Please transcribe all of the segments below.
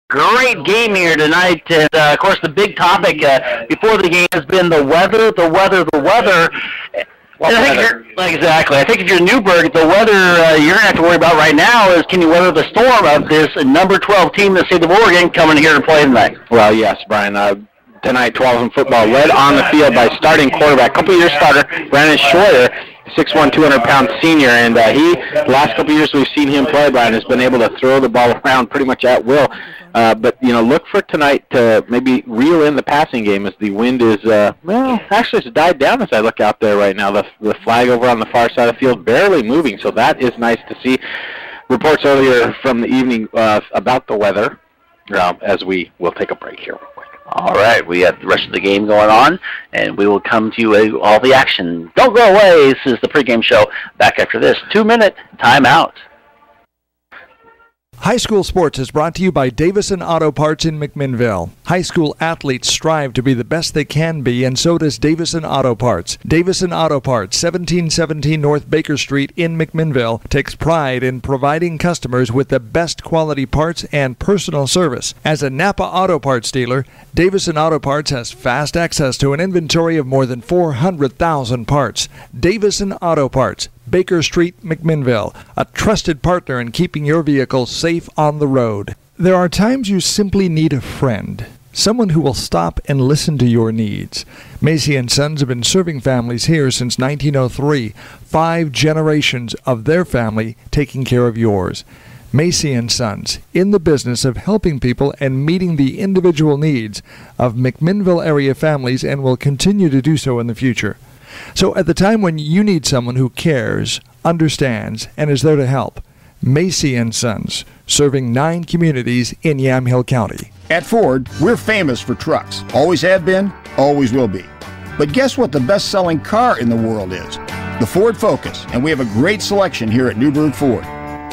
Great game here tonight, and of course the big topic before the game has been the weather. Exactly. I think if you're Newberg, the weather you're going to have to worry about right now is can you weather the storm of this number 12 team in the state of Oregon coming here to play tonight? Well, yes, Brian. Tonight, 12 in football led on the field by starting quarterback, couple-year starter, Brandon Schroyer, 6'1", 200-pound senior, and the last couple of years we've seen him play, Brian, has been able to throw the ball around pretty much at will. But, look for tonight to maybe reel in the passing game as the wind is, actually it's died down as I look out there right now. The flag over on the far side of the field barely moving, so that is nice to see. Reports earlier from the evening about the weather as we will take a break here. All right, we have the rest of the game going on, and we will come to you all the action. Don't go away. This is the pregame show. Back after this 2-minute timeout. High school sports is brought to you by Davison Auto Parts in McMinnville. High school athletes strive to be the best they can be, and so does Davison Auto Parts. Davison Auto Parts, 1717 North Baker Street in McMinnville, takes pride in providing customers with the best quality parts and personal service. As a Napa Auto Parts dealer, Davison Auto Parts has fast access to an inventory of more than 400,000 parts. Davison Auto Parts, Baker Street, McMinnville, a trusted partner in keeping your vehicle safe on the road. There are times you simply need a friend, someone who will stop and listen to your needs. Macy & Sons have been serving families here since 1903, 5 generations of their family taking care of yours. Macy & Sons, in the business of helping people and meeting the individual needs of McMinnville area families, and will continue to do so in the future. So at the time when you need someone who cares, understands, and is there to help, Macy & Sons, serving 9 communities in Yamhill County. At Ford, we're famous for trucks. Always have been, always will be. But guess what the best-selling car in the world is? The Ford Focus, and we have a great selection here at Newberg Ford.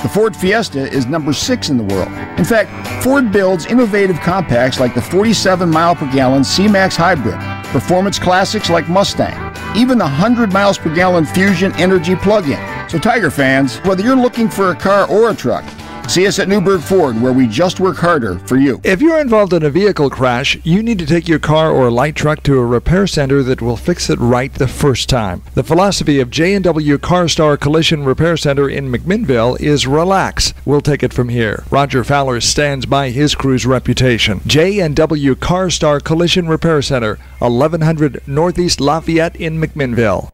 The Ford Fiesta is number 6 in the world. In fact, Ford builds innovative compacts like the 47-mile-per-gallon C-Max Hybrid, performance classics like Mustang, even the 100 miles per gallon Fusion Energy plug-in. So Tiger fans, whether you're looking for a car or a truck, see us at Newberg Ford, where we just work harder for you. If you're involved in a vehicle crash, you need to take your car or light truck to a repair center that will fix it right the first time. The philosophy of J&W CarStar Collision Repair Center in McMinnville is relax. We'll take it from here. Roger Fowler stands by his crew's reputation. J&W CarStar Collision Repair Center, 1100 Northeast Lafayette in McMinnville.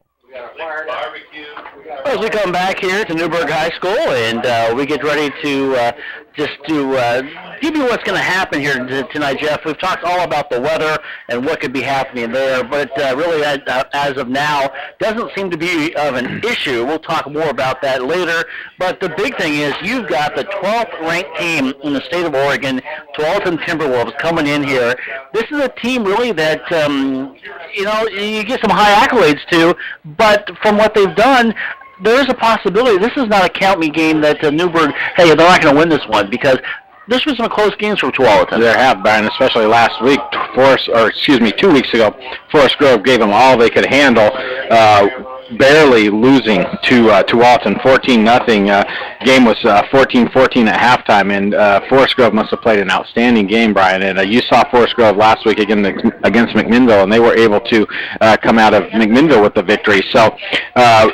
As we come back here to Newberg High School, and we get ready to give you what's going to happen here tonight, Jeff. We've talked all about the weather and what could be happening there, but really, as of now, doesn't seem to be of an issue. We'll talk more about that later. But the big thing is you've got the 12th ranked team in the state of Oregon, Tualatin Timberwolves, coming in here. This is a team really that you get some high accolades to, but from what they've done, there is a possibility. This is not a count-me game that Newberg, hey, they're not going to win this one, because there's been some close games for Tualatin. There have, Brian, especially last week. 2 weeks ago, Forest Grove gave them all they could handle, barely losing to Tualatin 14-0. Game was 14-14 at halftime, and Forest Grove must have played an outstanding game, Brian. And you saw Forest Grove last week against McMinnville, and they were able to come out of McMinnville with the victory. So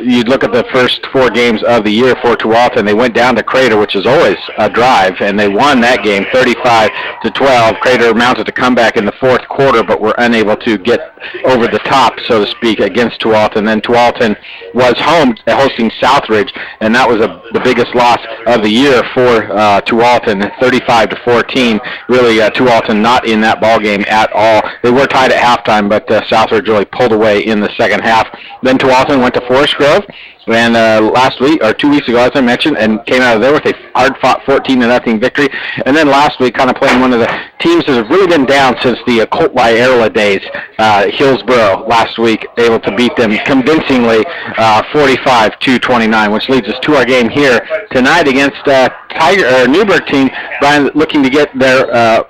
you look at the first 4 games of the year for Tualatin. They went down to Crater, which is always a drive, and they won that game 35-12. Crater mounted a comeback in the fourth quarter, but were unable to get over the top, so to speak, against Tualatin. Then Tualatin was hosting Southridge, and that was the biggest loss of the year for Tualatin, 35-14. Really, Tualatin not in that ball game at all. They were tied at halftime, but Southridge really pulled away in the second half. Then Tualatin went to Forest Grove, and last week, or 2 weeks ago, as I mentioned, and came out of there with a hard-fought 14-0 victory. And then last week, kind of playing one of the teams that have really been down since the Colt Lyerla days, Hillsboro last week, able to beat them convincingly 45-29, which leads us to our game here tonight against Newberg team, Brian, looking to get their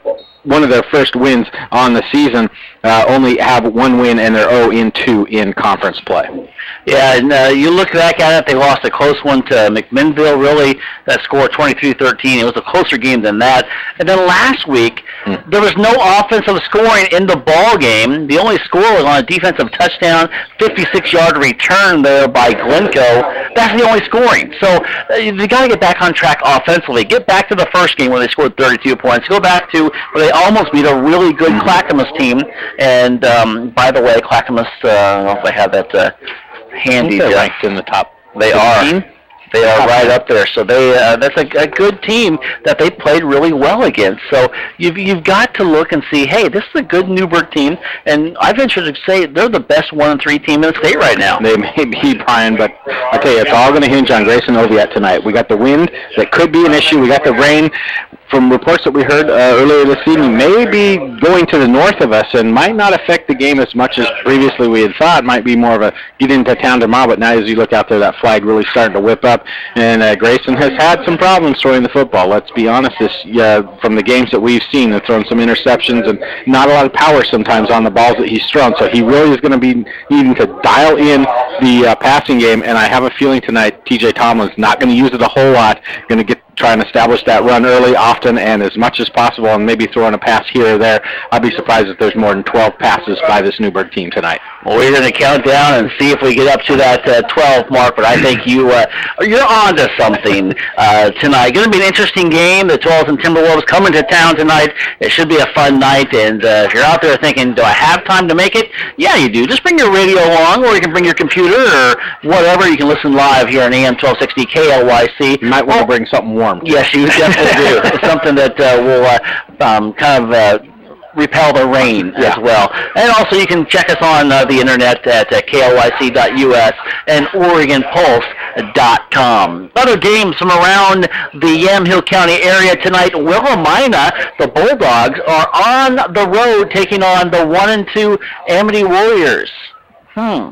one of their first wins on the season, only have one win, and they're 0-2 in conference play. Yeah, and you look back at it, they lost a close one to McMinnville, really, that score 23-13. It was a closer game than that. And then last week, there was no offensive scoring in the ball game. The only score was on a defensive touchdown, 56-yard return there by Glencoe. That's the only scoring. So they got to get back on track offensively. Get back to the first game where they scored 32 points. Go back to where they almost beat a really good Clackamas team. And by the way, Clackamas, I don't know if I have that handy. They're ranked in the top. They 15? Are. They are right up there. So that's a good team that they played really well against. So you've got to look and see, hey, this is a good Newberg team, and I venture to say they're the best 1-3 team in the state right now. They may be, Brian, but I tell you, it's all going to hinge on Grayson Oviatt tonight. We got the wind that could be an issue. We got the rain. From reports that we heard earlier this evening, may be going to the north of us and might not affect the game as much as previously we had thought. Might be more of a get into town tomorrow, but now as you look out there, that flag really starting to whip up. And Grayson has had some problems throwing the football. Let's be honest, from the games that we've seen, they've thrown some interceptions and not a lot of power sometimes on the balls that he's thrown. So he really is going to be needing to dial in the passing game, and I have a feeling tonight TJ Tomlin's not going to use it a whole lot, going to try and establish that run early, often, and as much as possible, and maybe throwing a pass here or there. I'd be surprised if there's more than 12 passes by this Newberg team tonight. Well, we're going to count down and see if we get up to that 12 mark, but I think you're on to something tonight. Going to be an interesting game. The 12s and Timberwolves coming to town tonight. It should be a fun night, and if you're out there thinking, do I have time to make it? Yeah, you do. Just bring your radio along, or you can bring your computer or whatever. You can listen live here on AM 1260 KLYC. You might want to bring something warm. Yes, you definitely do. Something that will kind of repel the rain as well. And also you can check us on the internet at KLYC.us and OregonPulse.com. Other games from around the Yamhill County area tonight. Wilhelmina, the Bulldogs, are on the road taking on the 1-2 Amity Warriors. How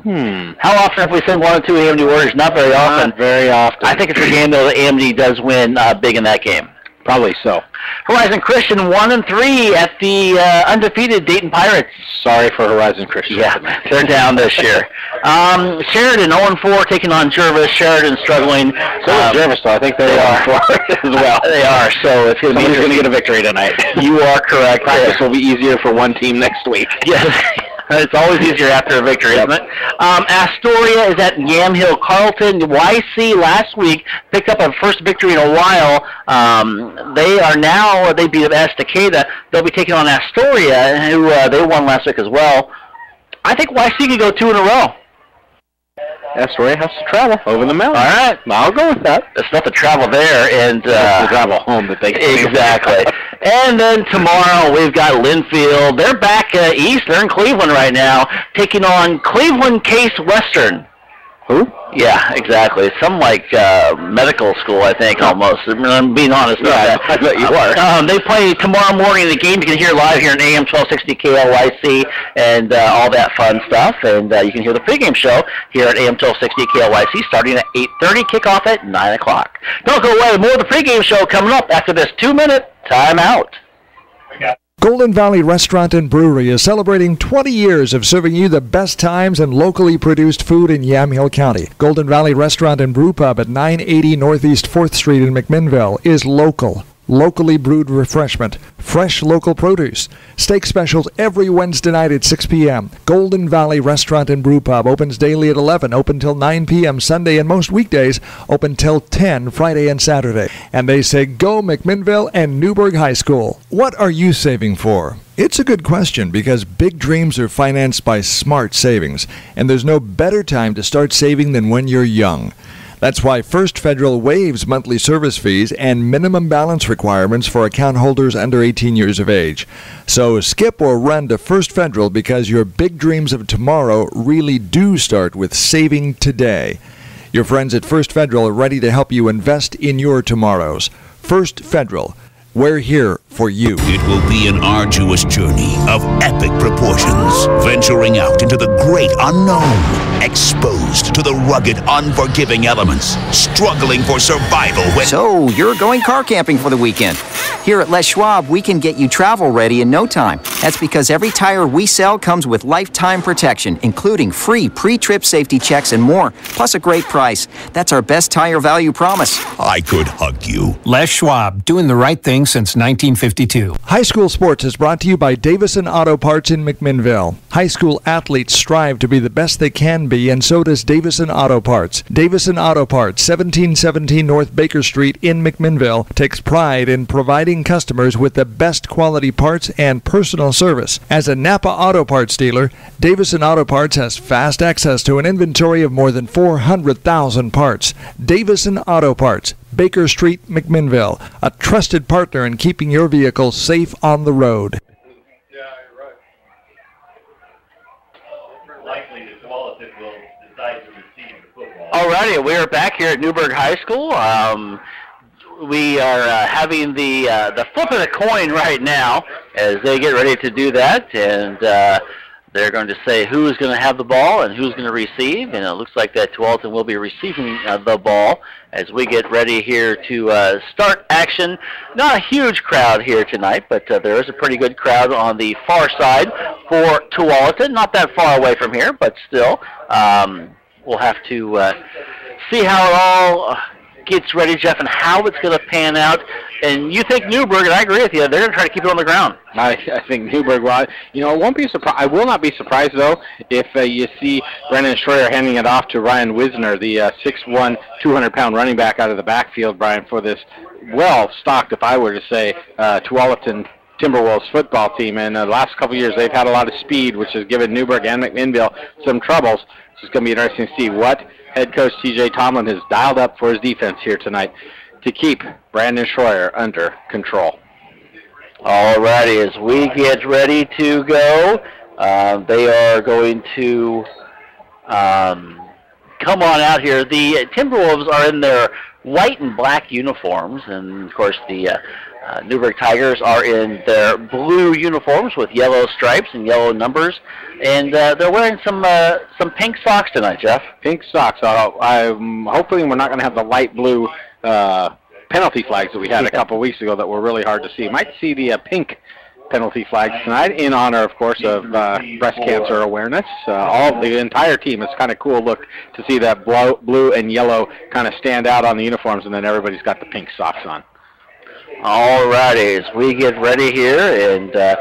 often have we seen 1-2 Amity Warriors? Not very often. Not very often. I think it's a game, though, that Amity does win big in that game. Probably so. Horizon Christian 1-3 at the undefeated Dayton Pirates. Sorry for Horizon Christian. Yeah, they're down this year. Sheridan 0-4 taking on Jervis. Sheridan struggling. So is Jervis, though. I think they are as well. They are. So it's going to be going to get a victory tonight. You are correct. Practice will be easier for one team next week. Yes. It's always easier after a victory, isn't it? Astoria is at Yamhill Carlton. YC last week picked up a first victory in a while. They beat Estacada. They'll be taking on Astoria, who they won last week as well. I think YC could go 2 in a row. Astoria has to travel over the mountain. All right. I'll go with that. It's not the travel there. And it's the travel home that they can. Exactly. And then tomorrow we've got Linfield. They're back east. They're in Cleveland right now, taking on Cleveland Case Western. Who? Yeah, exactly. Some like medical school, I think, almost. I'm being honest. Yeah, I bet you are. They play tomorrow morning. The game you can hear live here on AM 1260 KLYC and all that fun stuff. And you can hear the pregame show here at AM 1260 KLYC starting at 8:30, kickoff at 9 o'clock. Don't go away. More of the pregame show coming up after this 2-minute timeout. Golden Valley Restaurant and Brewery is celebrating 20 years of serving you the best times and locally produced food in Yamhill County. Golden Valley Restaurant and Brew Pub at 980 Northeast 4th Street in McMinnville is local. Locally brewed refreshment, fresh local produce. Steak specials every Wednesday night at 6 p.m. Golden Valley Restaurant and Brew Pub opens daily at 11, open till 9 p.m. Sunday, and most weekdays open till 10 Friday and Saturday. And they say go McMinnville and Newberg High School. What are you saving for? It's a good question because big dreams are financed by smart savings, and there's no better time to start saving than when you're young. That's why First Federal waives monthly service fees and minimum balance requirements for account holders under 18 years of age. So skip or run to First Federal because your big dreams of tomorrow really do start with saving today. Your friends at First Federal are ready to help you invest in your tomorrows. First Federal. We're here for you. It will be an arduous journey of epic proportions, venturing out into the great unknown, exposed to the rugged, unforgiving elements, struggling for survival when... So, you're going car camping for the weekend. Here at Les Schwab, we can get you travel ready in no time. That's because every tire we sell comes with lifetime protection, including free pre-trip safety checks and more, plus a great price. That's our best tire value promise. I could hug you. Les Schwab, doing the right thing since 1952. High school sports is brought to you by Davison Auto Parts in McMinnville. High school athletes strive to be the best they can be, and so does Davison Auto Parts. Davison Auto Parts, 1717 North Baker Street in McMinnville, takes pride in providing customers with the best quality parts and personal service. As a Napa Auto Parts dealer, Davison Auto Parts has fast access to an inventory of more than 400,000 parts. Davison Auto Parts, Baker Street, McMinnville, a trusted partner in keeping your vehicle safe on the road. Alrighty, we are back here at Newberg High School. We are having the flip of the coin right now as they get ready to do that, and they're going to say who's going to have the ball and who's going to receive, and it looks like that Tualatin will be receiving the ball as we get ready here to start action. Not a huge crowd here tonight, but there is a pretty good crowd on the far side for Tualatin. Not that far away from here, but still, we'll have to see how it all gets ready, Jeff, and how it's going to pan out. And you think Newberg, and I agree with you, they're going to try to keep it on the ground. I think Newberg, well, it won't be surprised. I will not be surprised, though, if you see Brendan Schroyer handing it off to Ryan Wisner, the 6'1", 200-pound running back out of the backfield, Brian, for this well-stocked, if I were to say, Tualatin Timberwolves football team. And the last couple of years, they've had a lot of speed, which has given Newberg and McMinnville some troubles. So it's going to be interesting to see what head coach T.J. Tomlin has dialed up for his defense here tonight to keep Brandon Schroyer under control. All righty, as we get ready to go, they are going to come on out here. The Timberwolves are in their white and black uniforms, and, of course, the Newberg Tigers are in their blue uniforms with yellow stripes and yellow numbers, and they're wearing some pink socks tonight, Jeff. Pink socks. Hopefully we're not going to have the light blue penalty flags that we had a couple weeks ago that were really hard to see. Might see the pink penalty flags tonight in honor, of course, of breast cancer awareness. The entire team. It's kind of cool look to see that blue and yellow kind of stand out on the uniforms, and then everybody's got the pink socks on. All righty, as we get ready here, and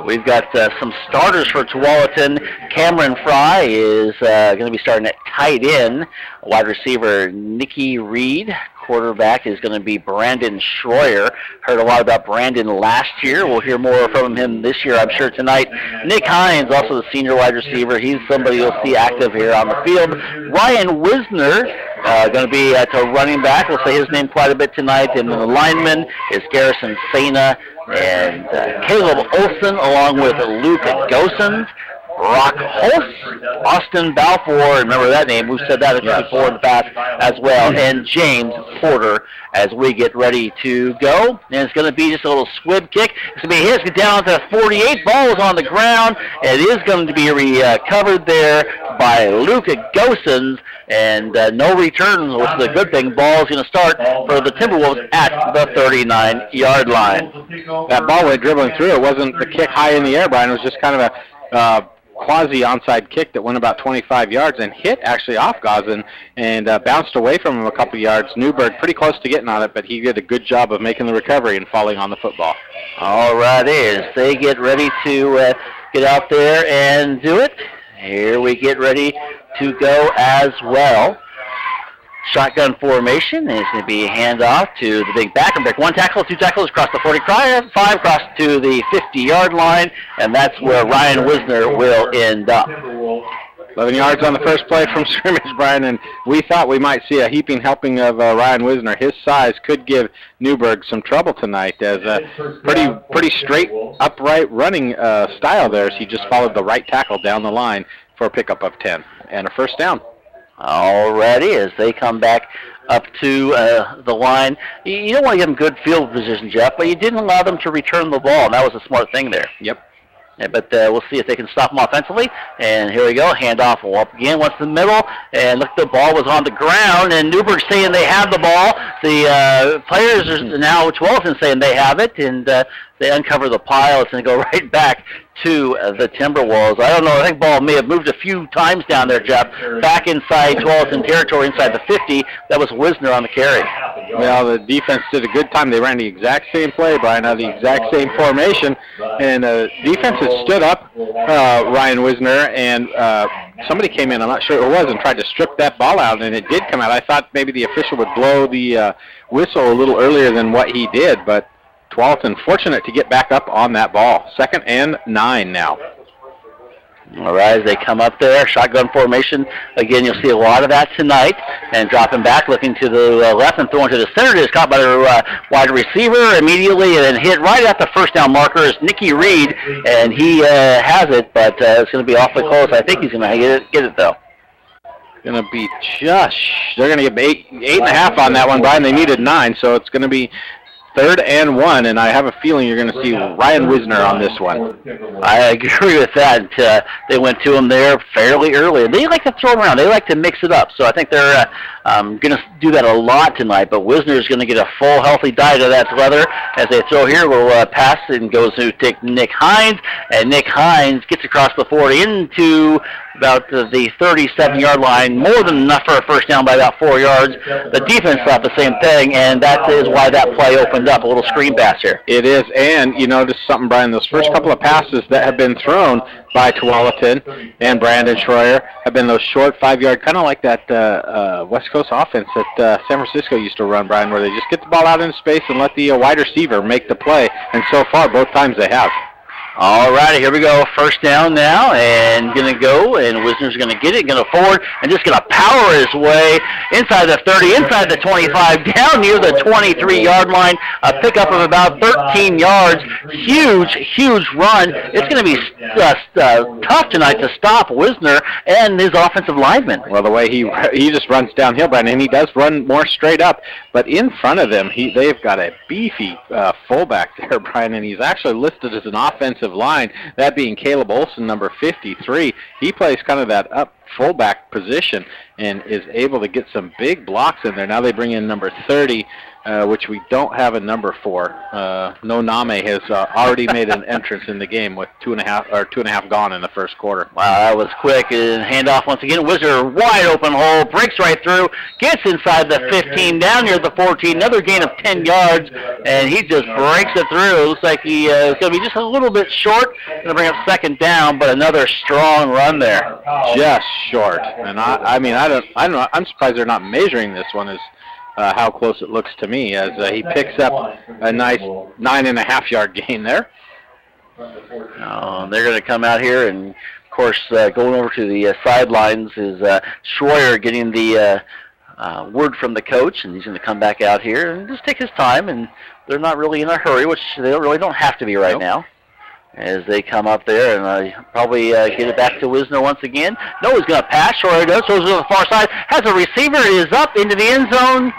we've got some starters for Tualatin. Cameron Fry is going to be starting at tight end. Wide receiver Nikki Reed. Quarterback is going to be Brandon Schroyer. Heard a lot about Brandon last year. We'll hear more from him this year, I'm sure, tonight. Nick Hines, also the senior wide receiver. He's somebody you'll see active here on the field. Ryan Wisner, going to be at running back. We'll say his name quite a bit tonight. And the lineman is Garrison Sena and Caleb Olson, along with Luke Gosens. Brock Holtz, Austin Balfour, remember that name, we've said that before in the past as well, and James Porter as we get ready to go. And it's going to be just a little squib kick. It's going to be hit down to 48, ball is on the ground. It is going to be recovered there by Luke Gosens, and no returns, which is a good thing. Ball is going to start for the Timberwolves at the 39-yard line. That ball went dribbling through. It wasn't the kick high in the air, Brian. It was just kind of a quasi-onside kick that went about 25 yards and hit actually off Gosens and bounced away from him a couple yards. Newberg pretty close to getting on it, but he did a good job of making the recovery and falling on the football. All right, as they get ready to get out there and do it, here we get ready to go as well. Shotgun formation, and it's going to be a handoff to the big back and break. One tackle, two tackles across the 45, across to the 50-yard line, and that's where Ryan Wisner will end up. 11 yards on the first play from scrimmage, Brian, and we thought we might see a heaping helping of Ryan Wisner. His size could give Newberg some trouble tonight as a pretty straight, upright running style there as he just followed the right tackle down the line for a pickup of 10 and a first down. Alrighty, as they come back up to the line. You don't want to give them good field position, Jeff, but you didn't allow them to return the ball, and that was a smart thing there. Yep. Yeah, but we'll see if they can stop them offensively. And here we go. Handoff will up again. Once in the middle. And look, the ball was on the ground. And Newberg saying they have the ball. The players are now, Tualatin saying they have it. And they uncover the pile. It's going to go right back to the Timberwolves. I don't know. I think the ball may have moved a few times down there, Jeff. Back inside Tualatin territory, inside the 50. That was Wisner on the carry. Well, the defense did a good time. They ran the exact same play, Brian, the exact same formation. And defense had stood up Ryan Wisner, and somebody came in, I'm not sure who it was, and tried to strip that ball out, and it did come out. I thought maybe the official would blow the whistle a little earlier than what he did, but Tualatin fortunate to get back up on that ball. 2nd and 9 now. All right, as they come up there, shotgun formation. Again, you'll see a lot of that tonight. And dropping back, looking to the left and throwing to the center. It's caught by the wide receiver immediately and then hit right at the first down marker is Nicky Reed. And he has it, but it's going to be awfully close. I think he's going to get it, though. Going to be just, they're going to get 8.5 on that one, Brian. They needed 9, so it's going to be 3rd and 1, and I have a feeling you're going to see Ryan Wisner on this one. I agree with that. They went to him there fairly early. They like to throw him around. They like to mix it up. So I think they're going to do that a lot tonight. But Wisner is going to get a full, healthy diet of that leather. As they throw here, will pass and goes to take Nick Hines. And Nick Hines gets across the 40 into about the 37-yard line, more than enough for a first down by about 4 yards. The defense thought the same thing, and that is why that play opened up, a little screen pass here. It is, and you notice something, Brian, those first couple of passes that have been thrown by Tualatin and Brandon Schroyer have been those short 5-yard, kind of like that West Coast offense that San Francisco used to run, Brian, where they just get the ball out into space and let the wide receiver make the play, and so far both times they have. All righty, here we go. First down now, and going to go, and Wisner's going to get it, going to forward, and just going to power his way inside the 30, inside the 25, down near the 23-yard line, a pickup of about 13 yards. Huge, huge run. It's going to be tough tonight to stop Wisner and his offensive lineman. Well, the way he just runs downhill, Brian, and he does run more straight up, but in front of them, they've got a beefy fullback there, Brian, and he's actually listed as an offensive line, that being Caleb Olson, number 53. He plays kind of that up fullback position and is able to get some big blocks in there. Now they bring in number 30, which we don't have a number for. No Name has already made an entrance in the game with 2.5 gone in the first quarter. Wow, that was quick. And handoff once again. Wisner, wide open hole, breaks right through, gets inside the 15, down near the 14, another gain of 10 yards, and he just breaks it through. Looks like he is going to be just a little bit short. Going to bring up 2nd down, but another strong run there. Just short. And I don't know. I'm surprised they're not measuring this one as how close it looks to me, as he picks up a nice 9.5-yard gain there. They're going to come out here, and of course, going over to the sidelines is Schroyer getting the word from the coach, and he's going to come back out here and just take his time. And they're not really in a hurry, which they really don't have to be right now. As they come up there and probably get it back to Wisner once again. No, he's going to pass. Schroyer does. Throws to the far side. Has a receiver. It is up into the end zone.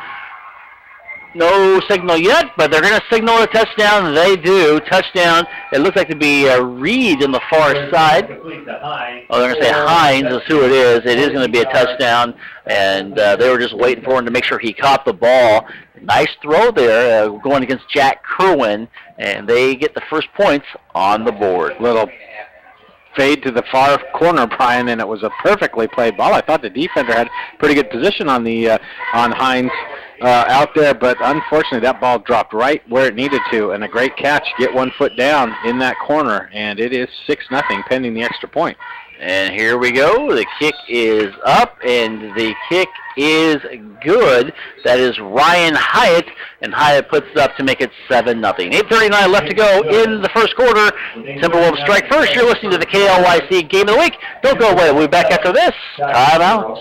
No signal yet, but they're going to signal a touchdown. They do. Touchdown. It looks like to be Reed on the far side. Oh, they're going to say Hines is who it is. It is going to be a touchdown, and they were just waiting for him to make sure he caught the ball. Nice throw there, going against Jack Kerwin, and they get the first points on the board. Little fade to the far corner, Brian, and it was a perfectly played ball. I thought the defender had pretty good position on the on Hines out there, but unfortunately that ball dropped right where it needed to, and a great catch. Get 1 foot down in that corner, and it is 6-0 pending the extra point. And here we go. The kick is up, and the kick is good. That is Ryan Hyatt, and Hyatt puts it up to make it 7-0. 8:39 left to go in the first quarter. Timberwolves strike first. You're listening to the KLYC Game of the Week. Don't go away. We'll be back after this. Time out.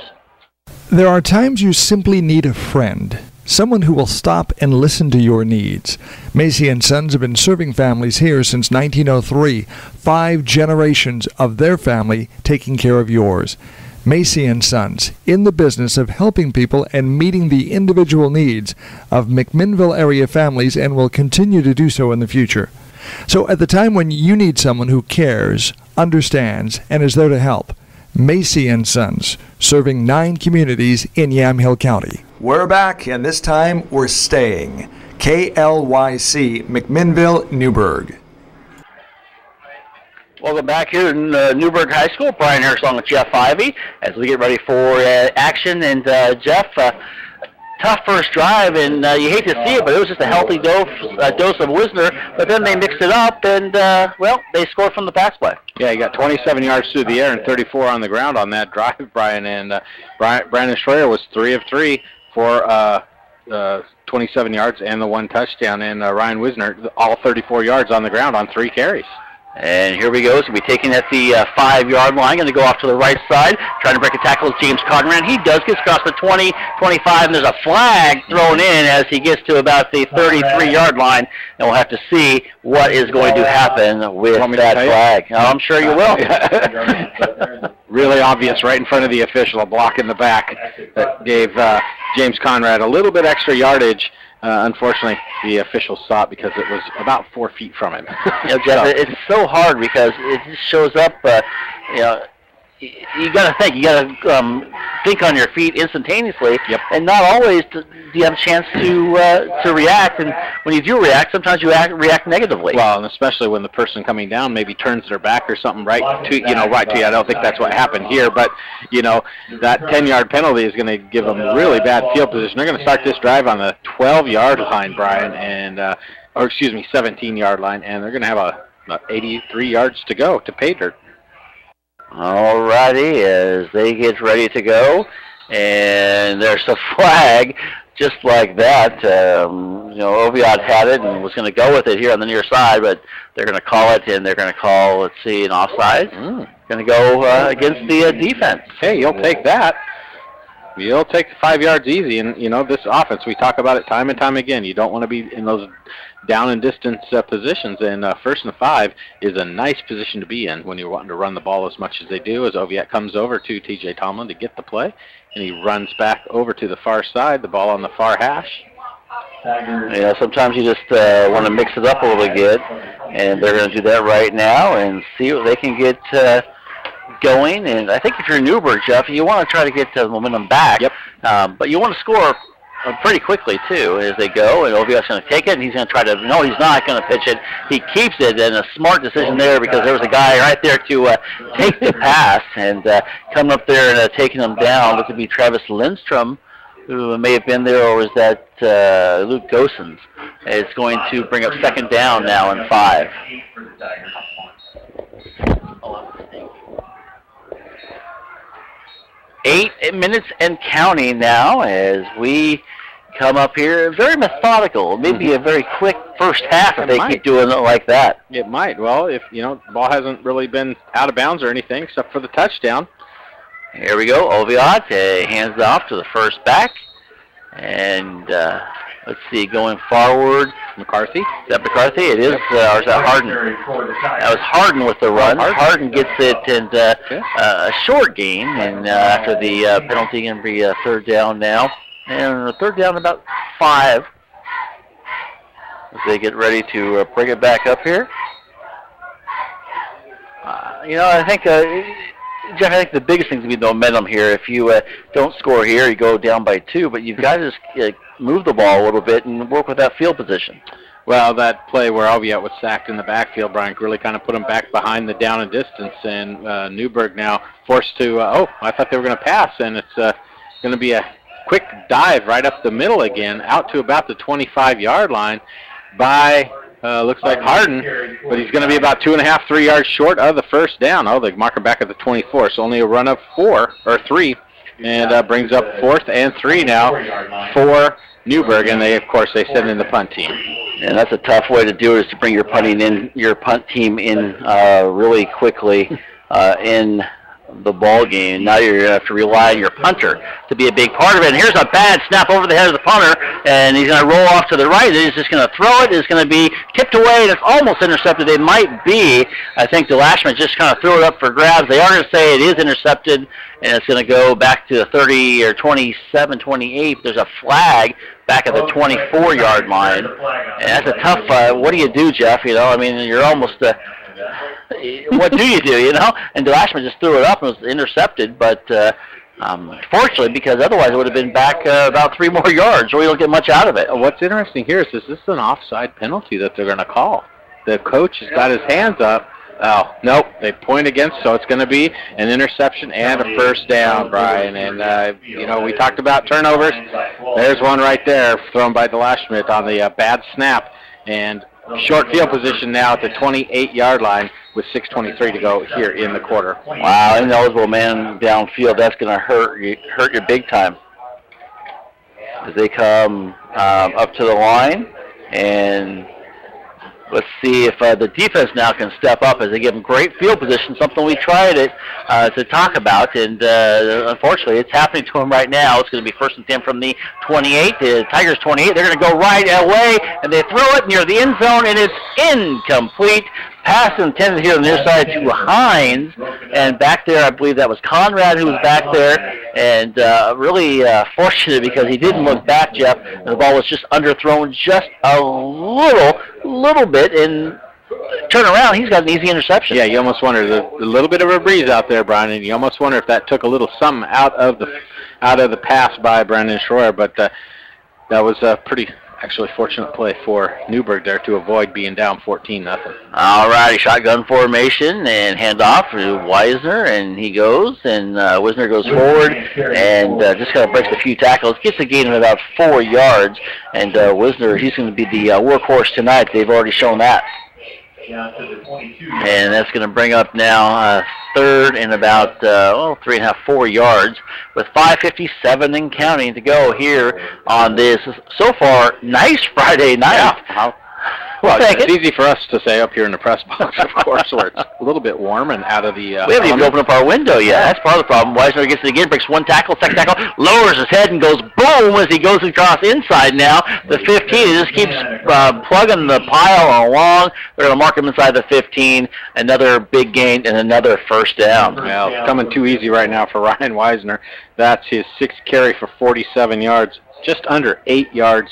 There are times you simply need a friend. Someone who will stop and listen to your needs. Macy & Sons have been serving families here since 1903. 5 generations of their family taking care of yours. Macy & Sons, in the business of helping people and meeting the individual needs of McMinnville area families, and will continue to do so in the future. So at the time when you need someone who cares, understands, and is there to help, Macy & Sons, serving 9 communities in Yamhill County. We're back, and this time we're staying. KLYC, McMinnville, Newberg. Welcome back here in Newberg High School. Brian Harris along with Jeff Ivey as we get ready for action. And Jeff, tough first drive, and you hate to see it, but it was just a healthy dose of Wisner. But then they mixed it up, and, well, they scored from the pass play. Yeah, he got 27 yards through the air and 34 on the ground on that drive, Brian. And Brandon Schroyer was 3 of 3 for 27 yards and the 1 touchdown. And Ryan Wisner, all 34 yards on the ground on 3 carries. And here we go. So we'll be taking at the 5-yard line. Going to go off to the right side. Trying to break a tackle is James Conrad. He does get across the 20, 25, and there's a flag thrown in as he gets to about the 33-yard line. And we'll have to see what is going to happen with that flag. Oh, I'm sure you will. Really obvious right in front of the official, a block in the back that gave James Conrad a little bit extra yardage. Unfortunately, the officials saw it because it was about 4 feet from him. You know, Jeff, it's so hard because it just shows up, you know, you got to think. You got to think on your feet instantaneously, and not always do you have a chance to react. And when you do react, sometimes you react negatively. Well, and especially when the person coming down maybe turns their back or something right to you. I don't think that's what happened here, but that 10-yard penalty is going to give them really bad field position. They're going to start this drive on the 12-yard line, Brian, and 17-yard line, and they're going to have about 83 yards to go to pay dirt. All righty, as they get ready to go, and there's a flag just like that. Oviatt had it and was going to go with it here on the near side, but they're going to call it, and they're going to call, let's see, an offside. Going to go against the defense. Hey, you'll take that. You'll take the 5 yards easy, and, this offense, we talk about it time and time again. You don't want to be in those down and distance positions, and 1st and 5 is a nice position to be in when you're wanting to run the ball as much as they do, as Oviatt comes over to T.J. Tomlin to get the play, and he runs back over to the far side, the ball on the far hash. Sometimes you just want to mix it up a little bit, and they're going to do that right now and see what they can get going. And I think if you're Newberg, Jeff, you want to try to get the momentum back, but you want to score pretty quickly, too, as they go. And Oviatt's going to take it, and he's going to try to, no, he's not going to pitch it. He keeps it, and a smart decision there because there was a guy right there to take the pass, and coming up there and taking him down. This would be Travis Lindstrom, who may have been there, or was that Luke Gosens? It's going to bring up 2nd down now and 5. 8 minutes and counting now as we come up here. Very methodical. Maybe a very quick first half if they keep doing it like that. It might. Well, if, the ball hasn't really been out of bounds or anything except for the touchdown. Here we go. Oviatt hands off to the first back. And let's see, going forward. McCarthy. Is that McCarthy? It is. Or is that Harden? That was Harden with the run. Harden gets it, and a short gain. And after the penalty, going to be a 3rd down now. And a 3rd down about 5. As they get ready to bring it back up here. I think, Jeff, I think the biggest thing is to be the momentum here. If you don't score here, you go down by 2, but you've got to just move the ball a little bit and work with that field position. Well, that play where Oviatt was sacked in the backfield, Brian, really kind of put him back behind the down and distance, and Newberg now forced to, I thought they were going to pass, and it's going to be a quick dive right up the middle again, out to about the 25-yard line by, looks like Harden, but he's going to be about 2.5, 3 yards short of the 1st down. Oh, they mark him back at the 24, so only a run of 3, and brings up 4th and 3 now for Newberg, and of course they send in the punt team. And that's a tough way to do it, is to bring your punt team in really quickly in the ball game. Now you're going to have to rely on your punter to be a big part of it. And here's a bad snap over the head of the punter, and he's going to roll off to the right. He's just going to throw it. It's going to be tipped away, and it's almost intercepted. It might be. I think the Lashman just kind of threw it up for grabs. They are going to say it is intercepted, and it's going to go back to the 30 or 27, 28. There's a flag back at the 24-yard line. And that's a tough, what do you do, Jeff? You know, I mean, you're almost, what do you do, you know? And DeLashman just threw it up and was intercepted, but fortunately, because otherwise it would have been back about 3 more yards, or we don't get much out of it. What's interesting here is this is an offside penalty that they're going to call. The coach has got his hands up. Oh, nope, they point against, so it's going to be an interception and a first down, Brian. And, you know, we talked about turnovers. There's one right there thrown by DeLashman on the bad snap. And short field position now at the 28-yard line with 6:23 to go here in the quarter. Wow, ineligible man downfield. That's going to hurt you big time. As they come up to the line, and let's see if the defense now can step up as they give them great field position, something we tried to talk about, and unfortunately it's happening to them right now. It's going to be 1st and 10 from the 28. The Tigers 28. They're going to go right away, and they throw it near the end zone, and it's incomplete. Pass intended here on the near side to Hines, and back there I believe that was Conrad who was back there, and really fortunate because he didn't look back, Jeff, and the ball was just underthrown just a little bit, and turn around, he's got an easy interception. Yeah, you almost wonder, a little bit of a breeze out there, Brian, and you almost wonder if that took a little something out of the pass by Brandon Schroyer, but that was a pretty actually fortunate play for Newberg there to avoid being down 14-0. All righty, shotgun formation and handoff to Weisner, and he goes, and Wisner goes forward and just kind of breaks a few tackles, gets a gain of about 4 yards, and Wisner, he's going to be the workhorse tonight. They've already shown that. And that's going to bring up now 3rd and about 3.5, 4 yards with 5:57 and counting to go here on this so far nice Friday night. Yeah. Well, it's easy for us to say up here in the press box, of course, where it's a little bit warm and out of the... we haven't even opened up our window yet. That's part of the problem. Weisner gets it again, breaks one tackle, second tackle, lowers his head and goes boom as he goes across inside now. The 15, he just keeps plugging the pile along. They're going to mark him inside the 15. Another big gain and another first down. Well, it's coming too easy right now for Ryan Weisner. That's his 6th carry for 47 yards, just under 8 yards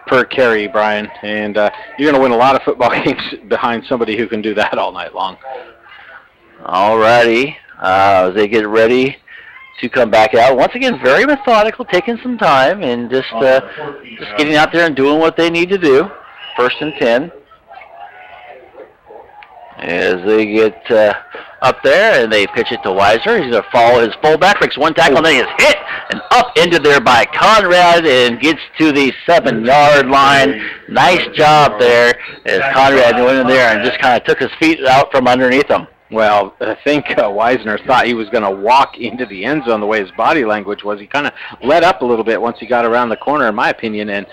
per carry, Brian, and you're going to win a lot of football games behind somebody who can do that all night long. All righty, as they get ready to come back out. Once again, very methodical, taking some time, and just getting out there and doing what they need to do. 1st and 10. As they get up there, and they pitch it to Weiser. He's going to follow his fullback, breaks one tackle, and then he is hit and up into there by Conrad and gets to the 7-yard line. Nice job there as Conrad went in there and just kind of took his feet out from underneath him. Well, I think Weisner thought he was going to walk into the end zone the way his body language was. He kind of let up a little bit once he got around the corner, in my opinion, and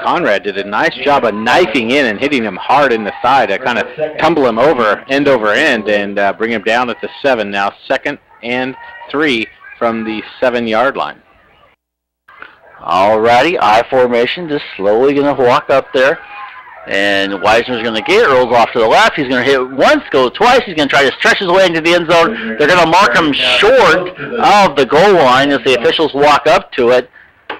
Conrad did a nice job of knifing in and hitting him hard in the thigh to kind of tumble him over end, and bring him down at the 7. Now 2nd and 3 from the 7-yard line. All righty, I formation, just slowly going to walk up there. And Weisner's going to get it, rolls off to the left. He's going to hit once, go twice. He's going to try to stretch his way into the end zone. They're going to mark him short of the goal line as the officials walk up to it.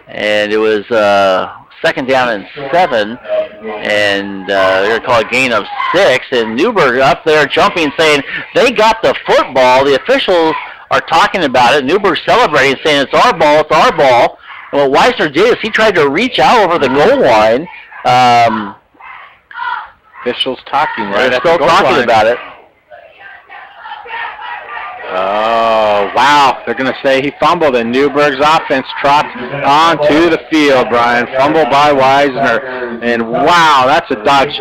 And it was 2nd down and 7. And they're going to call a gain of 6. And Newberg up there jumping, saying they got the football. The officials are talking about it. Newberg's celebrating, saying it's our ball, it's our ball. And what Weisner did is he tried to reach out over the goal line. Officials talking right They're at still the goal talking line. about it. Oh, wow. They're going to say he fumbled, and Newberg's offense trots onto the field, Brian. Fumble by Weisner. And, wow, that's a dodge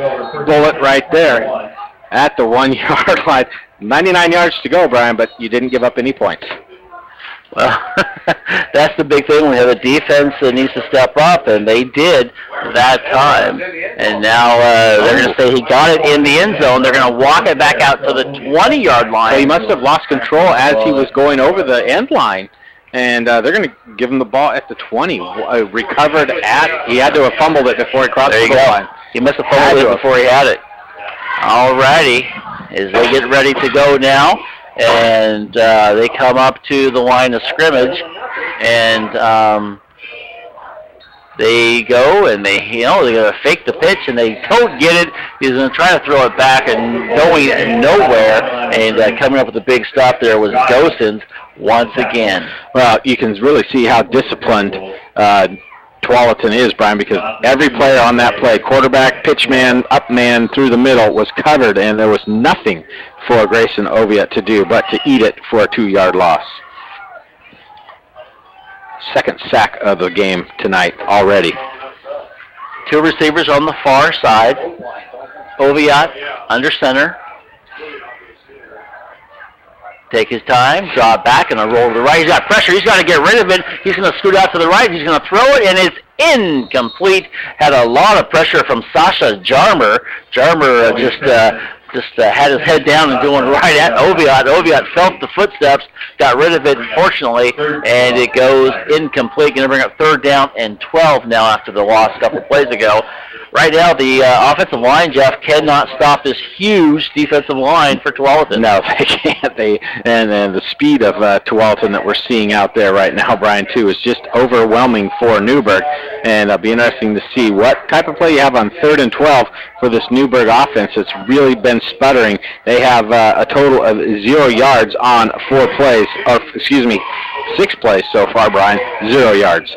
bullet right there at the 1-yard line. 99 yards to go, Brian, but you didn't give up any points. Well, that's the big thing. We have a defense that needs to step up, and they did that time. And now they're going to say he got it in the end zone. They're going to walk it back out to the 20-yard line. So he must have lost control as he was going over the end line. And they're going to give him the ball at the 20. Recovered at, he had to have fumbled it before he crossed the goal line. He must have fumbled it before he had it. All righty, as they get ready to go now. And they come up to the line of scrimmage, and they go and they're going to fake the pitch, and they don't get it. He's going to try to throw it back and going nowhere. And coming up with a big stop there was Gosens once again. Well, you can really see how disciplined Tualatin is, Brian, because every player on that play, quarterback, pitch man, up man, through the middle, was covered, and there was nothing for Grayson Oviatt to do but to eat it for a 2-yard loss. Second sack of the game tonight already. 2 receivers on the far side. Oviatt under center. Take his time, draw it back, and a roll to the right. He's got pressure. He's got to get rid of it. He's going to scoot out to the right. He's going to throw it, and it's incomplete. Had a lot of pressure from Sasha Jarmer. Jarmer just had his head down and going right at Oviatt. Oviatt felt the footsteps, got rid of it, fortunately, and it goes incomplete. Going to bring up 3rd down and 12 now after the loss a couple plays ago. Right now, the offensive line, Jeff, cannot stop this huge defensive line for Tualatin. No, they can't. And the speed of Tualatin that we're seeing out there right now, Brian, too, is just overwhelming for Newberg. And it'll be interesting to see what type of play you have on 3rd and 12 for this Newberg offense. It's really been sputtering. They have a total of 0 yards on 4 plays, or 6 plays so far, Brian, 0 yards.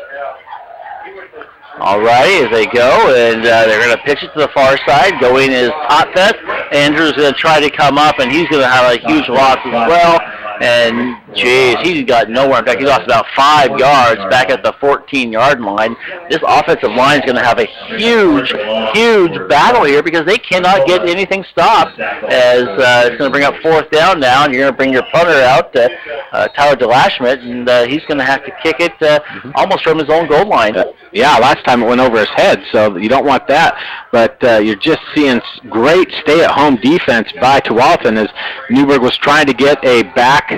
All right, as they go, and they're going to pitch it to the far side. Going is Totfest. Andrew's going to try to come up, and he's going to have a huge loss as well. And, geez, he's got nowhere. In fact, he lost about 5 yards back at the 14-yard line. This offensive line is going to have a huge, huge battle here because they cannot get anything stopped. As it's going to bring up 4th down now, and you're going to bring your punter out, Tyler DeLashmet, and he's going to have to kick it almost from his own goal line. Yeah, last time it went over his head, so you don't want that. But you're just seeing great stay-at-home defense by Tualatin as Newberg was trying to get a back.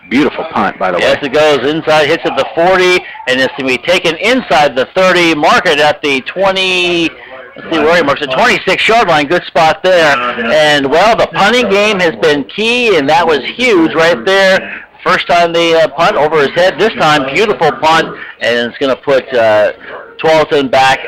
Beautiful punt, by the way. Yes, it goes inside, hits at the 40, and it's going to be taken inside the 30, mark it at the 20. Let's see where he marks the 26-yard line. Good spot there. And, well, the punting game has been key, and that was huge right there. First time they punt over his head. This time, beautiful punt, and it's going to put Tualatin back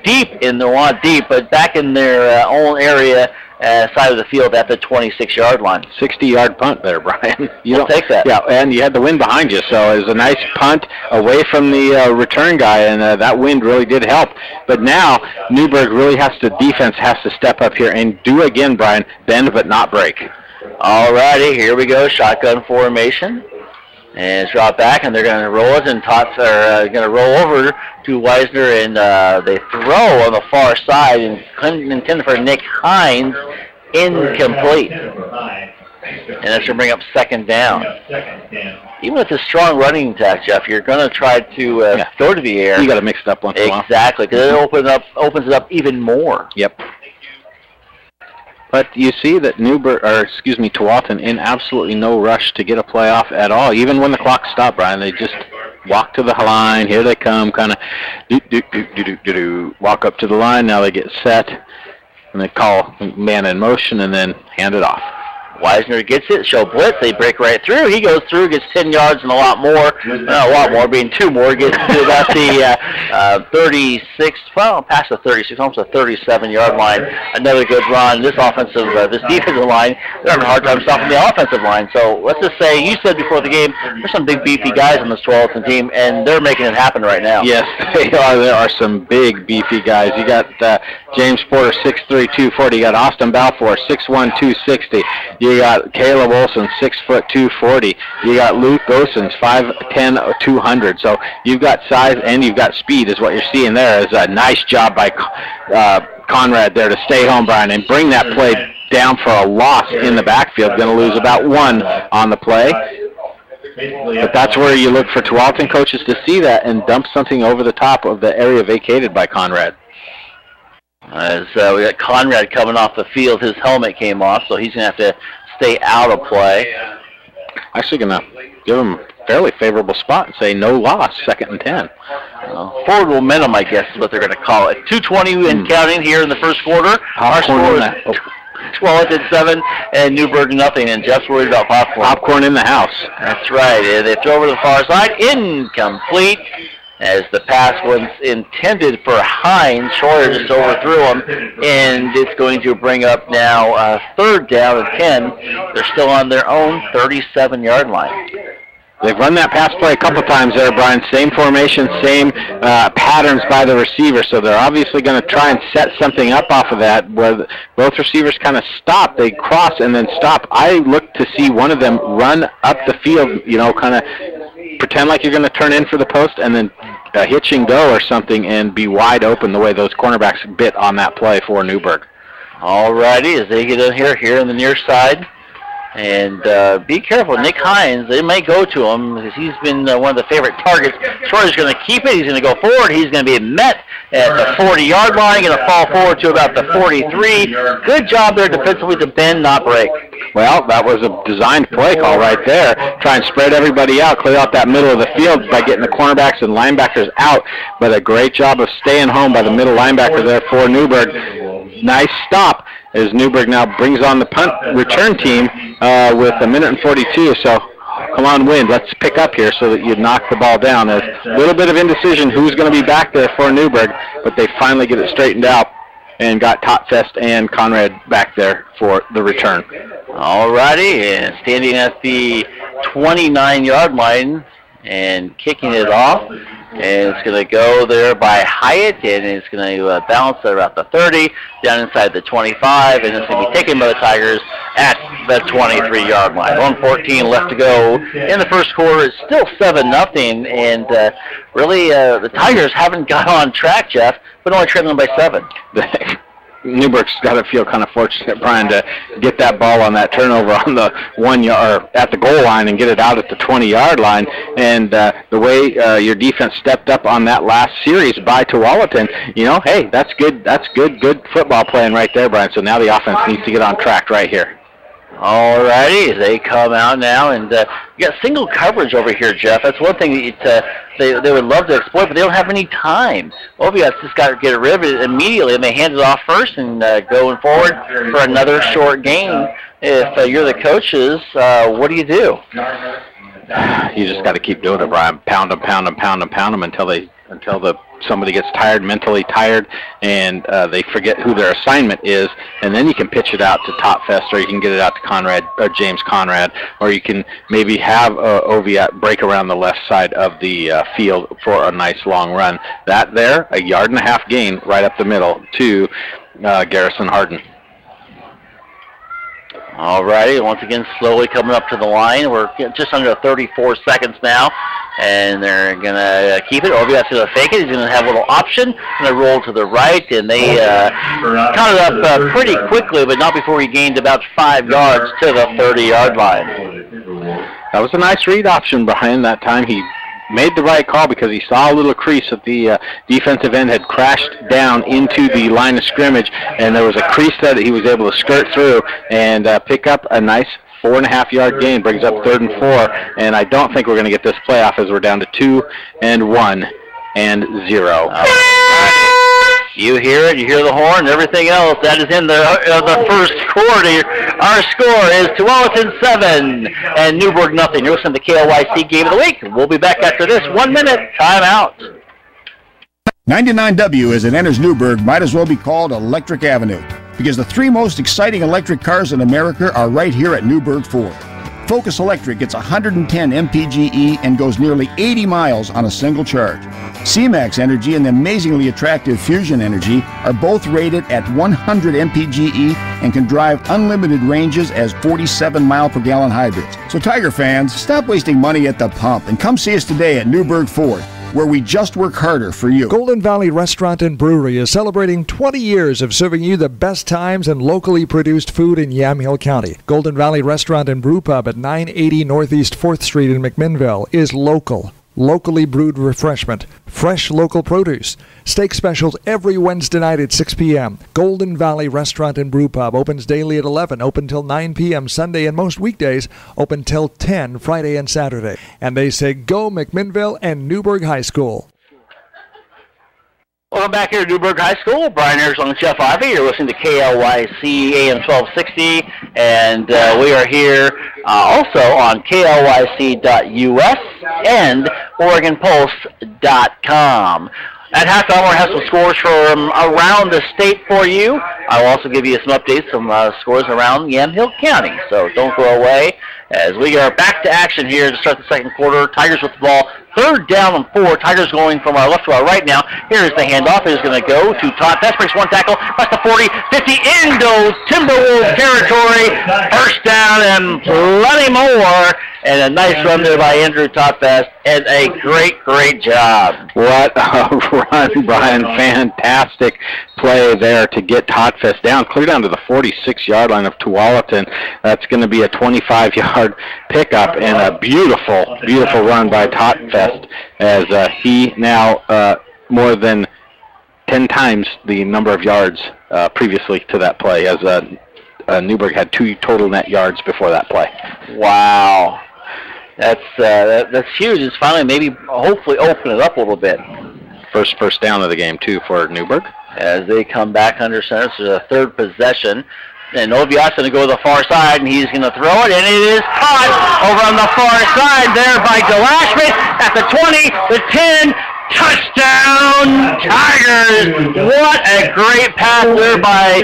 deep in but back in their own area, side of the field at the 26-yard line. 60-yard punt there, Brian. You'll take that. Yeah, and you had the wind behind you, so it was a nice punt away from the return guy, and that wind really did help. But now Newberg defense has to step up here and do again, Brian, bend but not break. All righty, here we go, shotgun formation. And it's dropped back, and they're going to roll it, and Tots are going to roll over to Weisner, and they throw on the far side, and intended for Nick Hines, incomplete. And that's going to bring up 2nd down. Even with a strong running attack, Jeff, you're going to try to go to the air. You got to mix it up once in a while. Exactly, because it opens it up even more. Yep. But you see that Tualatin in absolutely no rush to get a playoff at all. Even when the clock stopped, Brian, they just walk to the line. Here they come, kind of walk up to the line. Now they get set, and they call man in motion, and then hand it off. Weisner gets it, show blitz, they break right through. He goes through, gets 10 yards and a lot more, being 2 more, gets to about the 36, past the 36, almost the 37-yard line. Another good run. This defensive line, they're having a hard time stopping the offensive line. So let's just say, you said before the game, there's some big beefy guys on this Tualatin team, and they're making it happen right now. Yes, they are. There are some big beefy guys. You got James Porter, 6'3", 240. You got Austin Balfour, 6'1", 260. You got Caleb Olson, 6 foot 240. You got Luke Gosens, 5'10", 200. So you've got size and you've got speed is what you're seeing there. Is a nice job by Conrad there to stay home, Brian, and bring that play down for a loss in the backfield. Going to lose about 1 on the play. But that's where you look for Tualatin coaches to see that and dump something over the top of the area vacated by Conrad. As we got Conrad coming off the field, his helmet came off, so he's going to have to stay out of play. Actually going to give him a fairly favorable spot and say no loss, 2nd and 10. Forward momentum, I guess, is what they're going to call it. 2:20 and counting here in the first quarter. Our score is 12-7 and Newberg nothing, and Jeff's worried about popcorn. Popcorn in the house. That's right. They throw over to the far side. Incomplete. As the pass was intended for Hines, Schroyer just overthrew him, and it's going to bring up now 3rd down and 10. They're still on their own 37-yard line. They've run that pass play a couple times there, Brian. Same formation, same patterns by the receiver, so they're obviously going to try and set something up off of that where both receivers kind of stop. They cross and then stop. I look to see one of them run up the field, kind of pretend like you're going to turn in for the post and then hitch and go or something and be wide open the way those cornerbacks bit on that play for Newberg. All righty, as they get in here on the near side. And be careful, Nick Hines, they may go to him because he's been one of the favorite targets. Schroyer's going to keep it. He's going to go forward. He's going to be met at the 40-yard line, going to fall forward to about the 43. Good job there defensively to bend, not break. Well, that was a designed play call right there. Try and spread everybody out, clear out that middle of the field by getting the cornerbacks and linebackers out. But a great job of staying home by the middle linebacker there for Newberg. Nice stop as Newberg now brings on the punt return team with 1:42. So come on, Wind, let's pick up here so that you knock the ball down. A little bit of indecision who's going to be back there for Newberg, but they finally get it straightened out and got Totfest and Conrad back there for the return. All righty, and standing at the 29-yard line and kicking it off. And it's going to go there by Hyatt, and it's going to bounce at about the 30, down inside the 25, and it's going to be taken by the Tigers at the 23-yard line. 1:14 left to go in the first quarter. It's still 7-0, and really the Tigers haven't got on track, Jeff, but only trailing by 7. Newberg's got to feel kind of fortunate, Brian, to get that ball on that turnover on the 1 yard or at the goal line and get it out at the 20-yard line. And the way your defense stepped up on that last series by Tualatin, hey, that's good. That's good football playing right there, Brian. So now the offense needs to get on track right here. All righty, they come out now, and you got single coverage over here, Jeff. That's one thing that they would love to exploit, but they don't have any time. Oviatt's just got to get rid of it immediately, and they hand it off first and going forward for another short gain. If you're the coaches, what do? You just got to keep doing it, Brian. Pound them until somebody gets tired, mentally tired, and they forget who their assignment is, and then you can pitch it out to Totfest, or you can get it out to Conrad or James Conrad, or you can maybe have Oviatt break around the left side of the field for a nice long run. That there, a 1.5 yard gain right up the middle to Garrison Harden. All righty, once again, slowly coming up to the line. We're just under 34 seconds now, and they're going to keep it. Oviatt's going to fake it. He's going to have a little option, going to roll to the right, and they caught it up pretty quickly, but not before he gained about 5 yards to the 30-yard line. That was a nice read option behind that time. He made the right call because he saw a little crease that the defensive end had crashed down into the line of scrimmage, and there was a crease that he was able to skirt through and pick up a nice 4.5 yard gain, brings up 3rd and 4, and I don't think we're going to get this playoff as we're down to 2 and 1 and 0. You hear it, you hear the horn, and everything else. That is in the first quarter. Our score is Tualatin 7 and Newberg nothing. You're listening to KLYC Game of the Week. We'll be back after this 1 minute timeout. 99W, as it enters Newberg, might as well be called Electric Avenue, because the 3 most exciting electric cars in America are right here at Newberg Ford. Focus Electric gets 110 mpge and goes nearly 80 miles on a single charge. C-Max Energy and the amazingly attractive Fusion Energy are both rated at 100 mpge and can drive unlimited ranges as 47-mile-per-gallon hybrids. So Tiger fans, stop wasting money at the pump and come see us today at Newberg Ford. where we just work harder for you. Golden Valley Restaurant and Brewery is celebrating 20 years of serving you the best times and locally produced food in Yamhill County. Golden Valley Restaurant and Brew Pub at 980 Northeast 4th Street in McMinnville is local. Locally brewed refreshment, fresh local produce, steak specials every Wednesday night at 6 p.m. Golden Valley Restaurant and Brew Pub opens daily at 11, open till 9 p.m. Sunday, and most weekdays open till 10 Friday and Saturday. And they say go McMinnville and Newberg High School. Welcome back here at Newberg High School. Brian Ayers on Jeff Ivey. You're listening to KLYC AM 1260, and we are here also on KLYC.us and OregonPulse.com. At halftime, we'll have some scores from around the state for you. I'll also give you some updates, some scores around Yamhill County. So don't go away as we are back to action here to start the second quarter. Tigers with the ball. 3rd down and 4. Tigers going from our left to our right now. Here's the handoff. It is going to go to Todd Fest. Breaks one tackle. Across the 40, 50, into Timberwolves territory. First down and plenty more. And a nice run there by Andrew Totfast, and a great, great job. What a run, Brian. Fantastic play there to get Totfast down, clear down to the 46-yard line of Tualatin. That's going to be a 25-yard pickup, and a beautiful, beautiful run by Totfast as he now more than 10 times the number of yards previously to that play, as Newberg had 2 total net yards before that play. Wow. That's huge. It's finally maybe hopefully open it up a little bit. First down of the game, too, for Newberg. As they come back under center, so a 3rd possession. And Oviat's going to go to the far side, and he's going to throw it, and it is caught over on the far side there by Delashman at the 20, the 10, touchdown Tigers! What a great pass there by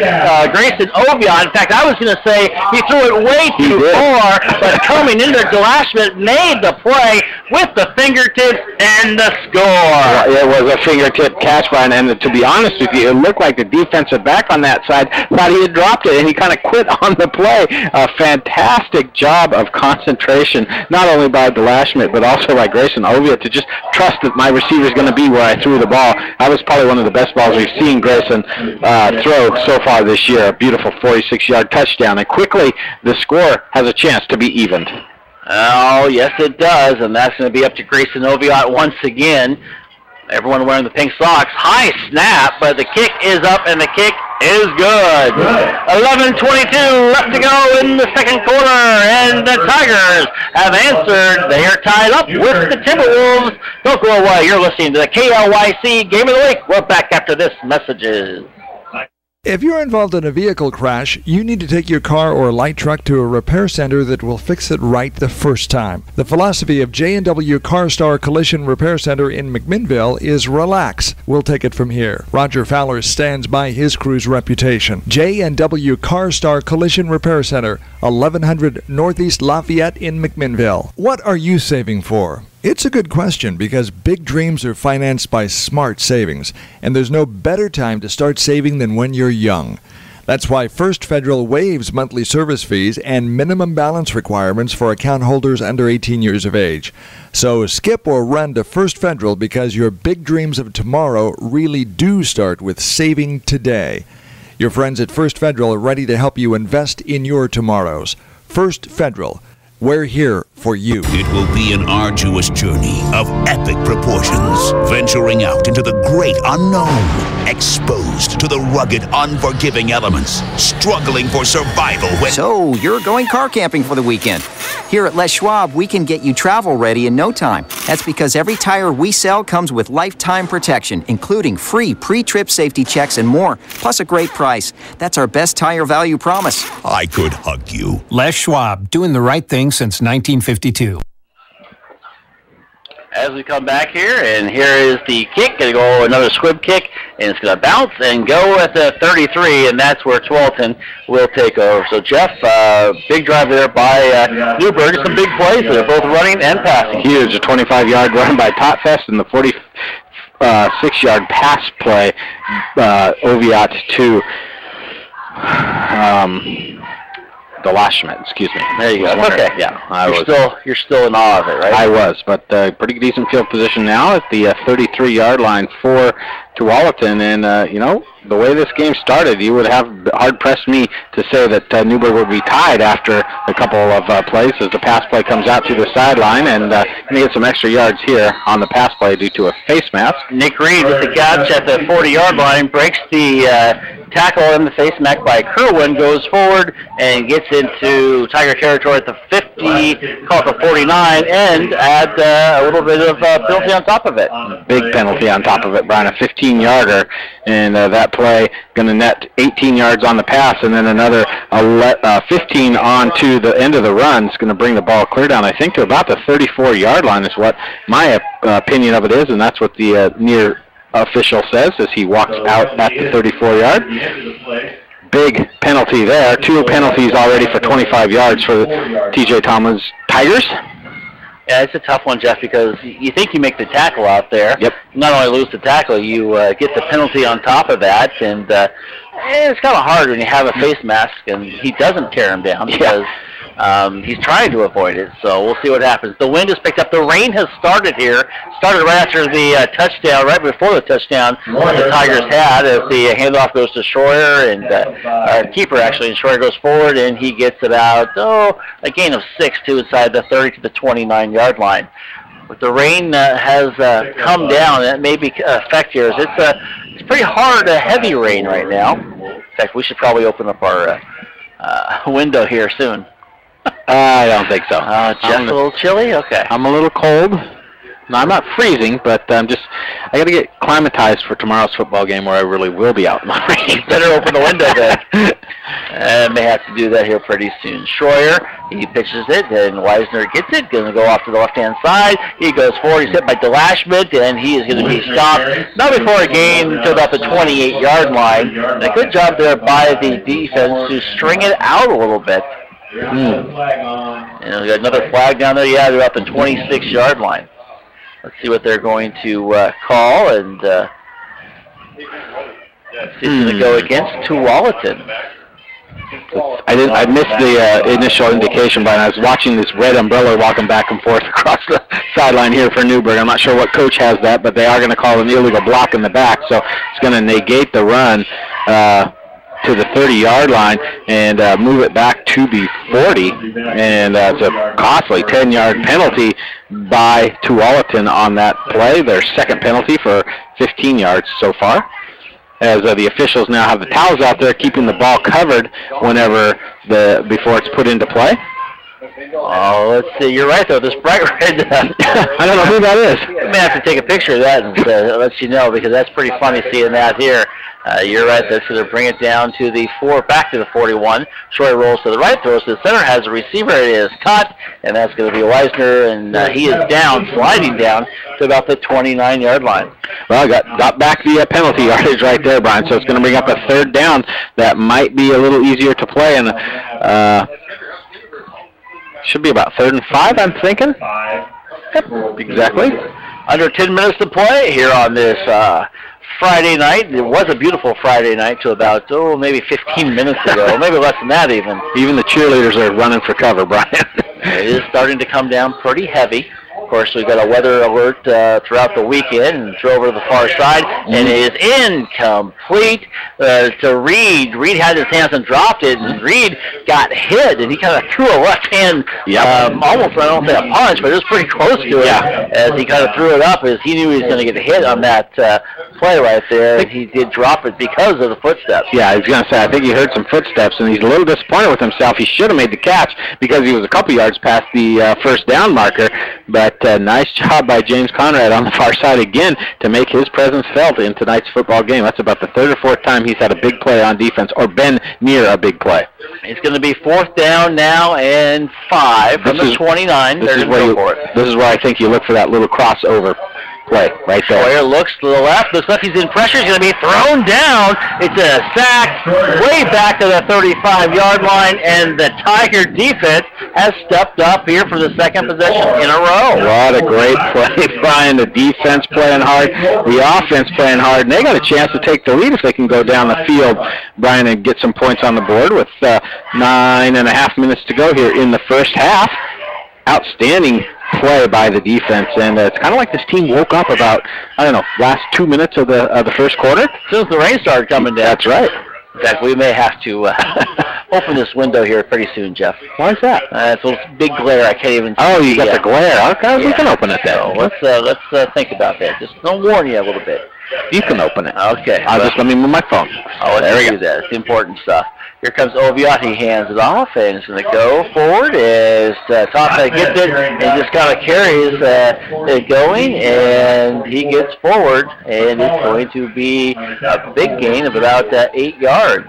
Grayson Oviat. In fact, I was going to say he threw it way too far, but coming into Delashman made the play with the fingertips and the score. It was a fingertip catch, Brian, and to be honest with you, it looked like the defensive back on that side thought he had dropped it, and he kind of quit on the play. A fantastic job of concentration, not only by Delashman, but also by Grayson Oviat, to just trust that my receiver's going to be where I threw the ball. That was probably one of the best balls we've seen Grayson throw so far this year. A beautiful 46-yard touchdown, and quickly the score has a chance to be evened. Oh, yes it does, and that's going to be up to Grayson Oviat once again. Everyone wearing the pink socks. High snap, but the kick is up, and the kick is good. 11:22 left to go in the second quarter, and the Tigers have answered. They are tied up with the Timberwolves. Don't go away. You're listening to the KLYC Game of the Week. We're back after this messages. If you're involved in a vehicle crash, you need to take your car or light truck to a repair center that will fix it right the first time. The philosophy of J&W CarStar Collision Repair Center in McMinnville is relax. We'll take it from here. Roger Fowler stands by his crew's reputation. J&W CarStar Collision Repair Center, 1100 Northeast Lafayette in McMinnville. What are you saving for? It's a good question because big dreams are financed by smart savings, and there's no better time to start saving than when you're young. That's why First Federal waives monthly service fees and minimum balance requirements for account holders under 18 years of age. So skip or run to First Federal because your big dreams of tomorrow really do start with saving today. Your friends at First Federal are ready to help you invest in your tomorrows. First Federal. We're here for you. It will be an arduous journey of epic proportions, venturing out into the great unknown, exposed to the rugged, unforgiving elements, struggling for survival when... So, you're going car camping for the weekend. Here at Les Schwab, we can get you travel ready in no time. That's because every tire we sell comes with lifetime protection, including free pre-trip safety checks and more, plus a great price. That's our best tire value promise. I could hug you. Les Schwab, doing the right thing since 1952. As we come back here, and here is the kick. Going to go another squib kick, and it's going to bounce and go at the 33, and that's where Tualatin will take over. So, Jeff, big drive there by Newberg. Some big plays. They're both running and passing. Huge, a 25-yard run by Totfest and the 46-yard pass play. Oviat to Delashmet, excuse me. There you go. Okay. Yeah, you're still in awe of it, right? I was, but pretty decent field position now at the 33-yard line for Tualatin, and you know, the way this game started, you would have hard-pressed me to say that Newberg would be tied after a couple of plays as the pass play comes out to the sideline, and going to get some extra yards here on the pass play due to a face mask. Nick Reed with the catch at the 40-yard line, breaks the tackle in the face mask by Kerwin, goes forward and gets into Tiger territory at the 50, call it the 49, and add a little bit of penalty on top of it. Big penalty on top of it, Brian, a 15-yarder, and that play going to net 18 yards on the pass, and then another 15 on to the end of the run. It's going to bring the ball clear down, I think, to about the 34-yard line is what my opinion of it is, and that's what the near official says as he walks out at the 34-yard. Big penalty there. 2 penalties already for 25 yards for the T.J. Tomlin's Tigers. Yeah, it's a tough one, Jeff, because you think you make the tackle out there. Yep. Not only lose the tackle, you get the penalty on top of that, and it's kind of hard when you have a face mask and he doesn't tear him down because he's trying to avoid it. So we'll see what happens. The wind has picked up. The rain has started here. Started right after the touchdown, right before the touchdown the Tigers had, as the handoff goes to Schroyer, and our keeper actually, and Schroyer goes forward, and he gets about, a gain of 6 to inside the 30 to the 29-yard line. But the rain has come down. That may be affect yours. It's pretty hard, heavy rain right now. In fact, we should probably open up our window here soon. I don't think so. Just a little chilly? Okay. I'm a little cold. No, I'm not freezing, but I got to get climatized for tomorrow's football game where I really will be out in the rain. Better open the window then. May have to do that here pretty soon. Schroyer, he pitches it, and Weisner gets it. Going to go off to the left-hand side. He goes forward. He's hit by Delashmet, and he is going to be stopped. Not before a gain to about the 28-yard line. And a good job there by the defense to string it out a little bit. And we got another flag down there. Yeah, they're up the 26-yard line. Let's see what they're going to call, and see if it's going to go against Tualatin. I missed the initial indication, but I was watching this red umbrella walking back and forth across the sideline here for Newberg. I'm not sure what coach has that, but they are going to call an illegal block in the back, so it's going to negate the run to the 30-yard line and move it back to the 40, and it's a costly 10-yard penalty by Tualatin on that play, their second penalty for 15 yards so far, as the officials now have the towels out there keeping the ball covered before it's put into play. Oh, let's see. You're right, though. This bright red. I don't know who that is. I may have to take a picture of that and let you know, because that's pretty funny seeing that here. You're right. That's going to bring it down to the back to the 41. Troy rolls to the right, throws to the center, has a receiver. It is caught, and that's going to be Weisner, and he is down, sliding down to about the 29-yard line. Well, got back the penalty yardage right there, Brian. So it's going to bring up a third down that might be a little easier to play, and should be about 3rd and 5, I'm thinking. Yep, exactly. Under 10 minutes to play here on this Friday night. It was a beautiful Friday night till about, maybe 15 minutes ago, maybe less than that even. Even the cheerleaders are running for cover, Brian. It is starting to come down pretty heavy. Of course, we've got a weather alert throughout the weekend, and throw over to the far side, and it is incomplete to Reed. Reed had his hands and dropped it, and Reed got hit, and he kind of threw a left hand, almost, I don't say a punch, but it was pretty close to it, as he kind of threw it up, as he knew he was going to get hit on that play right there, and he did drop it because of the footsteps. Yeah, I was going to say, I think he heard some footsteps, and he's a little disappointed with himself. He should have made the catch because he was a couple yards past the first down marker, but nice job by James Conrad on the far side again to make his presence felt in tonight's football game. That's about the 3rd or 4th time he's had a big play on defense or been near a big play. It's going to be 4th down now and 5 from the 29. This is where I think you look for that little crossover play right there. Sawyer looks to the left. Looks like he's in pressure. He's going to be thrown down. It's a sack way back to the 35-yard line, and the Tiger defense has stepped up here for the second possession in a row. What a great play, Brian. The defense playing hard, the offense playing hard, and they got a chance to take the lead if they can go down the field, Brian, and get some points on the board with 9.5 minutes to go here in the first half. Outstanding play by the defense, and it's kind of like this team woke up about, I don't know, last 2 minutes of the first quarter. As soon as the rain started coming down. That's right. In fact, we may have to open this window here pretty soon, Jeff. Why is that? It's a big glare. I can't even see. Oh, you got the glare. Okay, we can open it then. So let's think about that. Just don't warn you a little bit. You can open it. Okay. Just let me move my phone. Let's do that. It's important stuff. Here comes Oviatt. He hands it off, and it's going to go forward as Top gets it and just kind of carries it going, and he gets forward, and it's going to be a big gain of about 8 yards.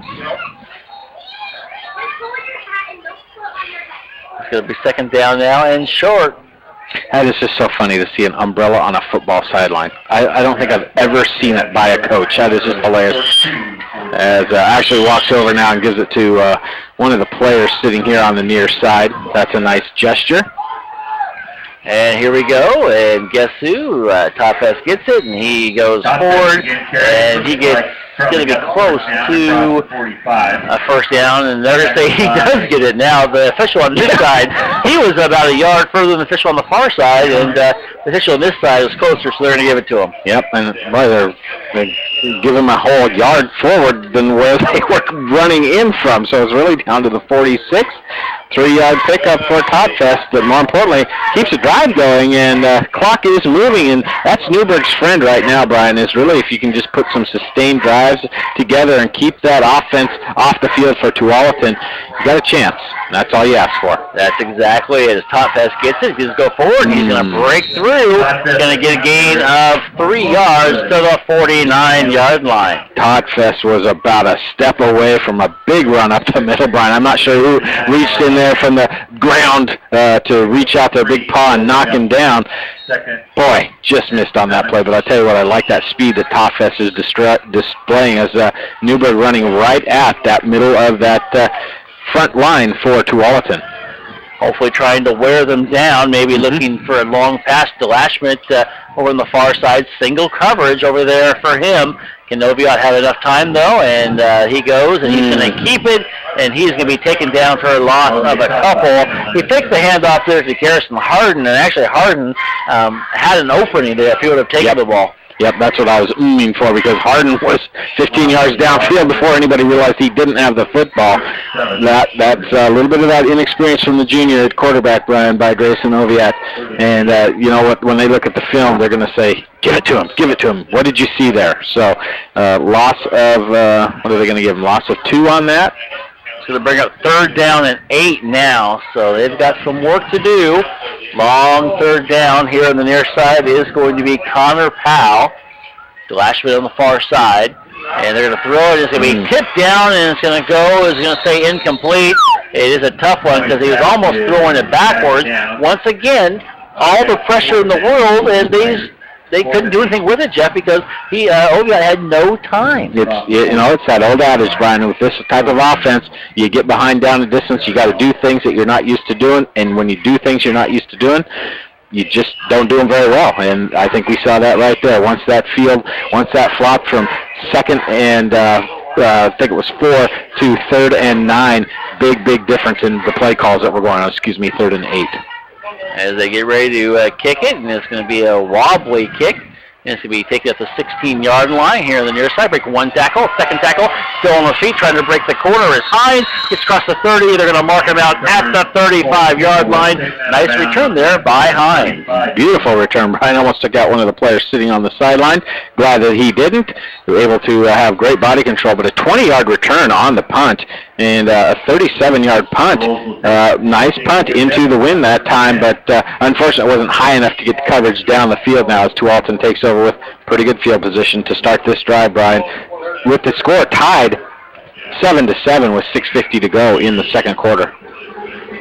It's going to be second down now and short. That is just so funny to see an umbrella on a football sideline. I don't think I've ever seen it by a coach. That is just hilarious. As Ashley walks over now and gives it to one of the players sitting here on the near side. That's a nice gesture. And here we go, and guess who? Top S gets it, and he goes forward, and he gets going to be close to a first down, and notice that he does get it now. The official on this side, he was about a yard further than the official on the far side, and the official on this side was closer, so they're going to give it to him. Yep, and boy, they give him a whole yard forward than where they were running in from, so it's really down to the 46. 3-yard pickup for Top Fest, but more importantly, keeps the drive going, and clock is moving, and that's Newberg's friend right now, Brian, is really if you can just put some sustained drives together and keep that offense off the field for Tualatin, you got a chance. That's all you ask for. That's exactly it. As Top Fest gets it, he's going to go forward, he's going to break through, he's going to get a gain of 3 yards to the 49-yard line. Todd Fest was about a step away from a big run up the middle, Brian. I'm not sure who reached in there from the ground to reach out their big paw and knock him down. Boy, just missed on that play, but I tell you what, I like that speed that Todd Fest is displaying as Newberg running right at that middle of that front line for Tualatin. Hopefully trying to wear them down, maybe looking for a long pass to Lashmet over on the far side. Single coverage over there for him. Can Oviatt have enough time, though? And he goes, and he's going to keep it, and he's going to be taken down for a loss of a couple. He takes the handoff there to Garrison Harden, and actually Harden had an opening there if he would have taken the ball. Yep, that's what I was for, because Harden was 15 yards downfield before anybody realized he didn't have the football. That's a little bit of that inexperience from the junior at quarterback, Brian, by Grayson Oviatt. And you know what? When they look at the film, they're going to say, "Give it to him, give it to him. What did you see there?" So, loss of what are they going to give him? Loss of 2 on that. It's going to bring up 3rd down and 8 now, so they've got some work to do. Long 3rd down here on the near side is going to be Connor Powell. Lashman on the far side, and they're going to throw it. It's going to be tipped down, and it's going to go. It's going to say incomplete. It is a tough one because he was almost throwing it backwards. Once again, all the pressure in the world, and they couldn't do anything with it, Jeff, because Oviatt had no time. It's that old adage, Brian. With this type of offense, you get behind down the distance. You got to do things that you're not used to doing, and when you do things you're not used to doing, you just don't do them very well. And I think we saw that right there. Once that flopped from 2nd and I think it was 4 to 3rd and 9, big difference in the play calls that were going on. 3rd and 8. As they get ready to kick it, and it's going to be a wobbly kick. And it's going to be taken at the 16-yard line here on the near side. Break 1 tackle, 2nd tackle, still on the feet, trying to break the corner. Is Hines, gets across the 30. They're going to mark him out at the 35-yard line. Nice return there by Hines. Beautiful return. Brian almost took out one of the players sitting on the sideline. Glad that he didn't. They were able to have great body control, but a 20-yard return on the punt and a 37-yard punt. Nice punt into the wind that time, but unfortunately it wasn't high enough to get the coverage down the field now as Tualatin takes over with pretty good field position to start this drive, Brian. With the score tied 7-7 with 6:50 to go in the second quarter.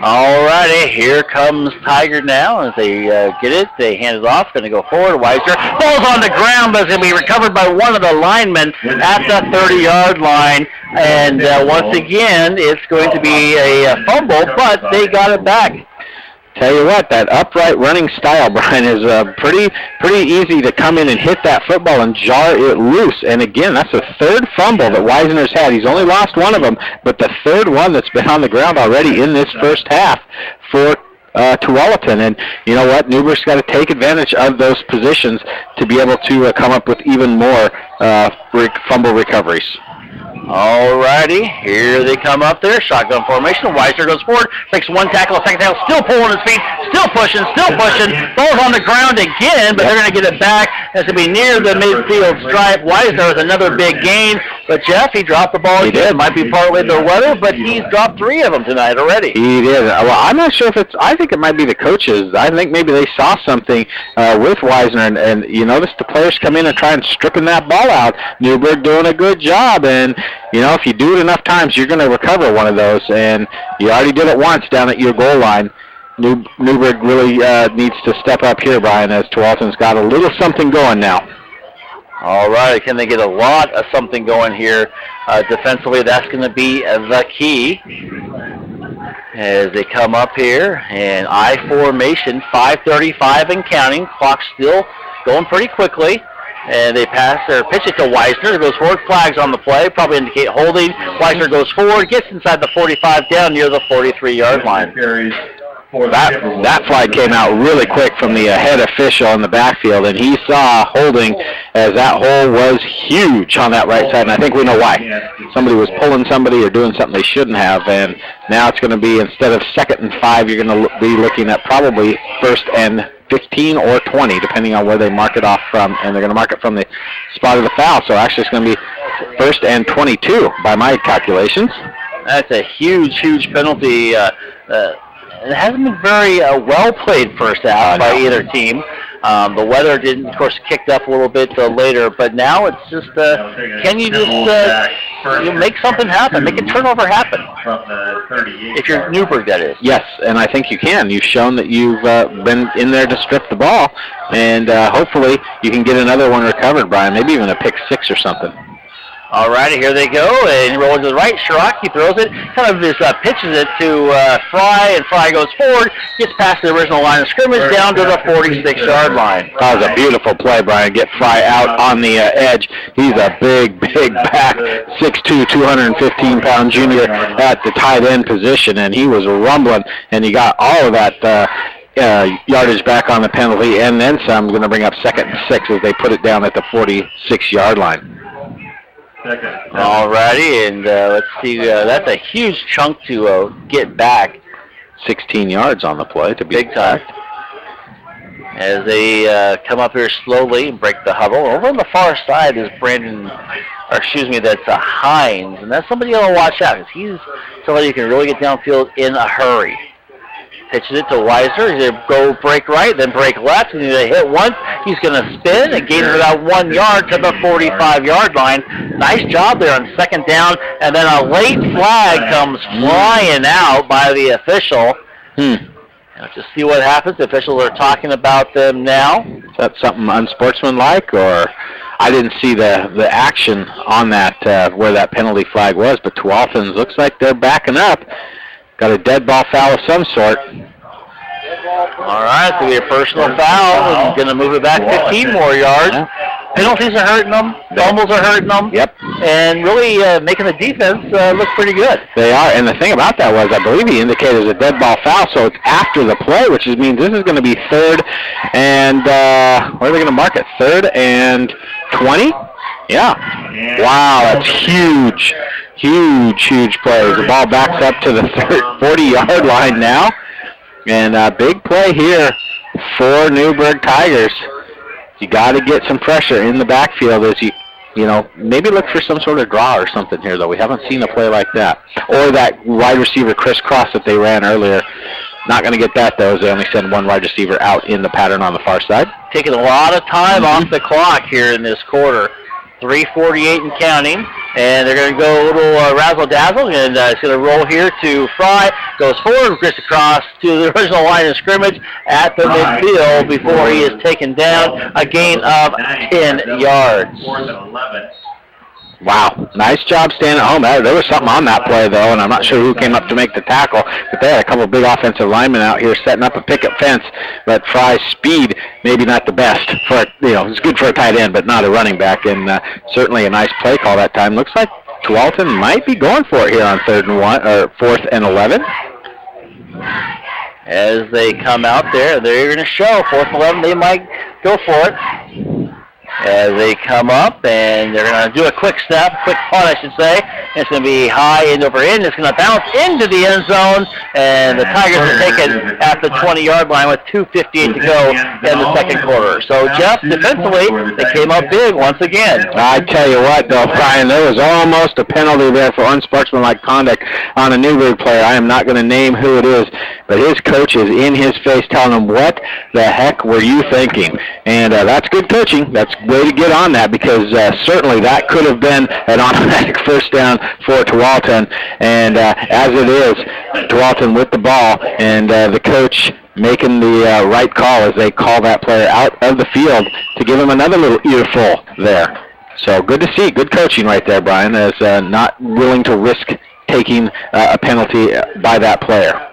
All righty, here comes Tiger now. As they get it, they hand it off. Going to go forward. Weiser falls on the ground, but it's going to be recovered by one of the linemen at the 30-yard line. And once again, it's going to be a fumble, but they got it back. Tell you what, that upright running style, Brian, is pretty easy to come in and hit that football and jar it loose. And again, that's the third fumble that Weisner's had. He's only lost one of them, but the third one that's been on the ground already in this first half for Tualatin. And you know what? Newberg's got to take advantage of those positions to be able to come up with even more fumble recoveries. All righty, here they come up there. Shotgun formation. Weiser goes forward, makes one tackle, a second tackle, still pulling his feet, still pushing. Ball's on the ground again, but they're going to get it back. That's going to be near the midfield stripe. Weiser with another big gain, but Jeff, he dropped the ball again. It might be partly the weather, but he's dropped 3 of them tonight already. He did. Well, I'm not sure if it's, I think it might be the coaches. I think maybe they saw something with Weisner, and you notice the players come in and try and stripping that ball out. Newberg doing a good job, and you know, if you do it enough times, you're going to recover one of those, and you already did it once down at your goal line. Newberg really needs to step up here, Brian, as Tualatin's got a little something going now. All right, can they get a lot of something going here defensively? That's going to be the key as they come up here. And I formation, 5:35 and counting. Clock still going pretty quickly. And they pass or pitch it to Weisner. It goes forward. Flags on the play, probably indicate holding. Weisner goes forward, gets inside the 45, down near the 43-yard line. That flag came out really quick from the head official in the backfield, and he saw holding as that hole was huge on that right side, and I think we know why. Somebody was pulling somebody or doing something they shouldn't have, and now it's going to be, instead of 2nd and 5, you're going to be looking at probably 1st and 15 or 20, depending on where they mark it off from, and they're going to mark it from the spot of the foul. So actually it's going to be 1st and 22 by my calculations. That's a huge penalty. It hasn't been very well played first half by either team. The weather didn't, of course, kicked up a little bit later, but now it's just, can you just make something happen, make a turnover happen? If you're Newberg, that is. Yes, and I think you can. You've shown that you've been in there to strip the ball, and hopefully you can get another one recovered, Brian, maybe even a pick 6 or something. All righty, here they go, and rolling to the right. Shiraki throws it, kind of just pitches it to Fry, and Fry goes forward, gets past the original line of scrimmage down to the 46-yard line. That was a beautiful play, Brian. Get Fry out on the edge. He's a big back, 6'2", 215-pound junior at the tight end position, and he was rumbling, and he got all of that yardage back on the penalty, and then some. Going to bring up 2nd and 6 as they put it down at the 46-yard line. All righty, and let's see, that's a huge chunk to get back. 16 yards on the play to be big time. As they come up here slowly and break the huddle. Over on the far side is that's Hines, and that's somebody you want to watch out, because he's somebody who can really get downfield in a hurry. Pitches it to Weiser. He's going to go break right, then break left. And he's going to hit once. He's going to spin and gain about 1 yard to the 45-yard line. Nice job there on 2nd down. And then a late flag comes flying out by the official. Just see what happens. The officials are talking about them now. Is that something unsportsmanlike, or I didn't see the action on that where that penalty flag was, but Tualatin looks like they're backing up. Got a dead ball foul of some sort. All right, so we have a personal foul. He's going to move it back 15 more yards. Penalties are hurting them. Fumbles are hurting them. Yep. And really making the defense look pretty good. They are. And the thing about that was, I believe he indicated it was a dead ball foul, so it's after the play, which means this is going to be 3rd and, where are they going to mark it? 3rd and 20? Yeah. Wow, that's huge. Huge play. The ball backs up to the 40-yard line now. And a big play here for Newberg Tigers. You got to get some pressure in the backfield as you know, maybe look for some sort of draw or something here, though. We haven't seen a play like that. Or that wide receiver crisscross that they ran earlier. Not going to get that, though, as they only send one wide receiver out in the pattern on the far side. Taking a lot of time off the clock here in this quarter. 3:48 and counting. And they're going to go a little razzle-dazzle, and it's going to roll here to Fry. Goes forward, gets across to the original line of scrimmage at the midfield before he is taken down. A gain of 10 yards. Wow, nice job staying at home. There was something on that play, though, and I'm not sure who came up to make the tackle, but they had a couple of big offensive linemen out here setting up a picket fence, but Fry's speed, maybe not the best. It's good for a tight end, but not a running back, and certainly a nice play call that time. Looks like Tualatin might be going for it here on 4th and 11. As they come out there, they're going to show 4th and 11. They might go for it. As they come up, and they're going to do a quick punt, I should say. It's going to be high end over end. It's going to bounce into the end zone, and the Tigers will take it at the 20-yard line with 2:58 to go in the second quarter. So, Jeff, defensively, they came up big once again. I tell you what, though, Brian, there was almost a penalty there for unsportsmanlike conduct on a Newberg player. I am not going to name who it is, but his coach is in his face telling him, what the heck were you thinking? And that's good coaching. That's way to get on that, because certainly that could have been an automatic first down for Tualatin. And as it is, Tualatin with the ball, and the coach making the right call as they call that player out of the field to give him another little earful there. So good to see. Good coaching right there, Brian, as not willing to risk taking a penalty by that player.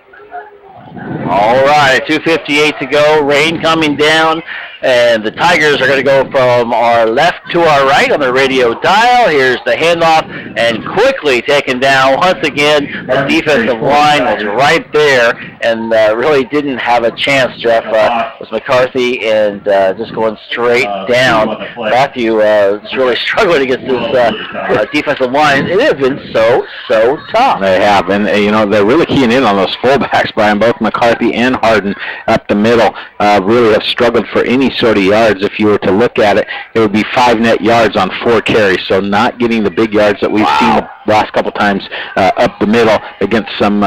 All right, 2:58 to go. Rain coming down, and the Tigers are going to go from our left to our right on the radio dial. Here's the handoff, and quickly taken down once again. The defensive line was right there, and really didn't have a chance. Jeff was McCarthy, and just going straight down. Matthew is really struggling against this defensive line. It has been so tough. They have, and they're really keying in on those fullbacks, Brian. Both McCarthy and Harden up the middle really have struggled for any sort of yards. If you were to look at it, it would be 5 net yards on 4 carries, so not getting the big yards that we've seen the last couple times up the middle against some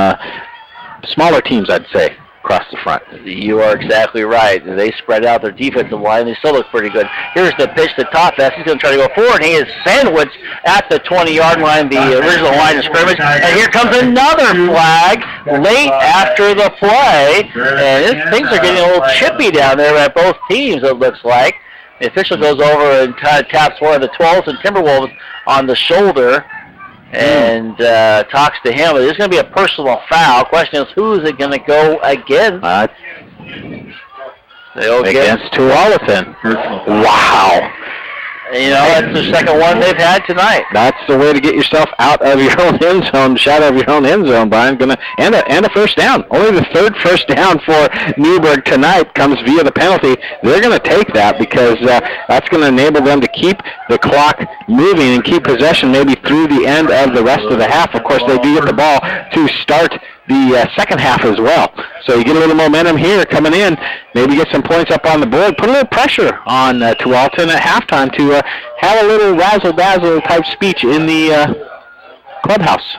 smaller teams, I'd say, across the front. You are exactly right. They spread out their defensive line. They still look pretty good. Here's the pitch to Topfest. He's going to try to go forward. He is sandwiched at the 20-yard line, the original line of scrimmage. And here comes another flag late after the play. And things are getting a little chippy down there at both teams, it looks like. The official goes over and taps one of the 12s and Timberwolves on the shoulder and talks to him. It's going to be a personal foul. Question is, who is it going to go against? Against Tualatin. Wow. That's the second one they've had tonight. That's the way to get yourself out of your own end zone, shot out of your own end zone, Brian. And a first down. Only the 3rd first down for Newberg tonight comes via the penalty. They're going to take that because that's going to enable them to keep the clock moving and keep possession maybe through the end of the rest of the half. Of course, they do get the ball to start the second half as well. So you get a little momentum here coming in, maybe get some points up on the board, put a little pressure on Tualatin at halftime to have a little razzle-dazzle type speech in the clubhouse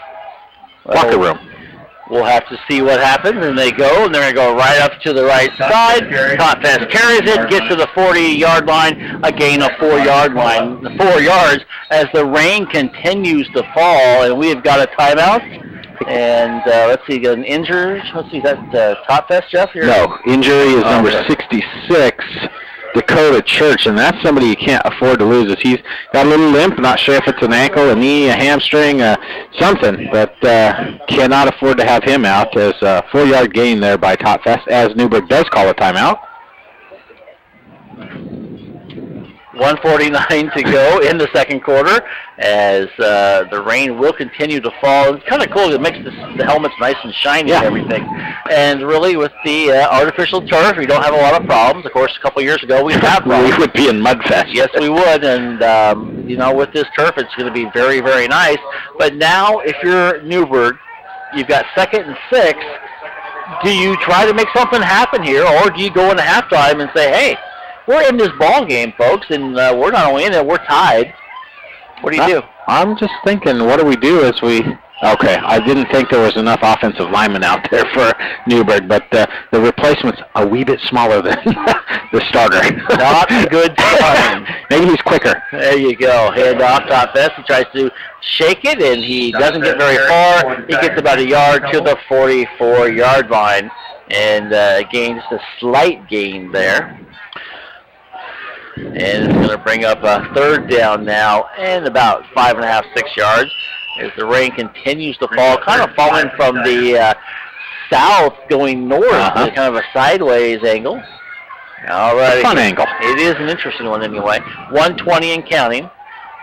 locker room. We'll have to see what happens, and they go, and they're going to go right up to the right side. Topfest carries it, gets to the 40-yard line, a gain of 4 yards as the rain continues to fall, and we've got a timeout. And let's see, got an injury. Let's see, is that Topfest, Jeff? Here? No, injury is number 66, Dakota Church, and that's somebody you can't afford to lose. He's got a little limp, not sure if it's an ankle, a knee, a hamstring, something, but cannot afford to have him out. As a 4-yard gain there by Topfest, as Newberg does call a timeout. 1:49 to go in the second quarter as the rain will continue to fall. It's kind of cool. It makes the helmets nice and shiny and everything. And really with the artificial turf, we don't have a lot of problems. Of course, a couple years ago we had problems. We would be in Mudfest. Yes, we would. And, with this turf, it's going to be very, very nice. But now if you're Newberg, you've got 2nd and 6. Do you try to make something happen here, or do you go into halftime and say, hey, we're in this ball game, folks, and we're not only in it, we're tied. What do you do? I'm just thinking, what do we do as we Okay, I didn't think there was enough offensive linemen out there for Newberg, but the replacement's a wee bit smaller than the starter. Not a good time. Maybe he's quicker. There you go. Hand off top vest. He tries to shake it, and he doesn't get very far. He gets about a yard to the 44-yard line, and gains a slight gain there. And it's going to bring up a third down now, and about 5.5, 6 yards. As the rain continues to fall, kind of falling from the south going north, kind of a sideways angle. All right. Fun angle. It is an interesting one anyway. 120 and counting.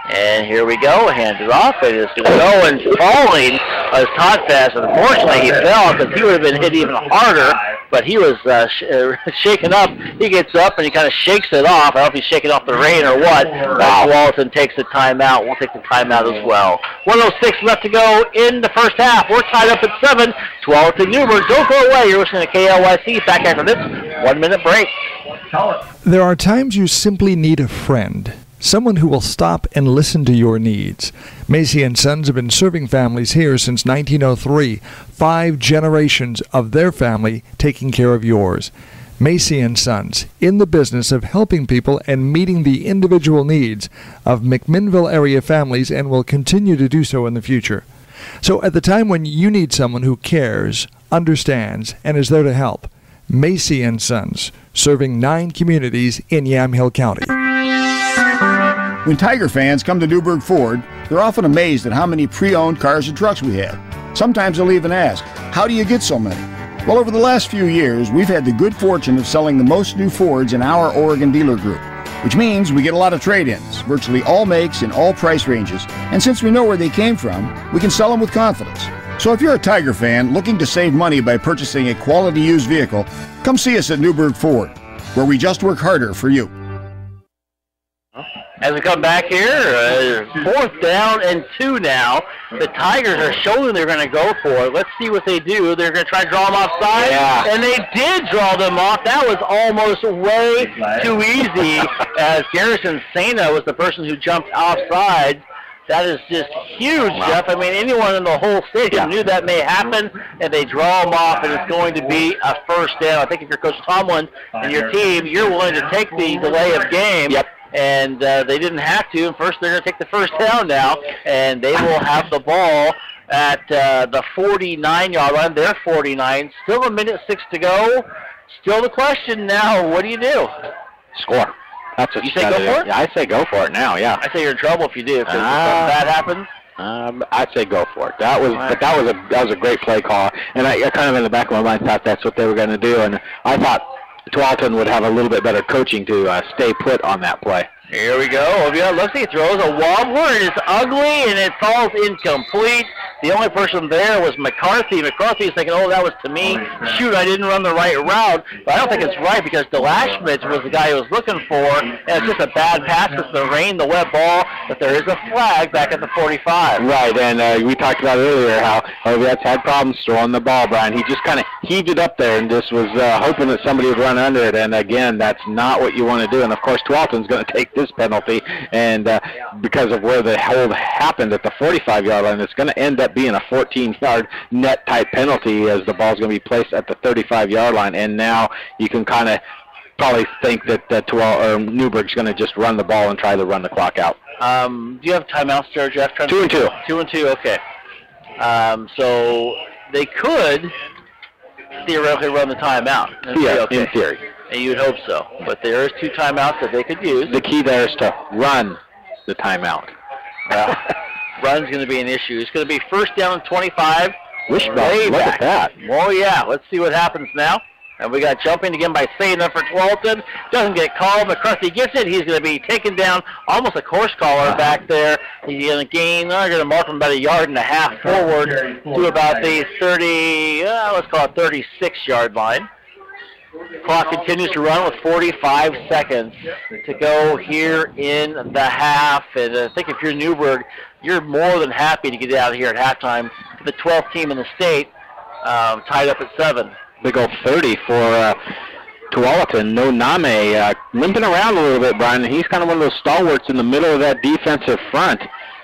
And here we go. Hands it off. It is going to go and falling as Todd Fast. Unfortunately, he fell because he would have been hit even harder. But he was shaken up. He gets up and he kind of shakes it off. I don't know if he's shaking off the rain or what. Wow. Walton takes the timeout. We'll take the timeout as well. 1:06 left to go in the first half. We're tied up at 7. 12 to Newberg. Don't go away. You're listening to KLYC. Back after this 1-minute break. There are times you simply need a friend. Someone who will stop and listen to your needs. Macy & Sons have been serving families here since 1903. 5 generations of their family taking care of yours. Macy & Sons, in the business of helping people and meeting the individual needs of McMinnville area families, and will continue to do so in the future. So at the time when you need someone who cares, understands, and is there to help, Macy & Sons, serving 9 communities in Yamhill County. When Tiger fans come to Newberg Ford, they're often amazed at how many pre-owned cars and trucks we have. Sometimes they'll even ask, how do you get so many? Well, over the last few years, we've had the good fortune of selling the most new Fords in our Oregon dealer group, which means we get a lot of trade-ins, virtually all makes in all price ranges. And since we know where they came from, we can sell them with confidence. So if you're a Tiger fan looking to save money by purchasing a quality used vehicle, come see us at Newberg Ford, where we just work harder for you. As we come back here, 4th down and 2 now. The Tigers are showing they're going to go for it. Let's see what they do. They're going to try to draw them offside, and they did draw them off. That was almost way too easy, as Garrison Sena was the person who jumped offside. That is just huge, Jeff. I mean, anyone in the whole stadium knew that may happen, and they draw them off, and it's going to be a first down. I think if you're Coach Tomlin and your team, you're willing to take the delay of game. Yep. And they didn't have to. And first, they're going to take the first down now, and they will have the ball at the 49-yard line. They're 49. Still 1:06 to go. Still the question now, what do you do? Score. That's what you say. Go for it? Yeah, I say go for it now. Yeah. I say you're in trouble if you do. If something bad happens. I'd say go for it. That was a great play call, and I kind of in the back of my mind thought that's what they were going to do, and I thought Tualatin would have a little bit better coaching to stay put on that play. Here we go. Looks like he throws a wobbler, and it's ugly, and it falls incomplete. The only person there was McCarthy. McCarthy's thinking, oh, that was to me. Shoot, I didn't run the right route. But I don't think it's right because DeLashmitz was the guy he was looking for, and it's just a bad pass with the rain, the wet ball, but there is a flag back at the 45. Right, and we talked about earlier how Oviatt's had problems throwing the ball, Brian. He just kind of heaved it up there and just was hoping that somebody would run under it, and again, that's not what you want to do. And, of course, Tualatin's going to take this penalty, and because of where the hold happened at the 45-yard line, it's going to end up being a 14-yard net type penalty as the ball's going to be placed at the 35-yard line, and now you can kind of probably think that Newberg's going to just run the ball and try to run the clock out. Do you have timeouts there, Jeff? 2 and 2. 2 and 2, okay. So they could theoretically run the timeout. In theory. And you'd hope so. But there is 2 timeouts that they could use. The key there is to run the timeout. Run's going to be an issue. It's going to be first down and 25. Wishbone, look at that. Oh, yeah. Let's see what happens now. And we got jumping again by Sena for Tualatin. Doesn't get called. McCarthy gets it. He's going to be taken down, almost a course collar back there. He's going to gain, they're going to mark him about 1.5 yards forward to about the 30, let's call it 36-yard line. Clock continues to run with 45 seconds to go here in the half. And I think if you're Newberg, you're more than happy to get out of here at halftime. The 12th team in the state, tied up at 7. Big old 30 for Tualatin. No Name limping around a little bit, Brian. He's kind of one of those stalwarts in the middle of that defensive front.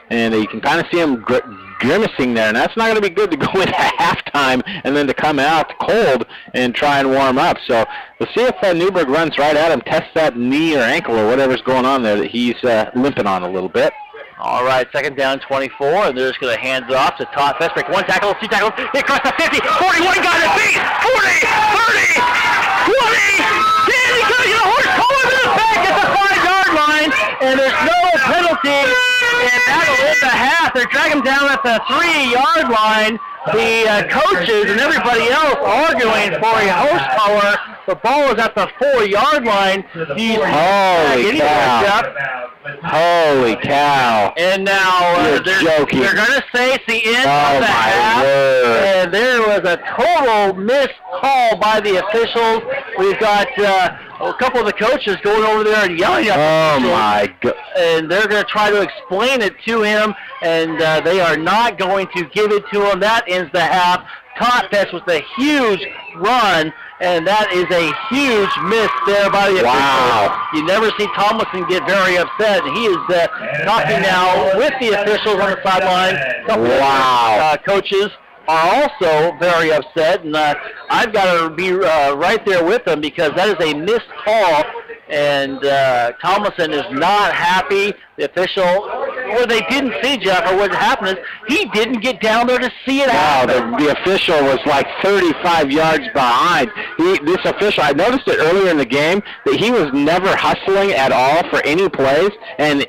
And you can kind of see him grimacing there, and that's not going to be good to go into halftime and then to come out cold and try and warm up. So we'll see if Newberg runs right at him, tests that knee or ankle or whatever's going on there that he's limping on a little bit. All right, second down, 24, and they're just going to hand it off to Todd Fesbrick. One tackle, two tackles, he across the 50, 41, got his feet, 40, 30, 20, 10, he got a horse collar to the back at the 5-yard line, and there's no penalty, and that'll end the half. They're dragging him down at the 3-yard line. The coaches and everybody else arguing for a horse collar. The ball is at the 4-yard line. Holy cow. Holy cow. And now they're going to say it's the end of the half. And there was a total missed call by the officials. We've got a couple of the coaches going over there and yelling at the officials. Oh, my God. And they're going to try to explain it to him, and they are not going to give it to him. That ends the half. Todd Fest with a huge run, and that is a huge miss there by the officials. You never see Tomlinson get very upset. He is talking now with the officials on the sideline. Coaches are also very upset, and I've got to be right there with them because that is a missed call, and Tomlinson is not happy. The official, what they didn't see, Jeff, or what happened is he didn't get down there to see it happen. The official was like 35 yards behind. This official, I noticed it earlier in the game, that he was never hustling at all for any plays, and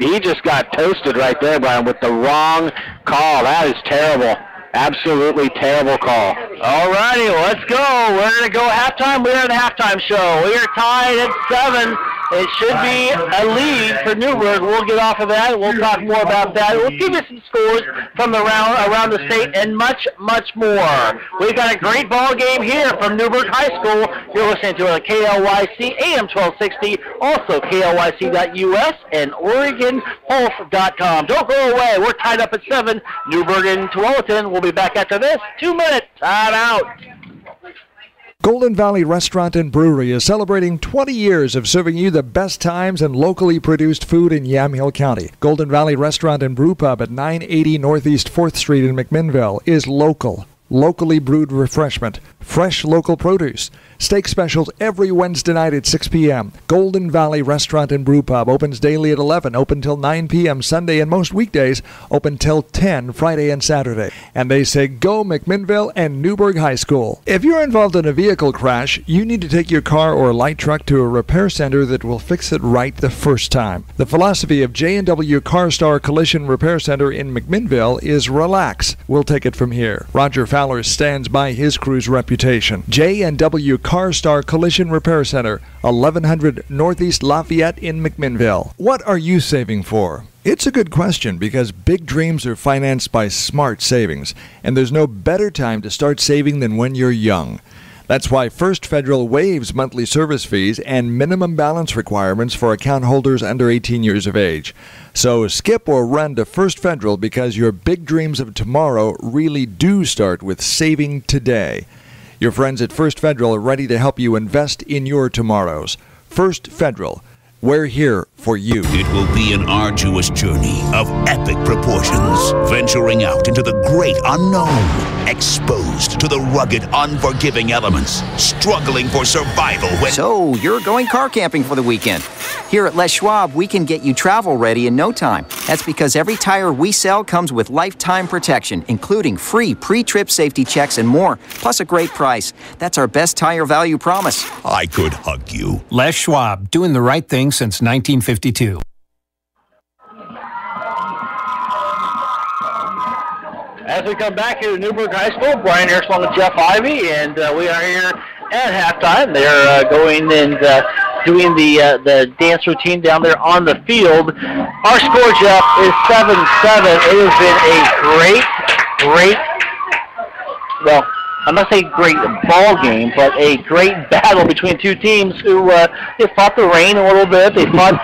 he just got toasted right there, Brian, with the wrong call. That is terrible. Absolutely terrible call. All righty, let's go. We're going to go halftime. We're in a halftime show. We are tied at 7. It should be a lead for Newberg. We'll get off of that. We'll talk more about that. We'll give you some scores from around the state and much, much more. We've got a great ball game here from Newberg High School. You're listening to KLYC AM 1260, also KLYC.us and OregonPulse.com. Don't go away. We're tied up at 7. Newberg and Tualatin. We'll be back after this. 2 minutes. Time out. Golden Valley Restaurant and Brewery is celebrating 20 years of serving you the best times and locally produced food in Yamhill County. Golden Valley Restaurant and Brew Pub at 980 Northeast 4th Street in McMinnville is local. Locally brewed refreshment, fresh local produce. Steak specials every Wednesday night at 6 p.m. Golden Valley Restaurant and Brew Pub opens daily at 11, open till 9 p.m. Sunday, and most weekdays open till 10 Friday and Saturday. And they say go McMinnville and Newberg High School. If you're involved in a vehicle crash, you need to take your car or light truck to a repair center that will fix it right the first time. The philosophy of J&W CarStar Collision Repair Center in McMinnville is relax. We'll take it from here. Roger Fowler stands by his crew's reputation. J&W CarStar Collision Repair Center, 1100 Northeast Lafayette in McMinnville. What are you saving for? It's a good question because big dreams are financed by smart savings, and there's no better time to start saving than when you're young. That's why First Federal waives monthly service fees and minimum balance requirements for account holders under 18 years of age. So skip or run to First Federal because your big dreams of tomorrow really do start with saving today. Your friends at First Federal are ready to help you invest in your tomorrows. First Federal. We're here for you. It will be an arduous journey of epic proportions, venturing out into the great unknown, exposed to the rugged, unforgiving elements, struggling for survival when... So, you're going car camping for the weekend. Here at Les Schwab, we can get you travel ready in no time. That's because every tire we sell comes with lifetime protection, including free pre-trip safety checks and more, plus a great price. That's our best tire value promise. I could hug you. Les Schwab, doing the right thing since 1952. As we come back here to Newberg High School, Brian Harris along with Jeff Ivey, and we are here at halftime. They're going and doing the dance routine down there on the field. Our score, Jeff, is 7-7. It has been a great, well, I'm not saying great ball game, but a great battle between two teams who they fought the rain a little bit, they fought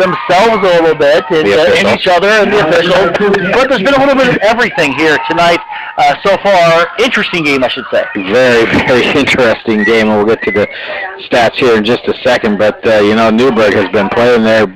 themselves a little bit, and each other and the officials. But there's been a little bit of everything here tonight so far. Interesting game, I should say. Very, very interesting game. We'll get to the stats here in just a second, but you know, Newberg has been playing their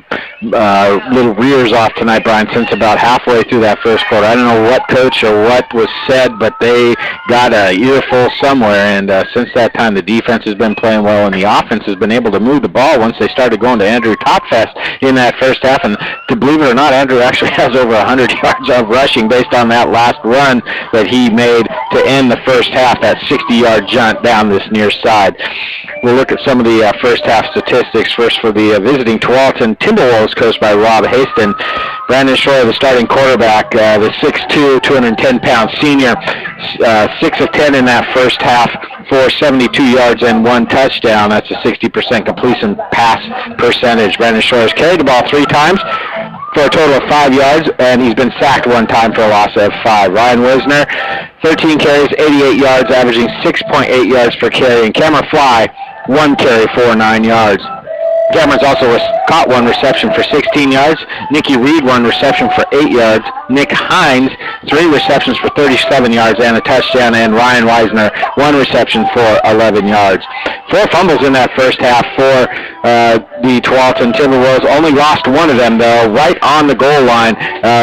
little rears off tonight, Brian, since about halfway through that first quarter. I don't know what coach or what was said, but they got an earful somewhere, and since that time the defense has been playing well, and the offense has been able to move the ball once they started going to Andrew Topfest in that first half. And to believe it or not, Andrew actually has over 100 yards of rushing based on that last run that he made to end the first half, that 60-yard jaunt down this near side. We'll look at some of the first half statistics. First for the visiting Tualatin Timberwolves, coached by Rob Haston. Brandon Schroyer, the starting quarterback, the 6'2", 210-pound senior, 6 of 10 in that first half for 72 yards and 1 touchdown. That's a 60% completion pass percentage. Brandon Schroyer's carried the ball 3 times for a total of 5 yards, and he's been sacked 1 time for a loss of 5. Ryan Wisner, 13 carries, 88 yards, averaging 6.8 yards per carry. And Cameron Fly, 1 carry for 9 yards. Cameron's also caught 1 reception for 16 yards. Nicky Reed, 1 reception for 8 yards. Nick Hines, 3 receptions for 37 yards and a touchdown. And Ryan Weisner, 1 reception for 11 yards. 4 fumbles in that first half for the Tualatin Timberwolves. Only lost 1 of them, though, right on the goal line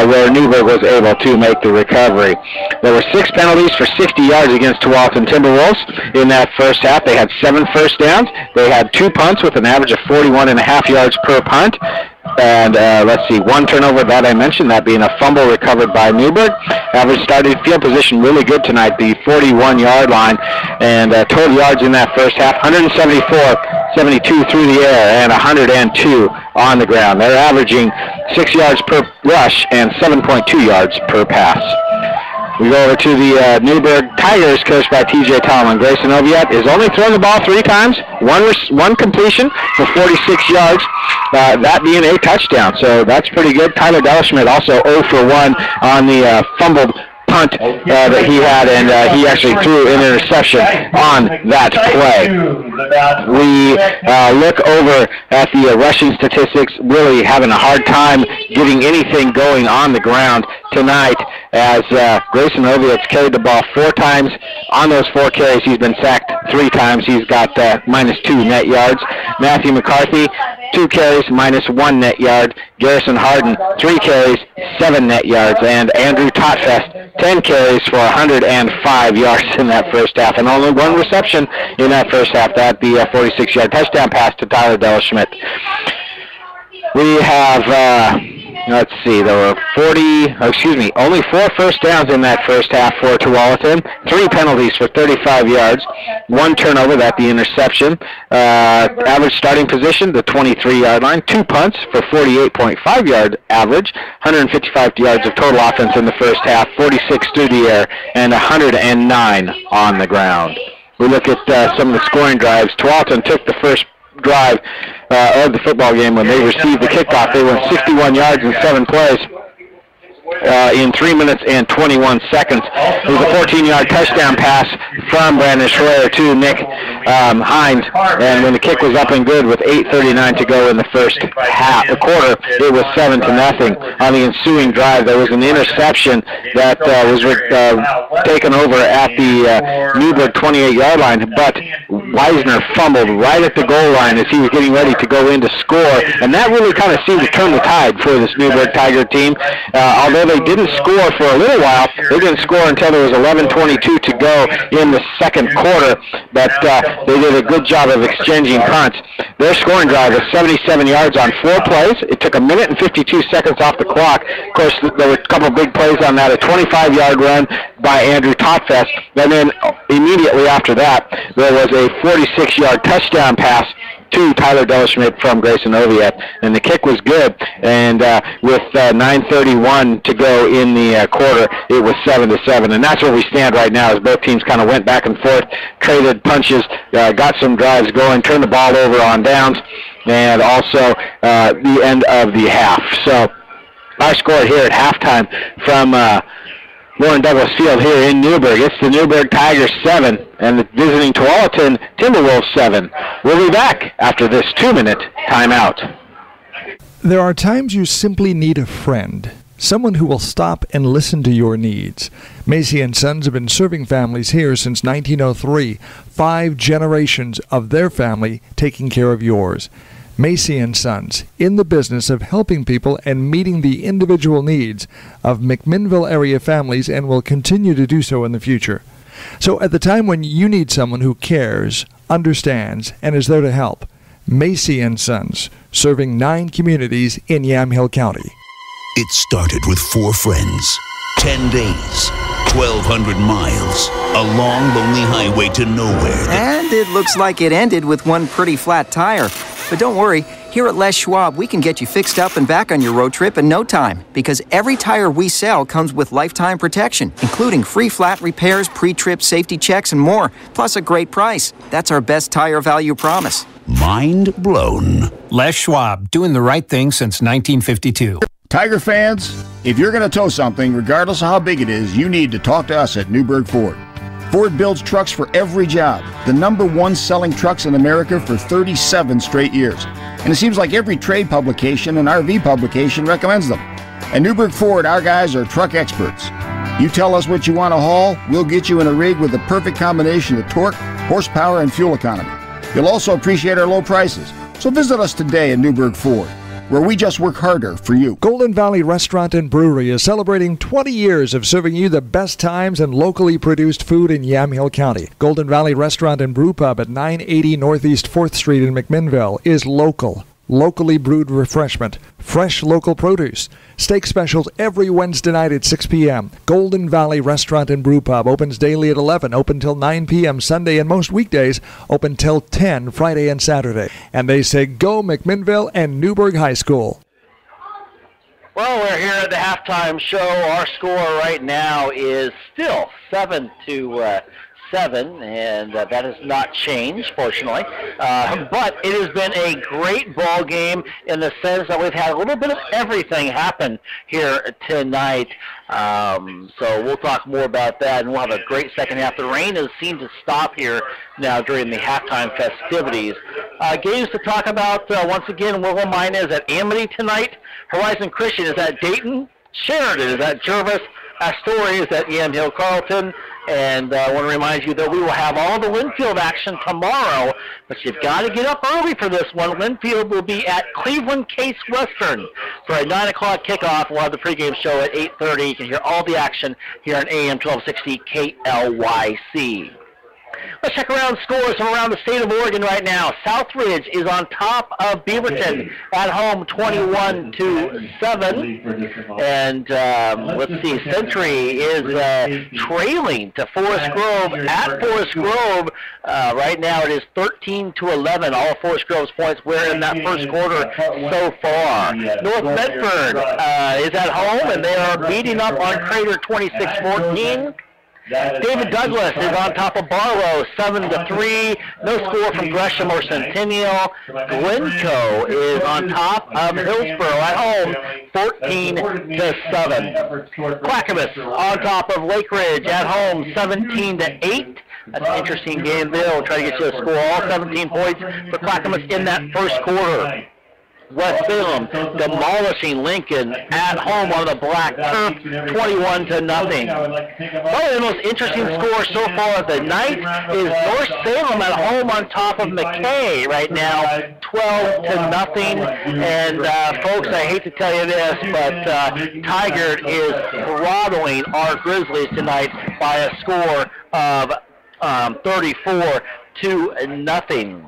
where Newberg was able to make the recovery. There were 6 penalties for 60 yards against Tualatin Timberwolves in that first half. They had 7 first downs. They had 2 punts with an average of 41.5 yards per punt. And let's see, 1 turnover that I mentioned, that being a fumble recovered by Newberg. Average starting field position really good tonight, the 41-yard line. And total yards in that first half, 174, 72 through the air, and 102 on the ground. They're averaging 6 yards per rush and 7.2 yards per pass. We go over to the Newberg Tigers, coached by T.J. Tomlin. Grayson Oviatt has only thrown the ball 3 times, one completion for 46 yards, that being a touchdown. So that's pretty good. Tyler Delschmidt also 0 for 1 on the fumbled punt that he had, and he actually threw an interception on that play. We look over at the rushing statistics, really having a hard time getting anything going on the ground tonight, as Grayson Oviatt's carried the ball 4 times. On those 4 carries, he's been sacked 3 times. He's got -2 net yards. Matthew McCarthy, 2 carries, -1 net yard. Garrison Harden, 3 carries, 7 net yards. And Andrew Totfest, 10 carries for 105 yards in that first half, and only 1 reception in that first half. That the 46-yard touchdown pass to Tyler Delschmidt. We have, let's see, there were only 4 first downs in that first half for Tualatin. 3 penalties for 35 yards. 1 turnover, that the interception. Average starting position, the 23-yard line. 2 punts for 48.5 yard average. 155 yards of total offense in the first half. 46 through the air, and 109 on the ground. We look at some of the scoring drives. Tualatin took the first drive of the football game when they received the kickoff. They went 61 yards in 7 plays in 3 minutes and 21 seconds. It was a 14-yard touchdown pass from Brandon Schroyer to Nick Hines, and when the kick was up and good with 8:39 to go in the first quarter, it was 7-0. On the ensuing drive, there was an interception that was taken over at the Newberg 28-yard line, but Weisner fumbled right at the goal line as he was getting ready to go in to score, and that really kind of seemed to turn the tide for this Newberg Tiger team. Although they didn't score for a little while, they didn't score until there was 11:22 to go in the second quarter, but they did a good job of exchanging punts. Their scoring drive was 77 yards on 4 plays. It took 1 minute and 52 seconds off the clock. Of course, there were a couple big plays on that, a 25-yard run by Andrew Totfest, and then immediately after that, there was a 46-yard touchdown pass to Tyler Delschmidt from Grayson Oviatt, and the kick was good, and with 9:31 to go in the quarter, it was 7-7, and that's where we stand right now, as both teams kind of went back and forth, traded punches, got some drives going, turned the ball over on downs, and also the end of the half. So our score here at halftime from Lauren Douglas Field here in Newberg. It's the Newberg Tigers 7 and the visiting Tualatin Timberwolves 7. We'll be back after this 2-minute timeout. There are times you simply need a friend, someone who will stop and listen to your needs. Macy & Sons have been serving families here since 1903, 5 generations of their family taking care of yours. Macy & Sons, in the business of helping people and meeting the individual needs of McMinnville area families, and will continue to do so in the future. So at the time when you need someone who cares, understands, and is there to help, Macy & Sons, serving 9 communities in Yamhill County. It started with 4 friends, 10 days, 1,200 miles, a long, lonely highway to nowhere. And it looks like it ended with one pretty flat tire. But don't worry, here at Les Schwab, we can get you fixed up and back on your road trip in no time, because every tire we sell comes with lifetime protection, including free flat repairs, pre-trip safety checks, and more, plus a great price. That's our best tire value promise. Mind blown. Les Schwab, doing the right thing since 1952. Tiger fans, if you're going to tow something, regardless of how big it is, you need to talk to us at Newberg Ford. Ford builds trucks for every job, the #1 selling trucks in America for 37 straight years. And it seems like every trade publication and RV publication recommends them. At Newberg Ford, our guys are truck experts. You tell us what you want to haul, we'll get you in a rig with the perfect combination of torque, horsepower, and fuel economy. You'll also appreciate our low prices. So visit us today at Newberg Ford, where we just work harder for you. Golden Valley Restaurant and Brewery is celebrating 20 years of serving you the best times and locally produced food in Yamhill County. Golden Valley Restaurant and Brew Pub at 980 Northeast 4th Street in McMinnville is local. Locally brewed refreshment, fresh local produce, steak specials every Wednesday night at 6 p.m. Golden Valley Restaurant and Brew Pub opens daily at 11, open till 9 p.m. Sunday, and most weekdays open till 10 Friday and Saturday. And they say go McMinnville and Newberg High School. Well, we're here at the halftime show. Our score right now is still 7-7, and that has not changed, fortunately. But it has been a great ball game in the sense that we've had a little bit of everything happen here tonight. So we'll talk more about that, and we'll have a great second half. The rain has seemed to stop here now during the halftime festivities. Games to talk about, once again, Willow Mine is at Amity tonight. Horizon Christian is at Dayton. Sheridan is at Jervis. Astoria is at Yamhill Carlton. And I want to remind you that we will have all the Linfield action tomorrow, but you've got to get up early for this one. Linfield will be at Cleveland Case Western for a 9 o'clock kickoff. We'll have the pregame show at 8:30. You can hear all the action here on AM 1260 KLYC. Let's check around scores from around the state of Oregon right now. Southridge is on top of Beaverton at home, 21-7. And let's see, Century is trailing to Forest Grove at Forest Grove. Right now it is 13-11. All of Forest Grove's points were in that first quarter so far. North Medford is at home, and they are beating up on Crater 26-14. David Douglas is on top of Barlow, 7-3. No score from Gresham or Centennial. Glencoe is on top of Hillsborough at home, 14-7. Clackamas on top of Lake Ridge at home, 17-8. That's an interesting game there. We'll try to get you a score, all 17 points for Clackamas in that first quarter. West Salem demolishing Lincoln at home on the black turf, 21-0. Probably the most interesting score so far of the night is North Salem at home on top of McKay right now, 12-0. And folks, I hate to tell you this, but Tigard is throttling our Grizzlies tonight by a score of 34-0.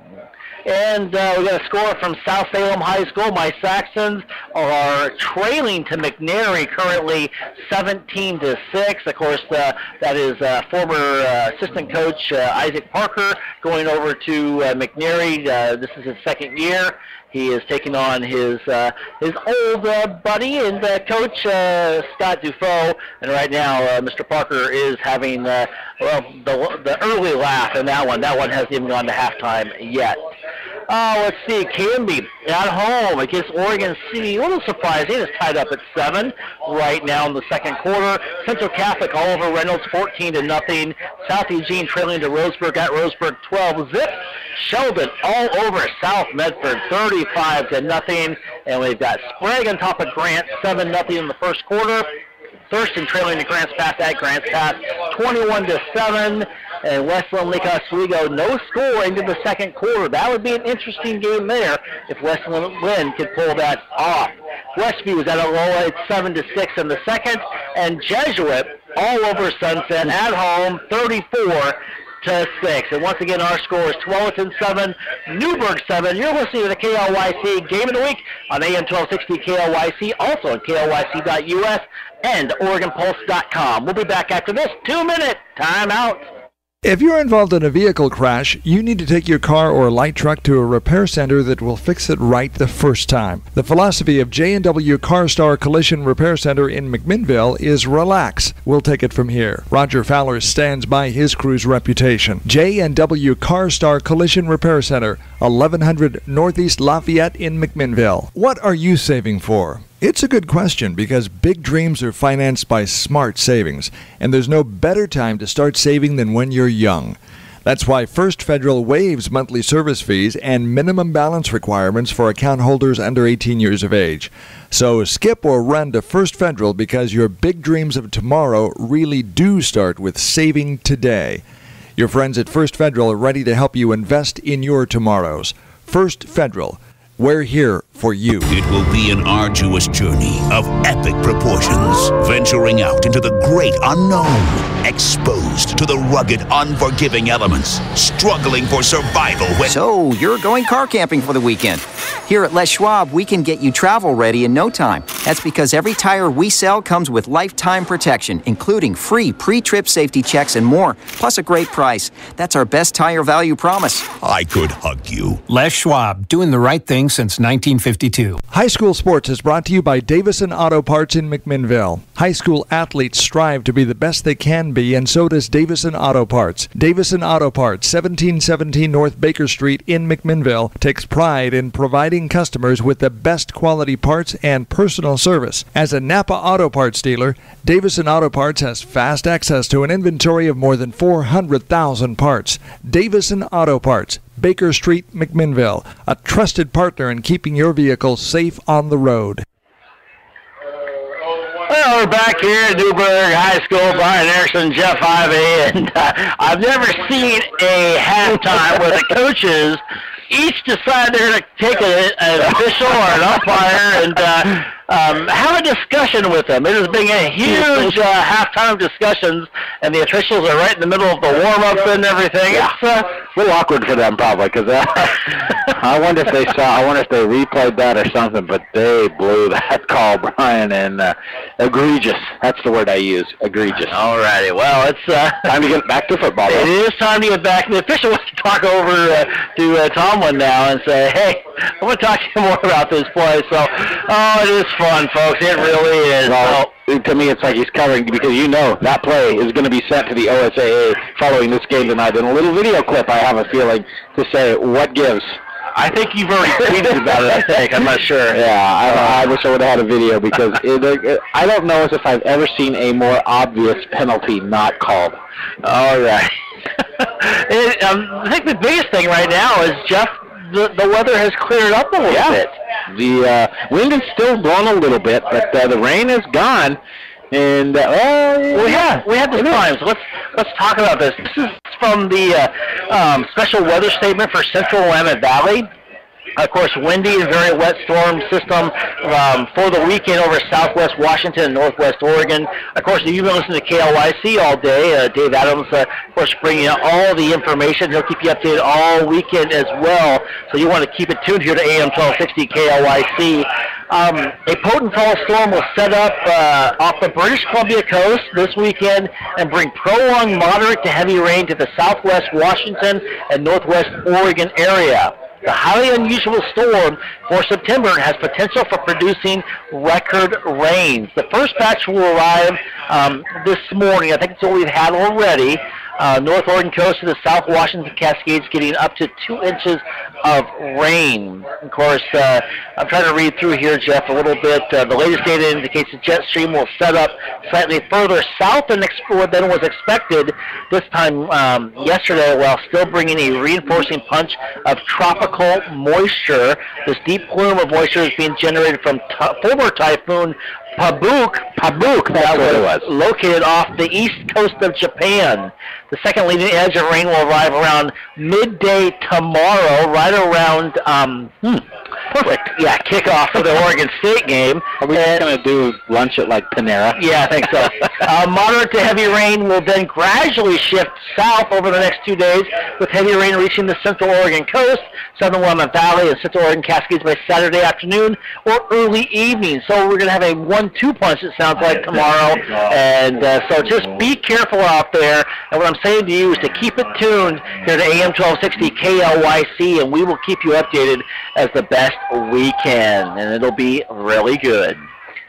And we got a score from South Salem High School. My Saxons are trailing to McNary currently 17-6. Of course, that is former assistant coach Isaac Parker going over to McNary. This is his second year. He is taking on his old buddy and coach Scott Dufault, and right now Mr. Parker is having the early laugh in that one. That one hasn't even gone to halftime yet. Let's see, Canby at home against Oregon City. A little surprising. It's tied up at 7 right now in the second quarter. Central Catholic Oliver Reynolds 14-0. South Eugene trailing to Roseburg at Roseburg 12-zip. Sheldon all over South Medford 35-0. And we've got Sprague on top of Grant 7-0 in the first quarter. Thurston trailing to Grants Pass at Grants Pass 21-7. and Westland Lake Oswego, no score into the second quarter. That would be an interesting game there if Westland Lynn could pull that off. Westview was at a low at 7-6 in the second, and Jesuit all over Sunset at home, 34-6. And once again, our score is Tualatin 7, Newberg 7. You're listening to the KLYC Game of the Week on AM 1260 KLYC, also on KLYC.us and OregonPulse.com. We'll be back after this 2-minute timeout. If you're involved in a vehicle crash, you need to take your car or light truck to a repair center that will fix it right the first time. The philosophy of J&W CarStar Collision Repair Center in McMinnville is relax. We'll take it from here. Roger Fowler stands by his crew's reputation. J&W CarStar Collision Repair Center, 1100 Northeast Lafayette in McMinnville. What are you saving for? It's a good question because big dreams are financed by smart savings, and there's no better time to start saving than when you're young. That's why First Federal waives monthly service fees and minimum balance requirements for account holders under 18 years of age. So skip or run to First Federal because your big dreams of tomorrow really do start with saving today. Your friends at First Federal are ready to help you invest in your tomorrows. First Federal. We're here for you. It will be an arduous journey of epic proportions, venturing out into the great unknown, exposed to the rugged, unforgiving elements, struggling for survival when... So, you're going car camping for the weekend. Here at Les Schwab, we can get you travel ready in no time. That's because every tire we sell comes with lifetime protection, including free pre-trip safety checks and more, plus a great price. That's our best tire value promise. I could hug you. Les Schwab, doing the right thing since 1952. High School Sports is brought to you by Davison Auto Parts in McMinnville. High school athletes strive to be the best they can be, and so does Davison Auto Parts. Davison Auto Parts, 1717 North Baker Street in McMinnville, takes pride in providing customers with the best quality parts and personal service. As a Napa Auto Parts dealer, Davison Auto Parts has fast access to an inventory of more than 400,000 parts. Davison Auto Parts, Baker Street, McMinnville, a trusted partner in keeping your vehicle safe on the road. Well, we're back here at Newberg High School. Brian Erickson, Jeff Ivey, and I've never seen a halftime where the coaches each decide they're going to take an official or an umpire and have a discussion with them. It has been a huge halftime of discussions, and the officials are right in the middle of the warm-up and everything. Yeah. It's a little awkward for them probably, because I wonder if they replayed that or something, but they blew that call, Brian, and egregious. That's the word I use, egregious. All righty. Well, it's time to get back to football. It is time to get back. The official wants to talk over to Tomlin now and say, hey, I want to talk to you more about this play. So, it is fun, folks. It really is. Well, to me, it's like he's covering, because you know that play is going to be sent to the OSAA following this game tonight. In a little video clip, I have a feeling, to say what gives. I think you've already tweeted about it, I think. I'm not sure. Yeah, I wish I would have had a video, because I don't know if I've ever seen a more obvious penalty not called. All right. I think the biggest thing right now is, Jeff, the weather has cleared up a little bit. The wind is still blowing a little bit, but the rain is gone. And we had the time. So let's talk about this. This is from the special weather statement for Central Willamette Valley. Of course, windy and very wet storm system for the weekend over southwest Washington and northwest Oregon. Of course, you've been listening to KLYC all day. Dave Adams, of course, bringing out all the information. He'll keep you updated all weekend as well. So you want to keep it tuned here to AM 1260 KLYC. A potent fall storm will set up off the British Columbia coast this weekend and bring prolonged moderate to heavy rain to the southwest Washington and northwest Oregon area. The highly unusual storm for September has potential for producing record rains. The first batch will arrive this morning. I think it's what we've had already. North Oregon coast to the South Washington Cascades getting up to 2 inches of rain. Of course, I'm trying to read through here, Jeff, a little bit. The latest data indicates the jet stream will set up slightly further south than was expected this time yesterday, while still bringing a reinforcing punch of tropical moisture. This deep plume of moisture is being generated from former typhoon Pabuk, that's what it was. Located off the east coast of Japan. The second leading edge of rain will arrive around midday tomorrow, right around, perfect. Yeah, kickoff for the Oregon State game. Are we just going to do lunch at like Panera? Yeah, I think so. Moderate to heavy rain will then gradually shift south over the next 2 days, with heavy rain reaching the central Oregon coast, southern Willamette Valley, and central Oregon Cascades by Saturday afternoon or early evening. So we're going to have a 1-2 punch, it sounds like, tomorrow. And so just be careful out there. And what I'm saying to you is to keep it tuned here to AM 1260 KLYC, and we will keep you updated as the best we can. And it'll be really good.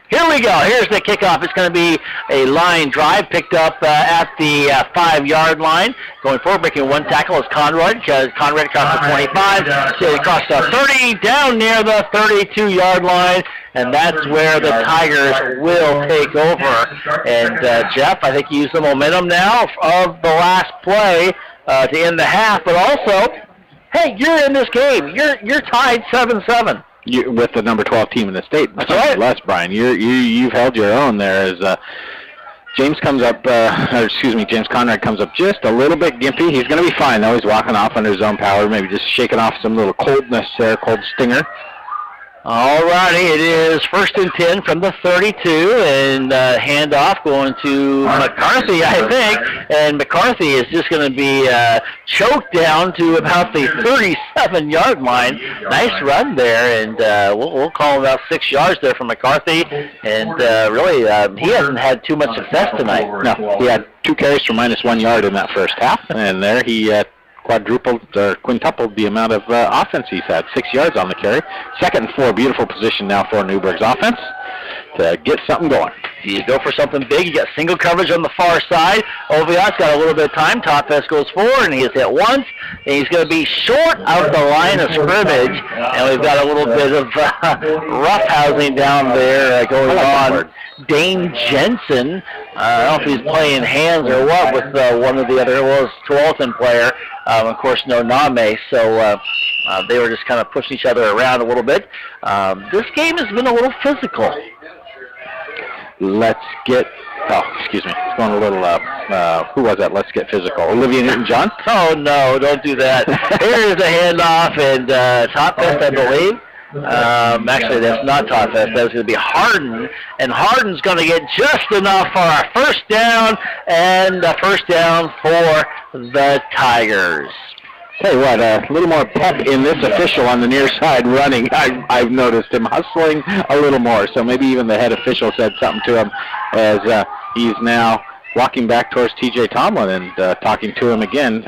Here we go. Here's the kickoff. It's going to be a line drive picked up at the 5-yard line. Going forward, making one tackle is Conrad. Conrad across the 25, across the 30, down near the 32-yard line. And that's where the Tigers will take over. And, Jeff, I think you use the momentum now of the last play to end the half. But also, hey, you're in this game. You're tied 7-7. With the number 12 team in the state. That's right. Less, Brian. You've held your own there as James comes up, James Conrad comes up just a little bit gimpy. He's going to be fine, though. He's walking off under his own power, maybe just shaking off some little coldness there, cold stinger. All righty, it is 1st and 10 from the 32, and handoff going to McCarthy, I think. And McCarthy is just going to be choked down to about the 37-yard line. Nice run there, and we'll call about 6 yards there from McCarthy. And really, he hasn't had too much success tonight. No, he had 2 carries for -1 yard in that first half, and there he quintupled the amount of offense he's had. 6 yards on the carry. 2nd and 4, beautiful position now for Newberg's offense to get something going. You go for something big. You got single coverage on the far side. Oviatt's got a little bit of time. Topfest goes forward, and he has hit once. And he's going to be short of the line of scrimmage. And we've got a little bit of roughhousing down there going on. Dane Jensen, I don't know if he's playing hands or what with one of the other, Tualatin player. Of course, no Name. So they were just kind of pushing each other around a little bit. This game has been a little physical. Let's get, it's going a little, who was that? Let's get physical. Olivia Newton-John? Oh, no, don't do that. Here's a handoff, and Topfest, I believe. Actually, that's not Topfest. That's going to be Hardin, and Hardin's going to get just enough for our first down, and a first down for the Tigers. Tell you what, a little more pep in this official on the near side running. I've noticed him hustling a little more, so maybe even the head official said something to him as he's now walking back towards T.J. Tomlin and talking to him again.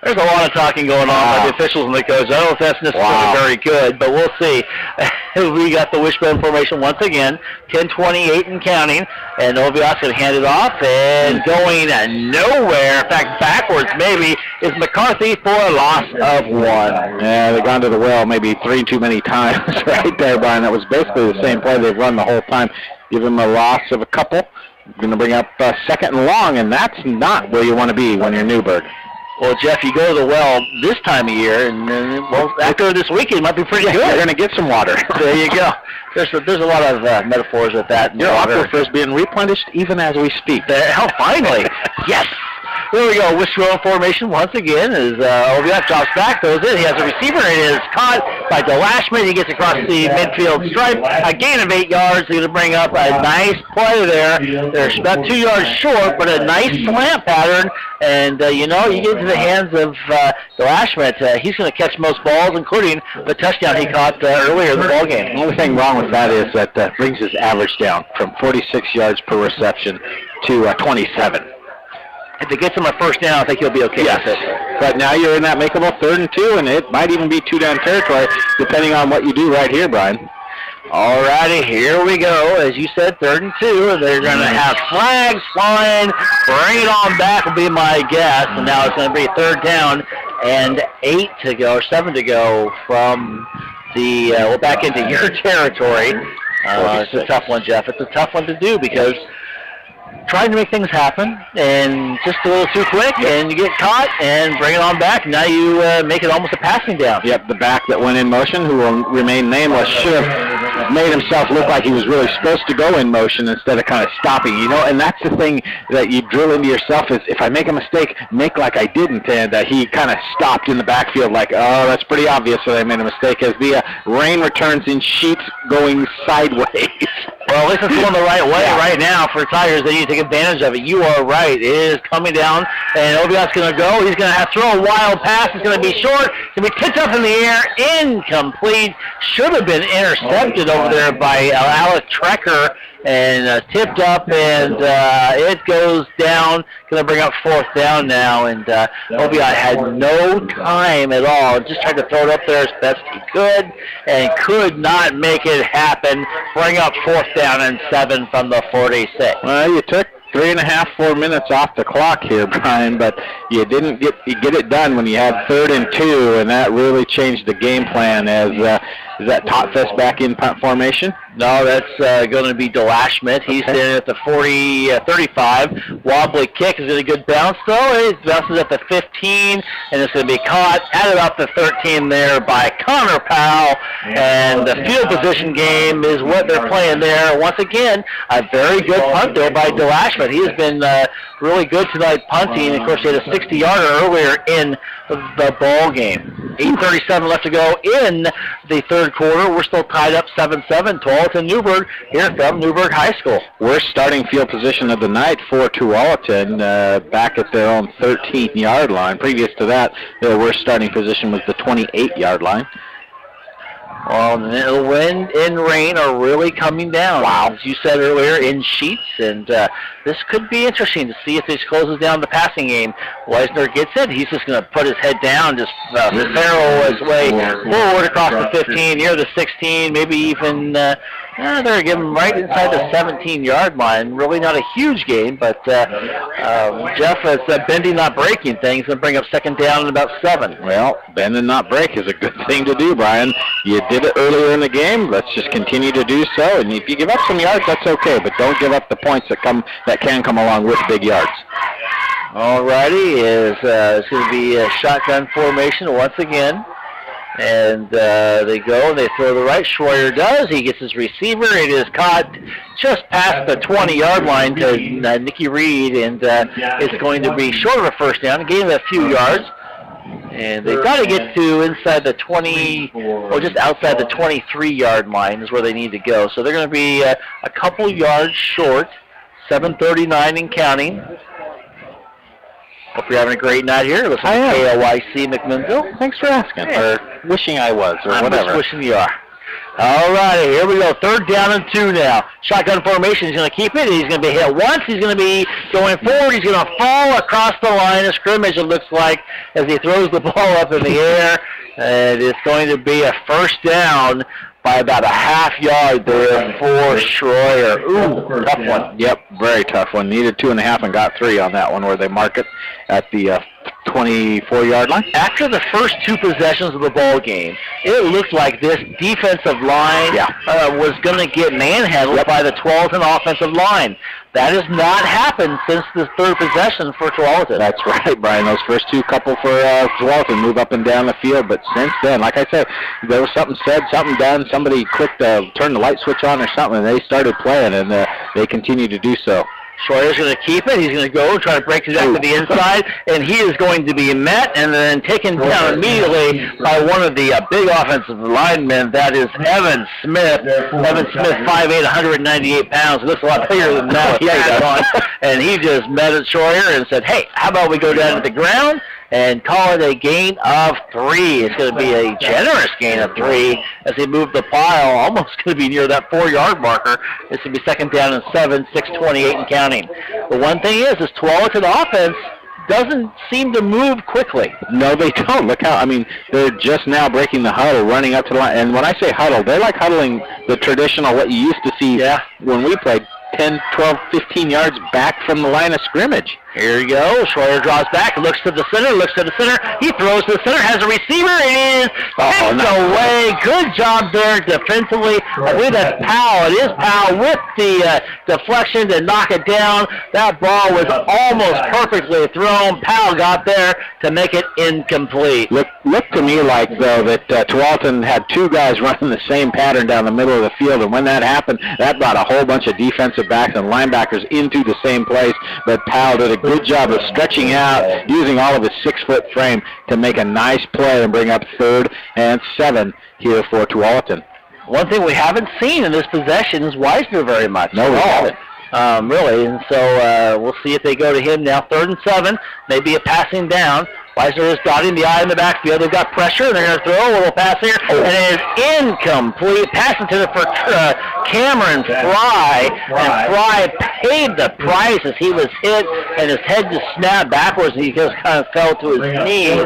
There's a lot of talking going on by the officials and the coach. I don't know if that's necessarily very good, but we'll see. We got the wishbone formation once again, 10-28 and counting, and Oviatt's going to hand it off, and going nowhere, in fact, backwards maybe, is McCarthy for a loss of 1. Yeah, they've gone to the well maybe 3 too many times right there, Brian. That was basically the same play they've run the whole time. Give him a loss of a couple. Going to bring up 2nd and long, and that's not where you want to be when you're Newberg. Well, Jeff, you go to the well this time of year, and after this weekend, it might be pretty good. You're going to get some water. There you go. There's a lot of metaphors with that. Your aquifer is being replenished even as we speak. Finally. Yes. There we go. Wishbone formation once again as Oviatt drops back, throws it. He has a receiver. It is caught by DeLashman. He gets across the midfield stripe. A gain of 8 yards. He's going to bring up a nice play there. They're about 2 yards short, but a nice slant pattern. And, you get into the hands of DeLashman. He's going to catch most balls, including the touchdown he caught earlier in the ballgame. The only thing wrong with that is that brings his average down from 46 yards per reception to 27. If it gets him a first down, I think he'll be okay with it. But now you're in that makeable 3rd and 2, and it might even be 2-down territory, depending on what you do right here, Brian. All righty, here we go. As you said, 3rd and 2, and they're going to have flags flying. Bring it on back will be my guess. And now it's going to be 3rd down and 8 to go, or 7 to go from the, back into your territory. It's a tough one, Jeff. It's a tough one to do because trying to make things happen, and just a little too quick, and you get caught, and bring it on back. Now you make it almost a passing down. Yep, the back that went in motion, who will remain nameless, should have made himself look like he was really supposed to go in motion instead of kind of stopping, you know, and that's the thing that you drill into yourself is if I make a mistake, make like I didn't, and he kind of stopped in the backfield like, oh, that's pretty obvious that I made a mistake as the rain returns in sheets going sideways. Well, at least it's going the right way right now for Tigers. They need to take advantage of it. You are right. It is coming down, and Obiot's going to go. He's going to have to throw a wild pass. It's going to be short. It's going to be tipped up in the air. Incomplete. Should have been intercepted over there by Alec Trecker and tipped up, and it goes down. Going to bring up 4th down now, and Obiot had no time at all. Just tried to throw it up there as best he could and could not make it happen. Bring up 4th down and 7 from the 46. Well, you took 3.5, 4 minutes off the clock here, Brian, but you didn't get it done when you had 3rd and 2, and that really changed the game plan. As is that Totfest back in punt formation? No, that's going to be DeLashmet. He's in at the 35. Wobbly kick. Is it a good bounce, though? It bounces at the 15, and it's going to be caught at about the 13 there by Connor Powell. And the field position game is what they're playing there. Once again, a very good punt there by DeLashmet. He has been really good tonight punting. Of course, he had a 60-yarder earlier in the ball game. 8:37 left to go in the 3rd quarter. We're still tied up 7-7. Tualatin Newberg here from Newberg High School. Worst starting field position of the night for Tualatin, back at their own 13-yard line. Previous to that, their worst starting position was the 28-yard line. Well, the wind and rain are really coming down. Wow. As you said earlier, in sheets, and this could be interesting to see if this closes down the passing game. Weisner gets it. He's just going to put his head down, just barrel his way forward across the 15, near the 16, maybe even they're going to give him right inside the 17-yard line. Really not a huge game, but Jeff is bending, not breaking things, and bring up 2nd down and about 7. Well, bend and not break is a good thing to do, Brian. You did it earlier in the game. Let's just continue to do so. And if you give up some yards, that's okay, but don't give up the points that can come along with big yards. Alrighty, it's going to be a shotgun formation once again. And they go, and they throw the right. Schroyer does. He gets his receiver. It is caught just past the 20-yard line to Nicky Reed, and it's going to be short of a 1st down. It gave him a few yards. And they've got to get to inside the 20, or just outside the 23-yard line is where they need to go. So they're going to be a couple yards short, 7:39 and counting. Hope you're having a great night here. Listen to KLYC McMinnville. Thanks for asking, or wishing I was, or whatever. I'm just wishing you are. All right, here we go. 3rd down and 2 now. Shotgun formation. He's going to keep it. He's going to be hit once. He's going to be going forward. He's going to fall across the line of scrimmage, it looks like, as he throws the ball up in the air. And it's going to be a 1st down by about a half yard there for Schroyer. Ooh, tough one. Yep, very tough one. Needed 2.5 and got 3 on that one, where they mark it at the 24-yard line. After the first 2 possessions of the ball game, it looked like this defensive line was going to get manhandled by the Tualatin offensive line. That has not happened since the 3rd possession for Tualatin. That's right, Brian. Those first 2 couple for Tualatin move up and down the field, but since then, like I said, there was something said, something done, somebody clicked, turned the light switch on or something, and they started playing, and they continue to do so. Schroyer's going to keep it. He's going to go and try to break it back to the inside, and he is going to be met and then taken down immediately by one of the big offensive linemen. That is Evan Smith. Evan Smith, 5'8", 198 pounds. He looks a lot bigger than that. And he just met at Schroyer and said, hey, how about we go down to the ground and call it a gain of 3. It's going to be a generous gain of 3 as they move the pile, almost going to be near that 4-yard marker. This will be 2nd down and 7, 6:28 and counting. The one thing is Tualatin offense doesn't seem to move quickly. No, they don't. Look how, they're just now breaking the huddle, running up to the line. And when I say huddle, they're like huddling the traditional, what you used to see when we played, 10, 12, 15 yards back from the line of scrimmage. Here you go. Schroyer draws back, looks to the center, He throws to the center, has a receiver. It is picked away. Good job there defensively. I believe that's Powell. It is Powell with the deflection to knock it down. That ball was almost perfectly thrown. Powell got there to make it incomplete. Looked to me like, though, that Tualatin had two guys running the same pattern down the middle of the field, and when that happened, that brought a whole bunch of defensive backs and linebackers into the same place, but Powell did a good job of stretching out, using all of his 6-foot frame to make a nice play and bring up 3rd and 7 here for Tualatin. One thing we haven't seen in this possession is Weisner very much. No, we haven't. Really, and so we'll see if they go to him now. 3rd and 7, maybe a passing down. Weisner is dotting the I in the backfield. They've got pressure, and they're going to throw a little pass here, and it is incomplete. Pass intended for Cameron Fry, and Fry paid the price as he was hit, and his head just snapped backwards, and he just kind of fell to his knees.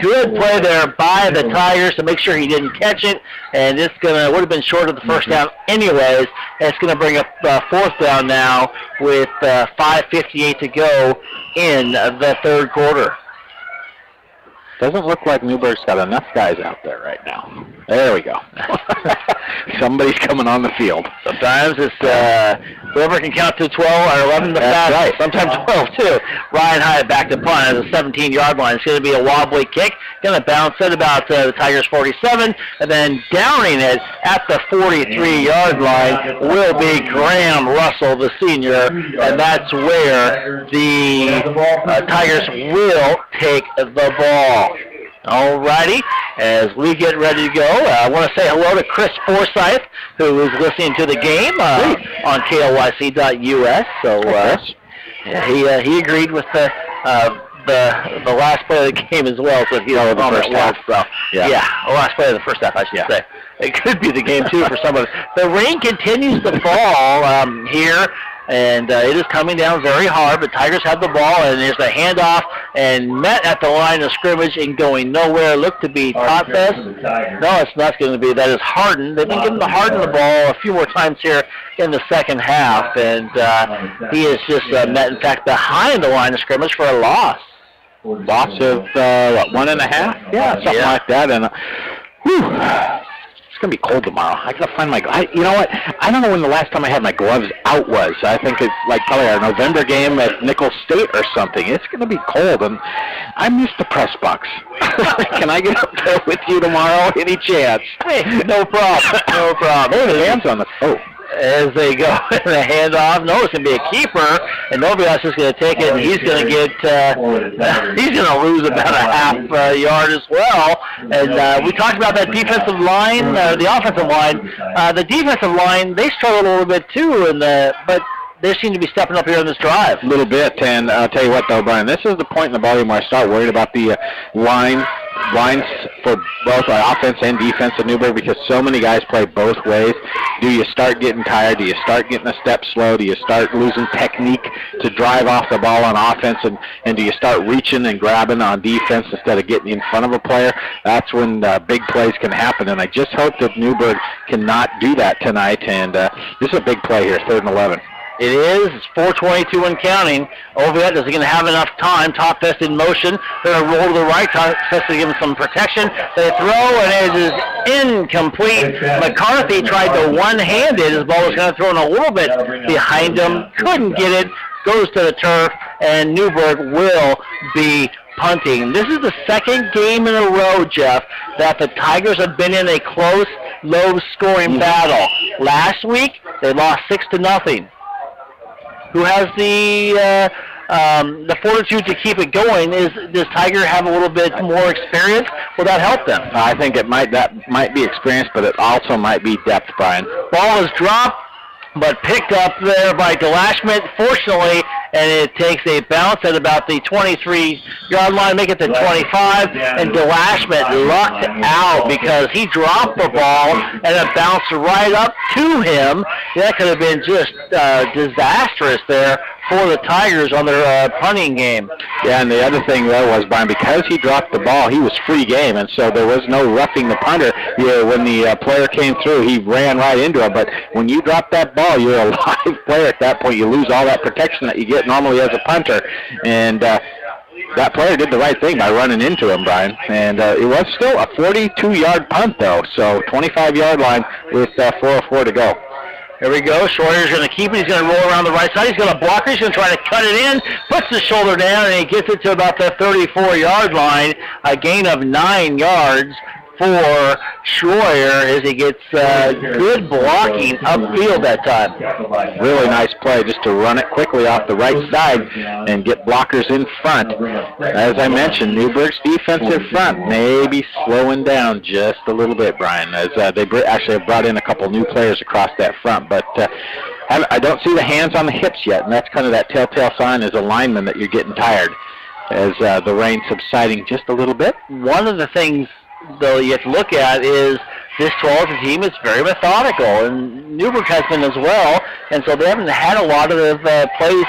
Good play there by the Tigers to make sure he didn't catch it, and it's would have been short of the first down anyways. It's going to bring up 4th down now with 5:58 to go in the 3rd quarter. Doesn't look like Newberg's got enough guys out there right now. There we go. Somebody's coming on the field. Sometimes it's whoever can count to 12 or 11 the fastest. Right. Sometimes 12 too. Ryan Hyatt back to punt at the 17-yard line. It's going to be a wobbly kick. Going to bounce it about the Tigers 47, and then downing it at the 43-yard line will be Graham Russell, the senior, and that's where the Tigers will take the ball. Alrighty, as we get ready to go, I want to say hello to Chris Forsyth, who is listening to the game on KLYC.us. So he agreed with the last play of the game as well. So he's on the first half. So the last play of the first half, I should say. It could be the game too for some of us. The rain continues to fall here. And it is coming down very hard, but Tigers have the ball, and there's a handoff, and met at the line of scrimmage and going nowhere. Looked to be Totfest. No, it's not going to be. That is Harden. They've been giving the Harden the ball a few more times here in the second half, and he is just met, in fact, behind the line of scrimmage for a loss. Loss of, 1.5? Yeah, something like that. And it's going to be cold tomorrow. I got to find my gloves. You know what? I don't know when the last time I had my gloves out was. I think it's like probably our November game at Nicholls State or something. It's going to be cold, and I'm used to press box. Can I get up there with you tomorrow? Any chance? Hey, no problem. No problem. Hey, the hands on the as they go in the handoff. No, it's going to be a keeper, and Novias is going to take it, and he's going to get, he's going to lose about a half yard as well. And we talked about that defensive line, the offensive line. The defensive line, they struggled a little bit too, but they seem to be stepping up here on this drive. A little bit, and I'll tell you what, though, Brian, this is the point in the ballgame where I start worried about the lines for both offense and defense at Newberg, because so many guys play both ways. Do you start getting tired? Do you start getting a step slow? Do you start losing technique to drive off the ball on offense? And do you start reaching and grabbing on defense instead of getting in front of a player? That's when big plays can happen, and I just hope that Newberg cannot do that tonight. And this is a big play here, 3rd and 11. It is. It's 4:22 and counting. Oviatt isn't going to have enough time. Totfest in motion. They're going to roll to the right. Totfest to give him some protection. They throw, and it is incomplete. McCarthy tried to one-handed. His ball was kind of thrown a little bit behind him. Couldn't get it. Goes to the turf, and Newberg will be punting. This is the second game in a row, Jeff, that the Tigers have been in a close, low-scoring battle. Last week, they lost 6-0. Who has the fortitude to keep it going? Does Tiger have a little bit more experience? Will that help them? I think that might be experience, but it also might be depth, Brian. Ball is dropped, but picked up there by DeLashman, fortunately, and it takes a bounce at about the 23-yard line, make it the 25, and DeLashman lucked out because he dropped the ball, and it bounced right up to him. That could have been just disastrous there for the Tigers on their punting game. Yeah, and the other thing, though, was, Brian, because he dropped the ball, he was free game, and so there was no roughing the punter. When the player came through, he ran right into him. But when you drop that ball, you're a live player at that point. You lose all that protection that you get normally as a punter. And that player did the right thing by running into him, Brian. And it was still a 42-yard punt, though, so 25-yard line with 4:04 to go. Here we go. Schroeder's going to keep it. He's going to roll around the right side. He's going to block it. He's going to try to cut it in. Puts the shoulder down, and he gets it to about the 34-yard line. A gain of 9 yards for Schroeder as he gets good blocking upfield that time. Really nice play just to run it quickly off the right side and get blockers in front. As I mentioned, Newberg's defensive front may be slowing down just a little bit, Brian, as they actually have brought in a couple new players across that front. But I don't see the hands on the hips yet, and that's kind of that telltale sign as a lineman that you're getting tired as the rain subsiding just a little bit. One of the things, though, you have to look at is this 12 team is very methodical, and Newberg has been as well, and so they haven't had a lot of plays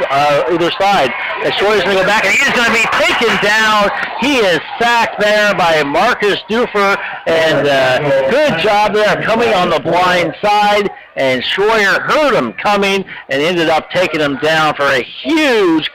either side. And Schroeder's going to go back, and he's going to be taken down. He is sacked there by Marcus Dufer, and good job there coming on the blind side, and Schroeder heard him coming and ended up taking him down for a huge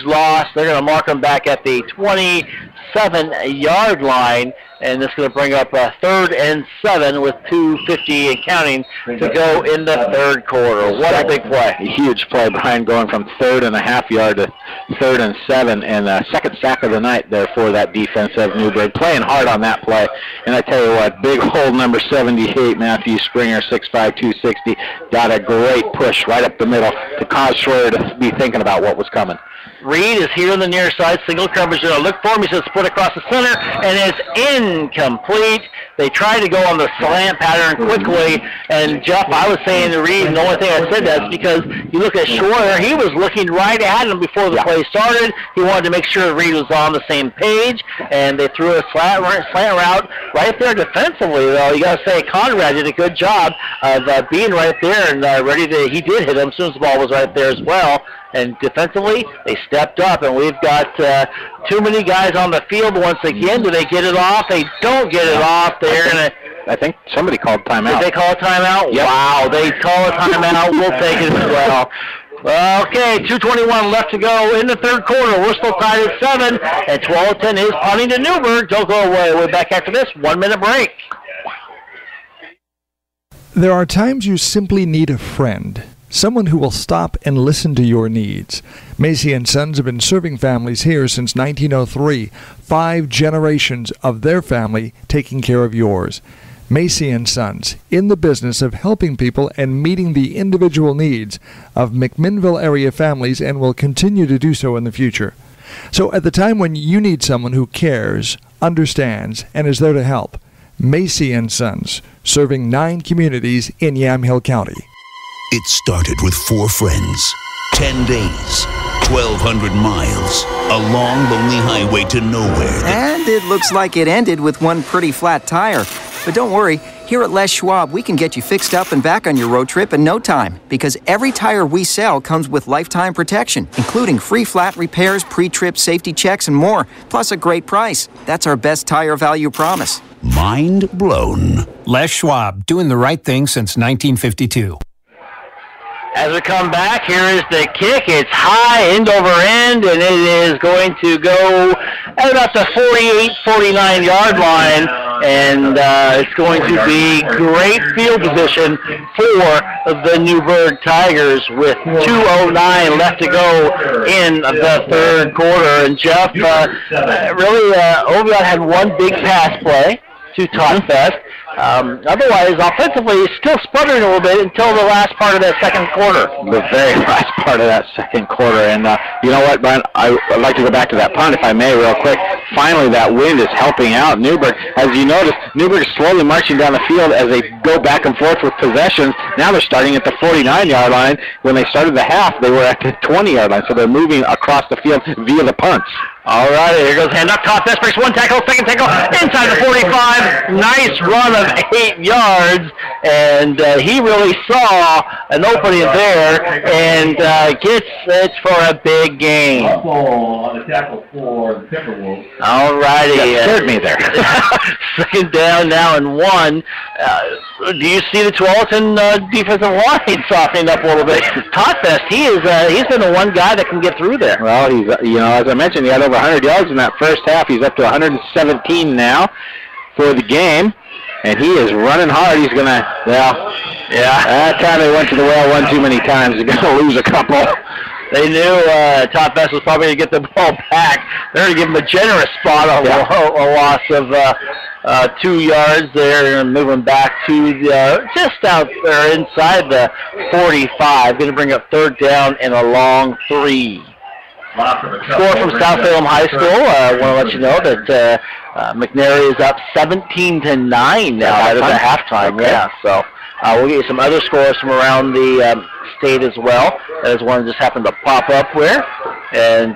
loss. They're going to mark him back at the 27-yard line, and this is going to bring up 3rd and 7 with 2:50 and counting to go in the third quarter. What a big play. A huge play, Brian, going from 3.5 yard to 3rd and 7, and second sack of the night there for that defense of Newberg. Playing hard on that play. And I tell you what, big hole number 78, Matthew Springer, 6'5", 260, got a great push right up the middle to cause Schroeder to be thinking about what was coming. Reed is here on the near side. Single coverage. They're going to look for him. He says split across the center, and it's incomplete. They tried to go on the slant pattern quickly, and Jeff, I was saying to Reed, and the only thing I said that's because you look at Schroeder, he was looking right at him before the play started. He wanted to make sure Reed was on the same page, and they threw a slant route right there defensively, though. You got to say Conrad did a good job of being right there and ready to, he did hit him as soon as the ball was right there as well. And defensively, they stepped up, and we've got too many guys on the field once again. Do they get it off? They don't get it off. They're going to... I think somebody called timeout. Did they call a timeout? Yep. Wow, they call a timeout. We'll take it as well. Okay, 2:21 left to go in the third quarter. We're still tied at 7, and 12-10 is punting to Newberg. Don't go away. We're back after this 1-minute break. There are times you simply need a friend. Someone who will stop and listen to your needs. Macy & Sons have been serving families here since 1903. 5 generations of their family taking care of yours. Macy & Sons, in the business of helping people and meeting the individual needs of McMinnville area families, and will continue to do so in the future. So at the time when you need someone who cares, understands, and is there to help, Macy & Sons, serving 9 communities in Yamhill County. It started with 4 friends, 10 days, 1,200 miles, a long, lonely highway to nowhere. And it looks like it ended with one pretty flat tire. But don't worry, here at Les Schwab, we can get you fixed up and back on your road trip in no time. Because every tire we sell comes with lifetime protection, including free flat repairs, pre-trip safety checks, and more. Plus a great price. That's our best tire value promise. Mind blown. Les Schwab, doing the right thing since 1952. As we come back, here is the kick. It's high, end over end, and it is going to go at about the 48-49-yard line, and it's going to be great field position for the Newberg Tigers with 2:09 left to go in the third quarter. And Jeff, really, Oviatt had one big pass play to Todd Fest. Otherwise, offensively, still sputtering a little bit until the last part of that second quarter. The very last part of that second quarter. And you know what, Brian? I'd like to go back to that punt, if I may, real quick. Finally, that wind is helping out Newberg. As you notice, Newberg is slowly marching down the field as they go back and forth with possessions. Now they're starting at the 49-yard line. When they started the half, they were at the 20-yard line. So they're moving across the field via the punts. All right, here goes hand up top. Best breaks one tackle, second tackle, inside the 45. Nice run of of 8 yards, and he really saw an opening there and gets it for a big gain. On the tackle for the Timberwolves. All righty. Scared me there. Second down now and 1. Do you see the Tualatin defensive line softening up a little bit? Totfest, he's been the one guy that can get through there. Well, he's as I mentioned, he had over 100 yards in that first half. He's up to 117 now for the game, and he is running hard. He's gonna, that time they went to the well one too many times. They're gonna lose a couple. They knew Totfest was probably going to get the ball back. They're going to give him a generous spot on a loss of 2 yards there, and moving back to just out there inside the 45. Going to bring up third down and a long 3. Score from South Salem High School. I want to let you know that McNary is up 17-9 now. That is a halftime. Okay. Yeah, so we'll get you some other scores from around the state as well. That is one that just happened to pop up there. And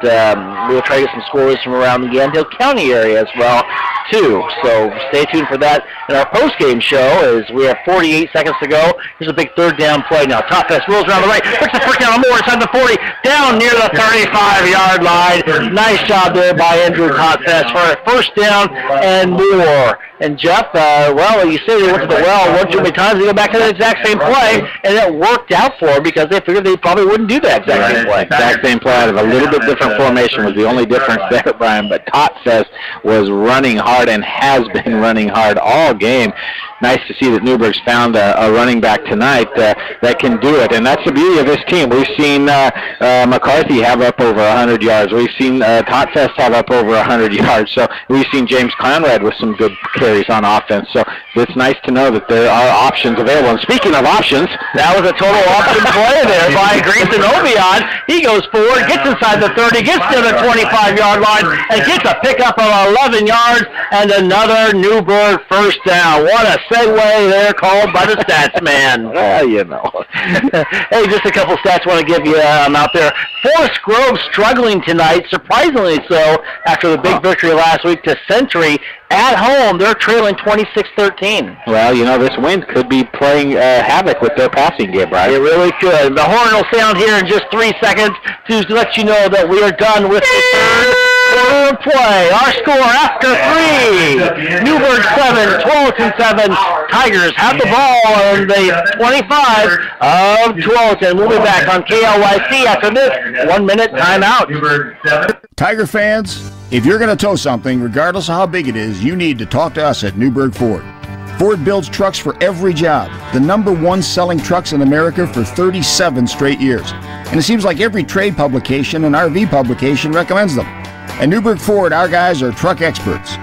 we'll try to get some scores from around the Yandhill County area as well, too. So stay tuned for that. In our post-game show, as we have 48 seconds to go, here's a big third down play now. Totfest rolls around the right, puts the first down more inside the 40, down near the 35-yard line. Nice job there by Andrew Totfest for a first down and more. And Jeff, you say they went to the well one too many times. They go back to the exact same play, and it worked out for them because they figured they probably wouldn't do that exact same play. Exact same play out of a little bit different formation was the only difference there, Brian. But Totfest was running hard and has been running hard all game. Nice to see that Newberg's found a running back tonight that can do it, and that's the beauty of this team. We've seen McCarthy have up over 100 yards. We've seen Totfest have up over 100 yards. So we've seen James Conrad with some good carries on offense. So it's nice to know that there are options available. And speaking of options, that was a total option play there by Grayson Ovion. He goes forward, gets inside the 30, gets to the 25-yard line, and gets a pickup of 11 yards and another Newberg first down. What a segue there called by the stats man. Hey, just a couple stats I want to give you out there. Forest Grove struggling tonight, surprisingly so, after the big victory last week to Century. At home, they're trailing 26-13. Well, this wind could be playing havoc with their passing game, right? It really could. The horn will sound here in just 3 seconds to let you know that we are done with the third quarter of play. Our score after 3. Newberg 7, 12-7. Tigers have the ball on the 25 of Tualatin. We'll be back on KLYC after this 1-minute timeout. Tiger fans, if you're going to tow something, regardless of how big it is, you need to talk to us at Newberg Ford. Ford builds trucks for every job, the #1 selling trucks in America for 37 straight years. And it seems like every trade publication and RV publication recommends them. At Newberg Ford, our guys are truck experts.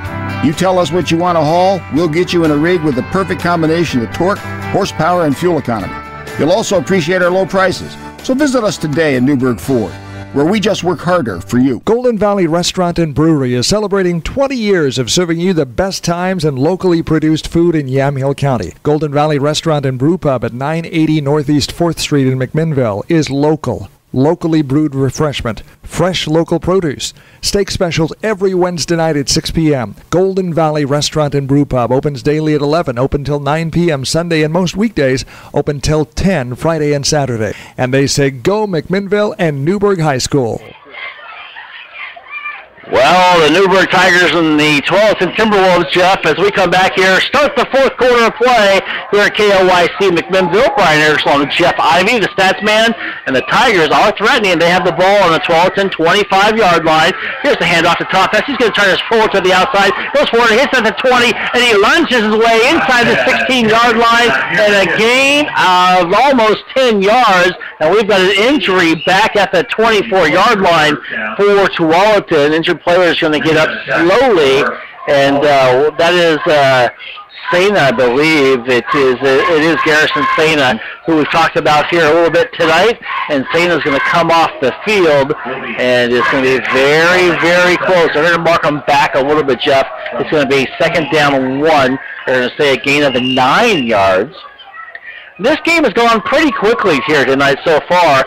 You tell us what you want to haul, we'll get you in a rig with the perfect combination of torque, horsepower, and fuel economy. You'll also appreciate our low prices. So visit us today at Newberg Ford, where we just work harder for you. Golden Valley Restaurant and Brewery is celebrating 20 years of serving you the best times and locally produced food in Yamhill County. Golden Valley Restaurant and Brew Pub at 980 Northeast 4th Street in McMinnville is local. Locally brewed refreshment, fresh local produce, steak specials every Wednesday night at 6 p.m. Golden Valley Restaurant and Brew Pub opens daily at 11, open till 9 p.m. Sunday, and most weekdays open till 10 Friday and Saturday. And they say go McMinnville and Newberg High School. Well, the Newberg Tigers and the Tualatin Timberwolves, Jeff, as we come back here, start the fourth quarter of play here at KLYC McMinnville. Brian Erickson and Jeff Ivey, the stats man, and the Tigers are threatening. They have the ball on the Tualatin 25-yard line. Here's the handoff to Totfest. He's going to turn his forward to the outside, goes forward, hits at the 20, and he lunges his way inside the 16-yard line, and a gain of almost 10 yards. And we've got an injury back at the 24-yard line for Tualatin. Injured player is going to get up slowly, and that is Sena, I believe. It is Garrison Sena, who we've talked about here a little bit tonight, and Sena's going to come off the field, and it's going to be very, very close. They're going to mark him back a little bit, Jeff. It's going to be second down and 1. They're going to say a gain of 9 yards. This game has gone pretty quickly here tonight so far.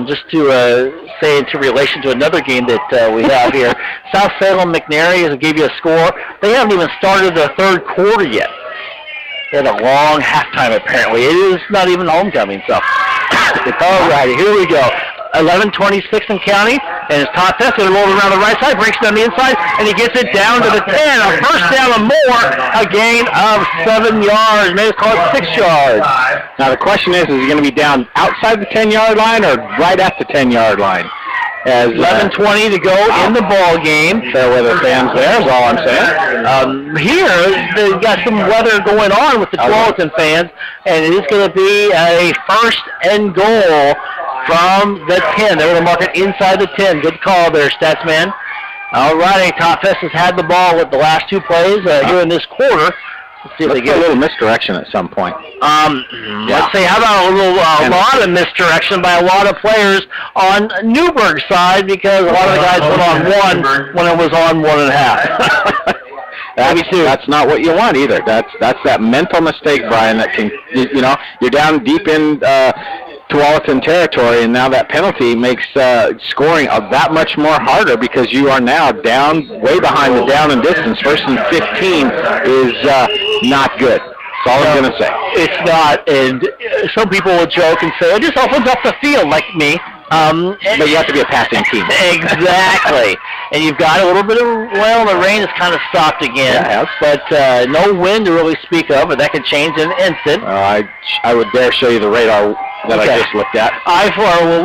Just to say into relation to another game that we have here, South Salem McNary, as I gave you a score, they haven't even started the third quarter yet. They had a long halftime, apparently. It is not even homecoming, so. All righty, here we go. 11:26 and counting, and it's Todd Fest going to roll it around the right side, breaks it on the inside, and he gets it down to the 10. A first down and more, a gain of 7 yards. Maybe it's called 6 yards. Now the question is he going to be down outside the 10-yard line or right at the 10-yard line? As 11:20 to go in the ball game. Fair weather fans there is all I'm saying. Here, they've got some weather going on with the Tualatin fans, and it is going to be a first and goal from the 10. They're going to mark it inside the 10. Good call there, Statsman. All righty, Top Fest has had the ball with the last 2 plays here in this quarter. Let's see if they get a little misdirection at some point. Let's say, how about a lot of misdirection by a lot of players on Newberg's side, because a lot of the guys went on 1 when it was on 1.5. That's not what you want either. That's that mental mistake, Brian, that can, you're down deep in Tualatin territory, and now that penalty makes scoring that much more harder, because you are now down, way behind the down and distance. First and 15 is not good. That's all I'm going to say. It's not, and some people will joke and say, it just opens up the field, like me. But you have to be a passing team. Exactly. And you've got a little bit of, the rain has kind of stopped again. Yeah, but no wind to really speak of, but that could change in an instant. I would dare show you the radar that I just looked at.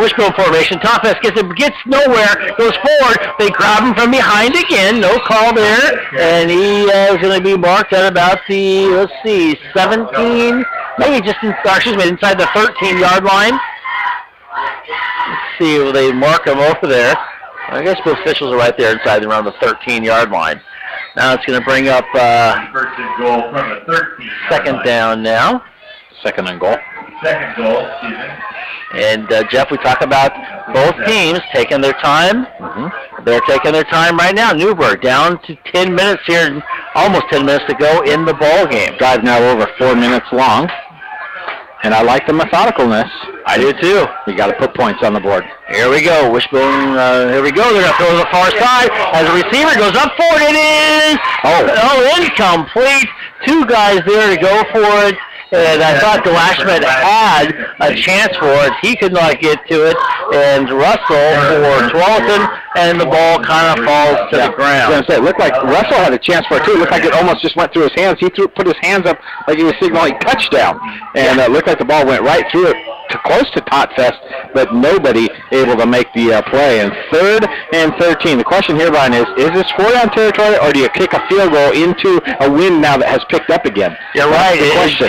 Wishbone formation. Top Fest gets nowhere, goes forward. They grab him from behind again. No call there. And he is going to be marked at about the, 17, maybe just inside the 13-yard line. Let's see, will they mark him over there? I guess both officials are right there inside around the 13-yard line. Now it's going to bring up first and goal from the 13. Second down now. Second and goal. Second goal, excuse me. And Jeff, we talk about both teams taking their time. Mm-hmm. They're taking their time right now. Newberg down to 10 minutes here, almost 10 minutes to go in the ball game. Drive now over 4 minutes long. And I like the methodicalness. I do too. You got to put points on the board. Here we go. Wishbone, here we go. They're going to throw to the far side. As a receiver goes up for it. It is incomplete. 2 guys there to go for it. And I thought Glashman had a chance for it. He could not get to it. And Russell for Tualatin, and the ball kind of falls to the ground. I was going to say, it looked like Russell had a chance for it too. It looked like it almost just went through his hands. He put his hands up like he was signaling touchdown. And it looked like the ball went right through it, close to Tot Fest, but nobody able to make the play. And 3rd and 13. The question here, Brian, is this 4-down territory, or do you kick a field goal into a wind now that has picked up again? You're right.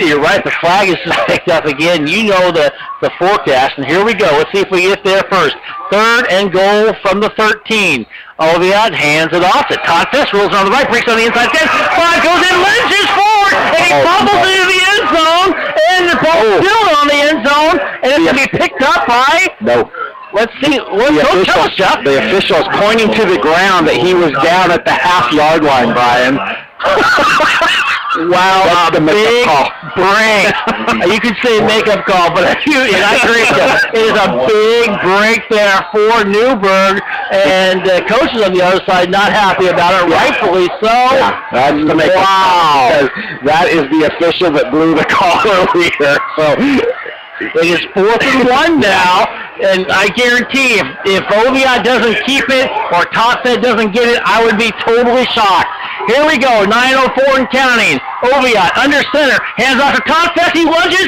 You're right. The flag is just picked up again. You know the forecast, and here we go. Let's see if we get there first. 3rd and goal from the 13. Oviatt hands it off to Todd Fest, rolls on the right, breaks on the inside 10. 5 goes in, lunges forward, and he fumbles into the end zone, and the ball's still on the end zone, and it's going to be picked up by... No. Let's see. Don't tell us, Jeff. The official is pointing to the ground that he was down at the half-yard line, Brian. Wow, that's a big break. You could say makeup call, but I agree with you. It is a big break there for Newberg, and coaches on the other side not happy about it, rightfully so. Yeah, that's the makeup call, because that is the official that blew the call earlier. So it is 4th and 1 now, and I guarantee if Oviatt doesn't keep it or Totfed doesn't get it, I would be totally shocked. Here we go, 9:04 and counting. Oviatt under center, hands off to Totfed, he lunges.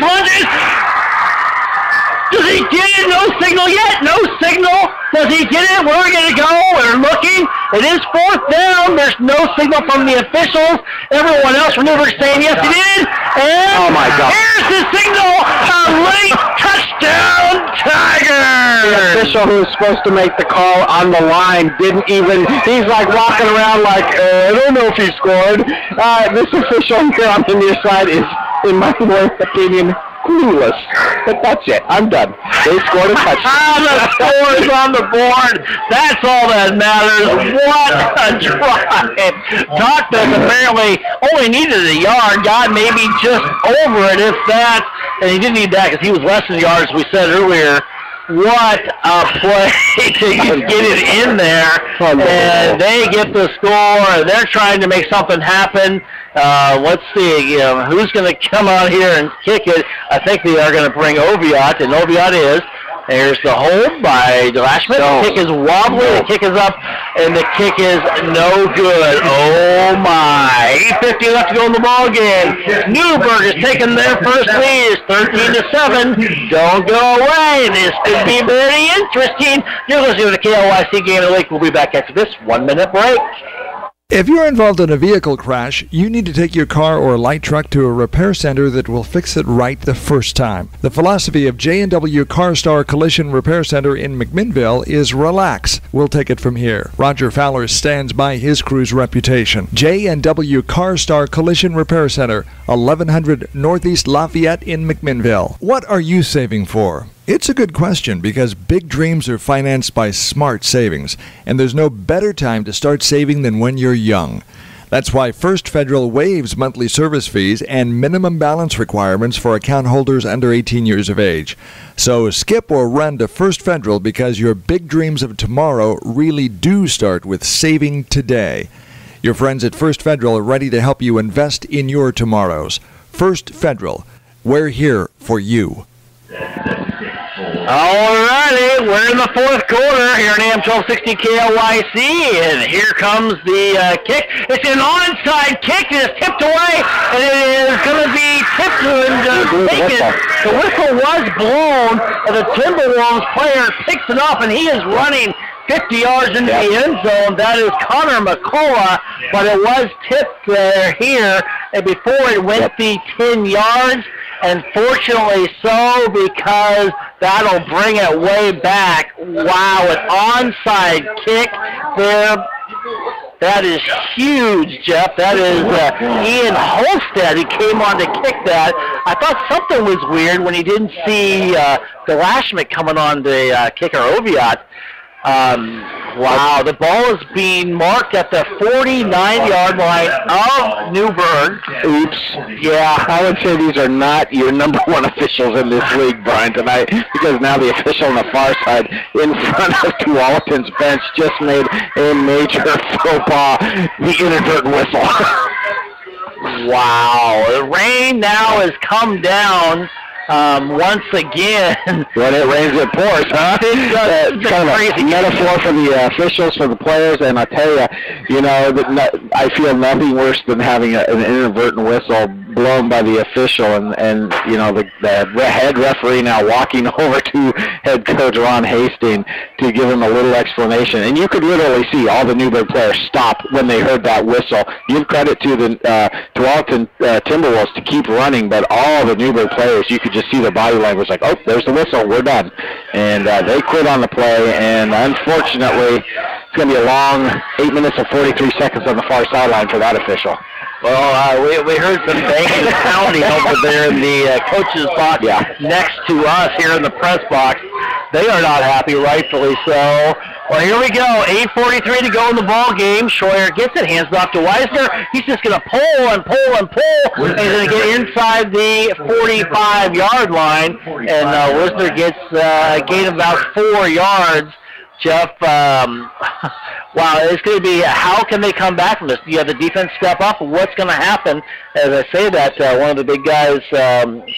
Does he get it? No signal yet. No signal. Does he get it? Where are we going to go? We're looking. It is 4th down. There's no signal from the officials. Everyone else from Newberg saying yes, he did. And oh my God. Here's the signal. A late touchdown, Tigers. The official who was supposed to make the call on the line didn't even, he's like walking around like, I don't know if he scored. This official here on the near side is, in my opinion, clueless. But that's it. I'm done. They scored a touchdown. The score is on the board. That's all that matters. What a drive. Totfed apparently only needed a yard, got maybe just over it, if that. And he didn't need that because he was less than a yard, as we said earlier. What a play to get it in there. And they get the score. They're trying to make something happen. Let's see, who's going to come out here and kick it. I think they are going to bring Oviatt, and Oviatt is. There's the hold by Lashman. The kick is wobbly. The kick is up, and the kick is no good. Oh, my. 8:50 left to go in the ball game. Newberg is taking their first lead. It's 13-7. Don't go away. This could be very interesting. You're listening to the KLYC Game of the Week. We'll be back after this 1-minute break. If you're involved in a vehicle crash, you need to take your car or light truck to a repair center that will fix it right the first time. The philosophy of J&W CarStar Collision Repair Center in McMinnville is relax. We'll take it from here. Roger Fowler stands by his crew's reputation. J&W CarStar Collision Repair Center, 1100 Northeast Lafayette in McMinnville. What are you saving for? It's a good question because big dreams are financed by smart savings, and there's no better time to start saving than when you're young. That's why First Federal waives monthly service fees and minimum balance requirements for account holders under 18 years of age. So skip or run to First Federal because your big dreams of tomorrow really do start with saving today. Your friends at First Federal are ready to help you invest in your tomorrows. First Federal, we're here for you. All righty, we're in the fourth quarter here on AM 1260 KLYC, and here comes the kick. It's an onside kick, and it's tipped away, and it is going to be tipped and taken. The whistle was blown, and the Timberwolves player picks it up, and he is running 50 yards into the end zone. That is Connor McCullough, but it was tipped here, and before it went the 10 yards. And fortunately so, because that'll bring it way back. Wow, an onside kick there. That is huge, Jeff. That is Ian Holstead who came on to kick that. I thought something was weird when he didn't see Galashmic coming on to kick our Oviatt. Wow, the ball is being marked at the 49-yard line of Newberg. Oops. Yeah, I would say these are not your number one officials in this league, Brian, tonight, because now the official on the far side in front of Tualatin's bench just made a major faux pas, the inadvertent whistle. Wow, the rain now has come down. Once again. When it rains, it pours, huh? It's kind of a metaphor for the officials, for the players, and I tell you, I feel nothing worse than having an inadvertent whistle blown by the official, and the head referee now walking over to head coach Ron Hastings to give him a little explanation. And you could literally see all the Newberg players stop when they heard that whistle. Give credit to the Tualatin Timberwolves to keep running, but all the Newberg players, you could just see their body language like, oh, there's the whistle, we're done. And they quit on the play, and unfortunately, it's going to be a long 8 minutes and 43 seconds on the far sideline for that official. Well, we heard some banging and pounding over there in the coach's box next to us here in the press box. They are not happy, rightfully so. Well, here we go. 8:43 to go in the ball game. Schroyer gets it, hands it off to Weisner. He's just going to pull and pull and pull, and he's going to get inside the 45-yard line. And Weisner gets a gain of about 4 yards. Jeff, wow, it's going to be how can they come back from this? Do you have the defense step up? What's going to happen? As I say that, one of the big guys,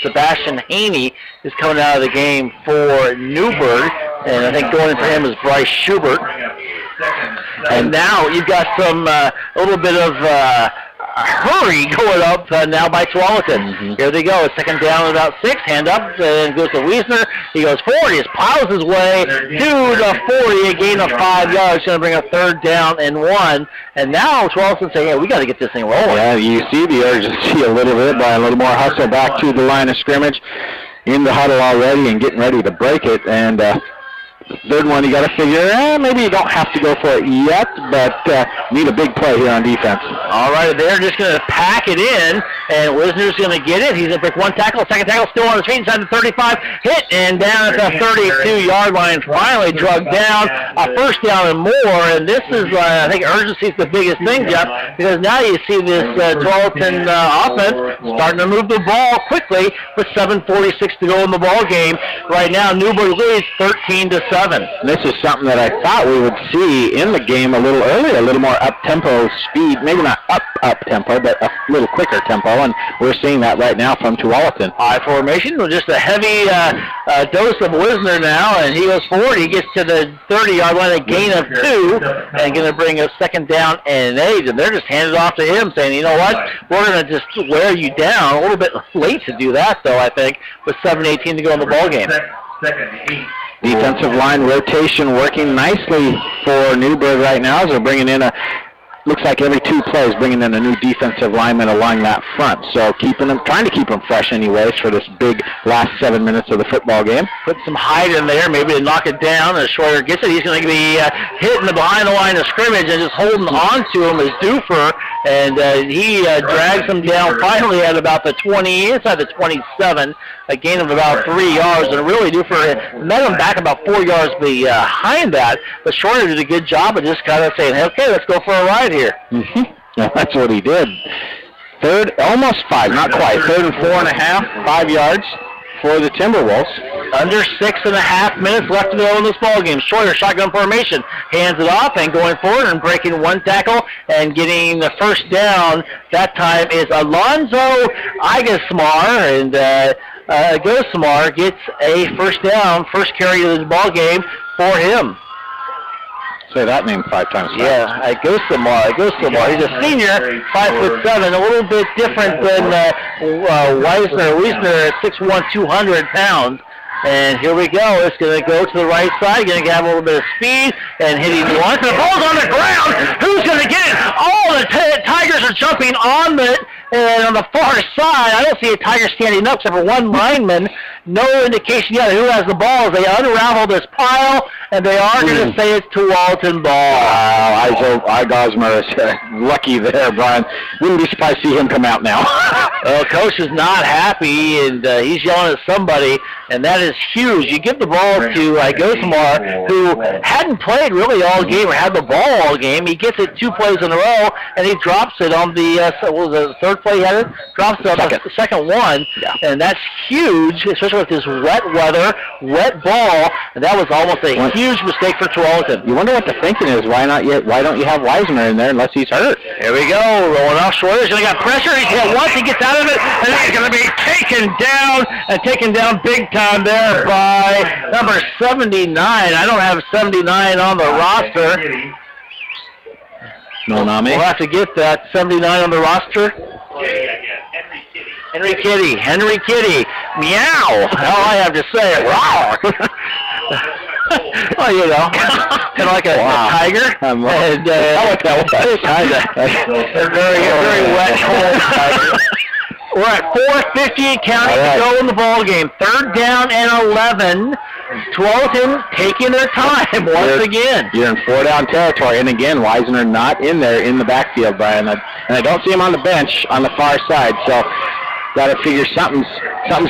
Sebastian Haney, is coming out of the game for Newberg, and I think going in for him is Bryce Schubert. And now you've got some a little bit of hurry going up now by Tualatin. Here they go. Second down, about 6. Hand up, and goes to Wiesner. He goes forward. He plows his way to the 40. A gain of 5 yards. Going to bring a 3rd down and 1. And now Tualatin saying, "Hey, we got to get this thing rolling." Yeah, you see the urgency a little bit by a little more hustle back to the line of scrimmage. In the huddle already and getting ready to break it. And third one, you got to figure, maybe you don't have to go for it yet, but need a big play here on defense. All right, they're just going to pack it in, and Wisner's going to get it. He's going to break one tackle, second tackle still on his feet inside the 35, hit, and down at the 32-yard line, finally drugged down. A 1st down and more, and this is, I think, urgency is the biggest thing, Jeff, because now you see this Tualatin offense starting to move the ball quickly with 7:46 to go in the ball game. Right now, Newberg leads 13-7. 7. This is something that I thought we would see in the game a little earlier, a little more up-tempo speed, maybe not up-tempo, but a little quicker tempo, and we're seeing that right now from Tualatin. I formation with just a heavy dose of Wisner now, and he goes forward. He gets to the 30-yard line, a gain of 2, and going to bring a 2nd down and 8, and they're just handed off to him, saying, you know what, we're going to just wear you down. A little bit late to do that, though, I think, with 7:18 to go in the ball game. Defensive line rotation working nicely for Newberg right now as they're bringing in looks like every 2 plays bringing in a new defensive lineman along that front. So trying to keep them fresh anyways for this big last 7 minutes of the football game. Put some height in there, maybe to knock it down. As Schroeder gets it, he's going to be hitting the behind the line of scrimmage and just holding on to him as Doofer, and he drags him down finally at about the 20, inside the 27, a gain of about 3 yards, and really Doofer met him back about 4 yards behind that, but Schroeder did a good job of just kind of saying, hey, okay, let's go for a ride here. That's what he did. Third, almost 5, not quite. 3rd and 4.5, 5 yards for the Timberwolves. Under 6.5 minutes left to go in this ball game. Schroeder, shotgun formation, hands it off and going forward and breaking 1 tackle and getting the 1st down. That time is Alonzo Igasmar, and Igasmar gets a 1st down, 1st carry of the ball game for him. Say that name 5 times fast. Yeah, Igasmar. He's a senior, 5'7", a little bit different than Wiesner at 6'1", 200 pounds. And here we go. It's going to go to the right side. Going to have a little bit of speed and hitting once. The ball's on the ground. Who's going to get it? Oh, the Tigers are jumping on it. And on the far side, I don't see a Tiger standing up except for 1 lineman. No indication yet of who has the ball as they unravel this pile, and they are going to say it's Tualatin ball. Wow, Igasmar is lucky there, Brian. Wouldn't be surprised to see him come out now. Well, coach is not happy, and he's yelling at somebody, and that is huge. You give the ball to Igasmar, who hadn't played really all game or had the ball all game. He gets it 2 plays in a row, and he drops it on the, what was the 3rd play he had it? Drops it on the 2nd one, and that's huge, especially with this wet weather, wet ball, and that was almost a huge mistake for Tualatin. You wonder what the thinking is. Why don't you have Wiesner in there unless he's hurt? Here we go, rolling off Schroeder's going to get pressure. He's hit once, he gets out of it, and he's going to be taken down big time there by number 79. I don't have 79 on the roster. No, not me. We'll have to get that 79 on the roster. Henry Kitty. Meow. All I have to say is, wow. Well, you know, kind of like a tiger. I like that one. Kind of. Very wet, cold tiger. We're at 4:50 counting to go in the ball game. 3rd down and 11. Tualatin taking their time once again. You're in 4-down territory, and again, Wiesner not in there in the backfield, Brian. And I don't see him on the bench on the far side, so got to figure something's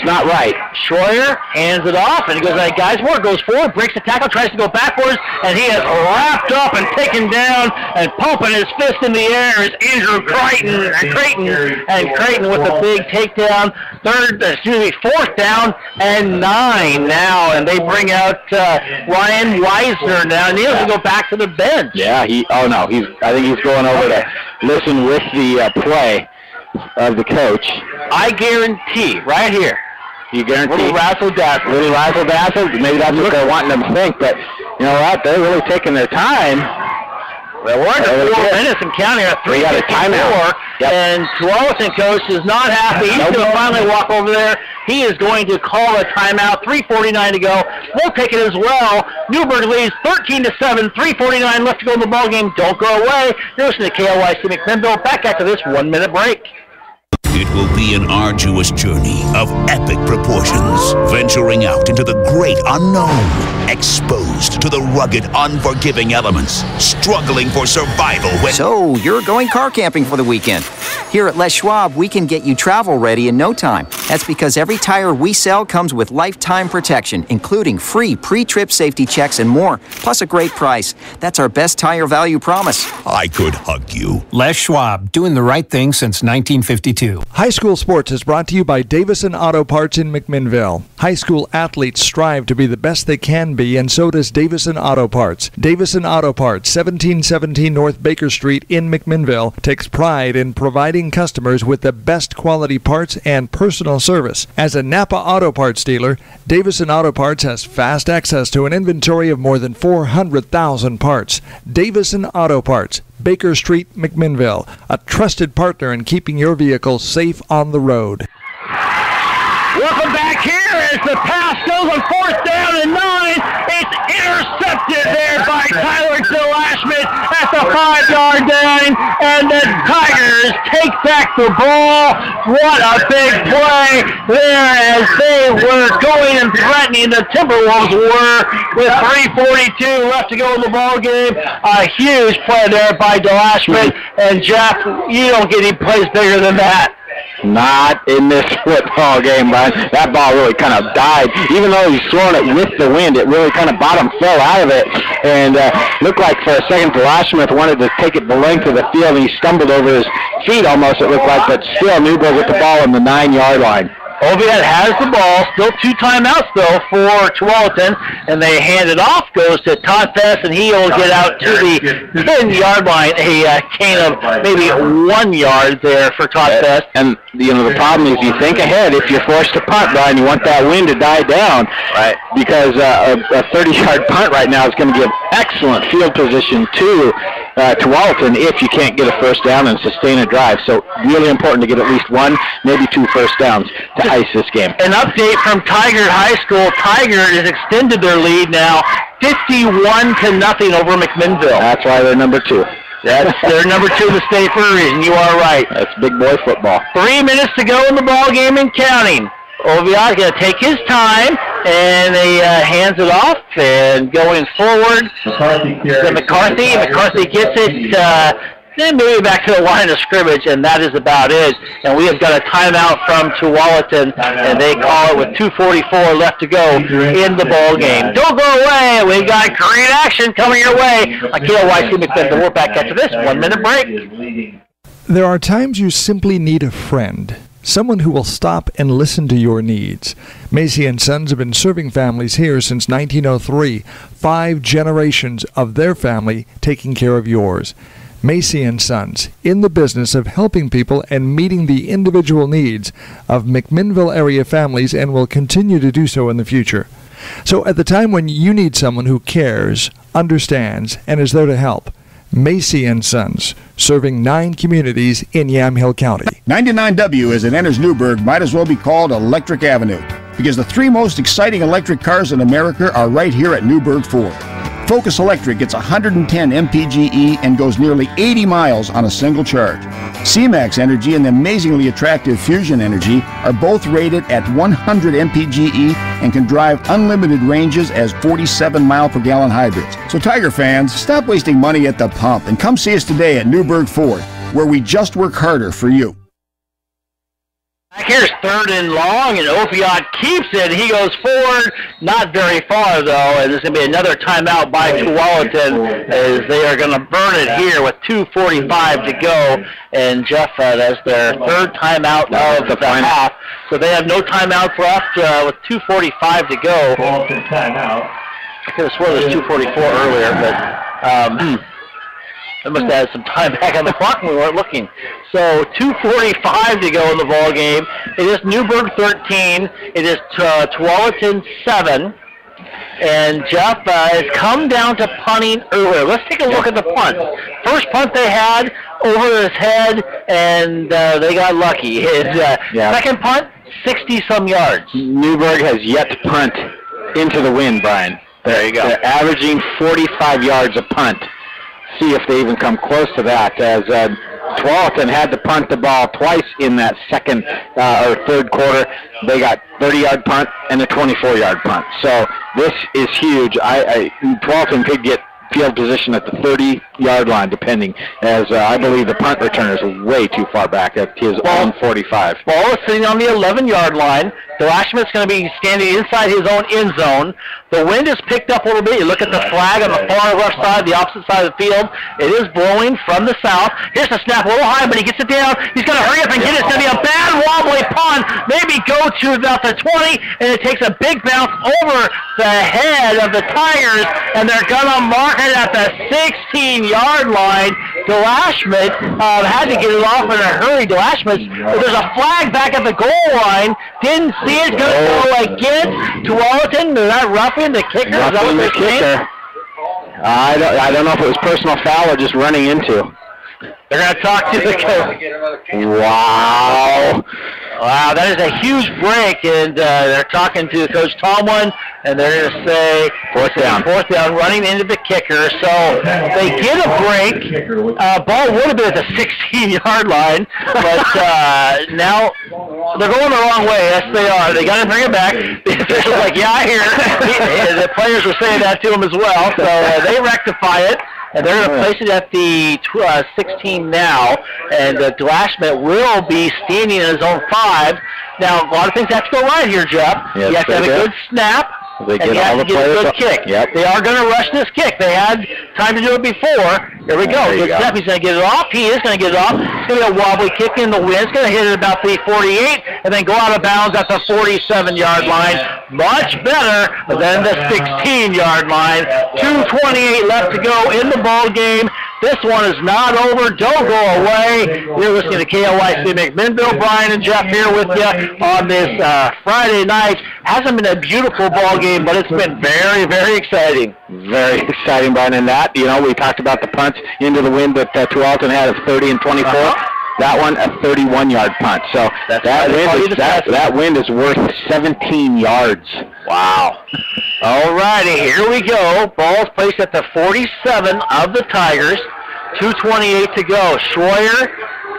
not right. Schroeder hands it off, and he goes, guys, more goes forward, breaks the tackle, tries to go backwards, and he is wrapped up and taken down and pumping his fist in the air is Andrew Creighton with a big takedown. 4th down and 9 now, and they bring out Ryan Wiesner now, and he has to go back to the bench. Yeah, I think he's going over to listen with the play of the coach. I guarantee, right here. You guarantee? Little razzle-dazzle. Maybe that's what they're wanting them to think, but you know what? They're really taking their time. Well, we're under 4 minutes and counting at 3:54, and Tualatin coach is not happy. He's going to finally walk over there. He is going to call a timeout. 3:49 to go. We'll take it as well. Newberg leads 13-7. 3:49 left to go in the ball game. Don't go away. You're listening to KLYC McMinnville. Back after this 1-minute break. It will be an arduous journey of epic proportions, venturing out into the great unknown, exposed to the rugged, unforgiving elements, struggling for survival when... So, you're going car camping for the weekend. Here at Les Schwab, we can get you travel ready in no time. That's because every tire we sell comes with lifetime protection, including free pre-trip safety checks and more, plus a great price. That's our best tire value promise. I could hug you. Les Schwab, doing the right thing since 1952. High school sports is brought to you by Davison Auto Parts in McMinnville. High school athletes strive to be the best they can be, and so does Davison Auto Parts. Davison Auto Parts, 1717 North Baker Street in McMinnville, takes pride in providing customers with the best quality parts and personal service. As a Napa Auto Parts dealer, Davison Auto Parts has fast access to an inventory of more than 400,000 parts. Davison Auto Parts, Baker Street, McMinnville, a trusted partner in keeping your vehicle safe on the road. Welcome back here as the pass goes on 4th down and 9. It's intercepted there by Tyler DeLashman at the 5-yard line, and the Tigers take back the ball. What a big play there as they were going and threatening. The Timberwolves were with 3:42 left to go in the ball game. A huge play there by DeLashman, and Jeff, you don't get any plays bigger than that. Not in this football game, Brian. That ball really kind of died. Even though he's throwing it with the wind, it really kind of bottom fell out of it. And looked like for a second DeLashman wanted to take it the length of the field, and he stumbled over his feet almost, it looked like. But still, Newberg with the ball on the 9-yard line. Oviatt has the ball, still 2 timeouts though for Tualatin, and they hand it off, goes to Todd Fest, and he'll get out to the 10-yard line, a gain of maybe 1 yard there for Todd Fest. And, you know, the problem is you think ahead. If you're forced to punt, Brian, you want that wind to die down. Right. Because a 30-yard punt right now is going to give excellent field position to Tualatin if you can't get a first down and sustain a drive. So really important to get at least 1, maybe 2 first downs to ice this game. An update from Tigard High School. Tigard has extended their lead now 51-0 over McMinnville. That's why they're number 2. They're number 2 in the state for a reason. You are right. That's big boy football. 3 minutes to go in the ball game and counting. Oviatt going to take his time, and he hands it off, and going forward to McCarthy. McCarthy gets it, then maybe back to the line of scrimmage, and that is about it. And we have got a timeout from Tualatin, and they call it with 2:44 left to go in the ball game. Don't go away. We got great action coming your way on KLYC McMinnville. We're back after this 1-minute break. There are times you simply need a friend. Someone who will stop and listen to your needs. Macy & Sons have been serving families here since 1903. 5 generations of their family taking care of yours. Macy & Sons, in the business of helping people and meeting the individual needs of McMinnville area families, and will continue to do so in the future. So at the time when you need someone who cares, understands, and is there to help, Macy & Sons, serving 9 communities in Yamhill County. 99W, as it enters Newberg, might as well be called Electric Avenue, because the 3 most exciting electric cars in America are right here at Newberg Ford. Focus Electric gets 110 mpge and goes nearly 80 miles on a single charge. C-Max Energy and the amazingly attractive Fusion Energy are both rated at 100 mpge and can drive unlimited ranges as 47-mile-per-gallon hybrids. So Tiger fans, stop wasting money at the pump and come see us today at Newberg Ford, where we just work harder for you. Back here's 3rd and long, and Oviatt keeps it. He goes forward, not very far, though, and there's going to be another timeout by Tualatin as they are going to burn it here with 2:45 to go. And Jeff, that's their 3rd timeout of the half. So they have no timeouts left with 2:45 to go. I could have sworn it was 2:44 earlier, but I must have had some time back on the clock when we weren't looking. So 2:45 to go in the ball game. It is Newberg 13. It is Tualatin 7. And Jeff has come down to punting earlier. Let's take a look at the punt. First punt they had over his head, and they got lucky. His second punt, 60-some yards. Newberg has yet to punt into the wind, Brian. There you go. They're averaging 45 yards a punt. See if they even come close to that, as Tualatin had to punt the ball twice in that second or third quarter. They got 30-yard punt and a 24-yard punt. So this is huge. Tualatin could get field position at the 30-yard line, depending, as I believe the punt returner is way too far back at his own 45. Ball is sitting on the 11-yard line. DeLashman's going to be standing inside his own end zone. The wind is picked up a little bit. You look at the flag on the far left side, the opposite side of the field. It is blowing from the south. Here's the snap, a little high, but he gets it down. He's going to hurry up and get it. It's going to be a bad wobbly punt. Maybe go to about the 20, and it takes a big bounce over the head of the Tigers, and they're going to mark it at the 16-yard line. DeLashman had to get it off in a hurry. DeLashman, there's a flag back at the goal line. Didn't see it. Going to go against Tualatin. Is that roughing the kicker? Is that what they're saying? I don't know if it was personal foul or just running into. They're going to talk to the coach. Wow. Wow, that is a huge break, and they're talking to Coach Tomlin, and they're going to say fourth down, running into the kicker. So they get a break. Ball would have been at the 16-yard line, but now they're going the wrong way. Yes, they are. They got to bring it back. The official's like, yeah, I hear it. The players were saying that to him as well, so they rectify it. And they're going to place it at the 16 now, and DeLashman will be standing in his own 5. Now, a lot of things have to go right here, Jeff. Yes, you have to have a good snap, They and you have to get a good kick. Yep. They are going to rush this kick. They had time to do it before. Here we go. Good step. He's going to get it off. He is going to get it off. It's going to be a wobbly kick in the wind. It's going to hit it about the 48 and then go out of bounds at the 47-yard line. Much better than the 16-yard line. 2:28 left to go in the ball game. This one is not over. Don't go away. You're listening to KLYC McMinnville. Brian and Jeff here with you on this Friday night. Hasn't been a beautiful ball game, but it's been very, very exciting. Very exciting, Brian. And that, we talked about the punts into the wind that Tualatin had of 30 and 24. That one, a 31-yard punt. So that wind is worth 17 yards. Wow. All righty, here we go. Ball's placed at the 47 of the Tigers. 2:28 to go. Schroyer